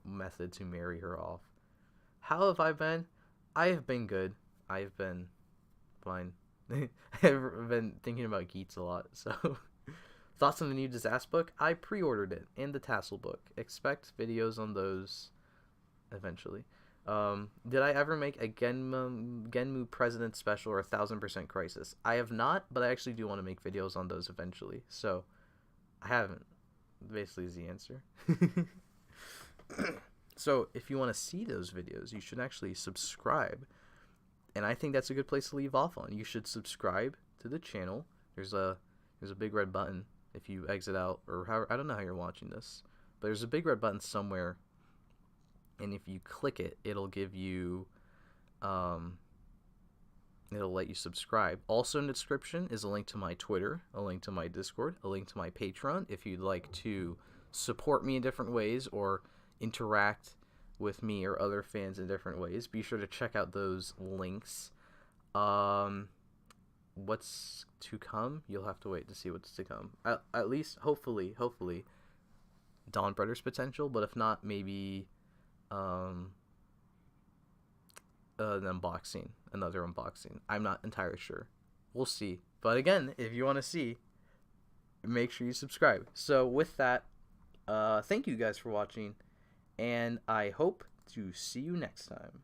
method to marry her off. How have I been? I have been good. I've been fine. I've been thinking about Geats a lot, so... Thoughts on the new Disaster book? I pre-ordered it, and the Tassel book. Expect videos on those eventually. Did I ever make a Genmu President Special or 1000% Crisis? I have not, but I actually do want to make videos on those eventually, so... I haven't. Basically is the answer. So, if you want to see those videos, you should actually subscribe. And I think that's a good place to leave off on. You should subscribe to the channel. There's a big red button if you exit out, or I don't know how you're watching this, but there's a big red button somewhere, and if you click it, it'll give you, it'll let you subscribe. Also in the description is a link to my Twitter, a link to my Discord, a link to my Patreon if you'd like to support me in different ways or interact with me or other fans in different ways. Be sure to check out those links. What's to come? You'll have to wait to see what's to come. At least, hopefully, Dawn Brothers potential, but if not, maybe an unboxing, another unboxing. I'm not entirely sure. We'll see. But again, if you want to see, make sure you subscribe. So with that, thank you guys for watching, and I hope to see you next time.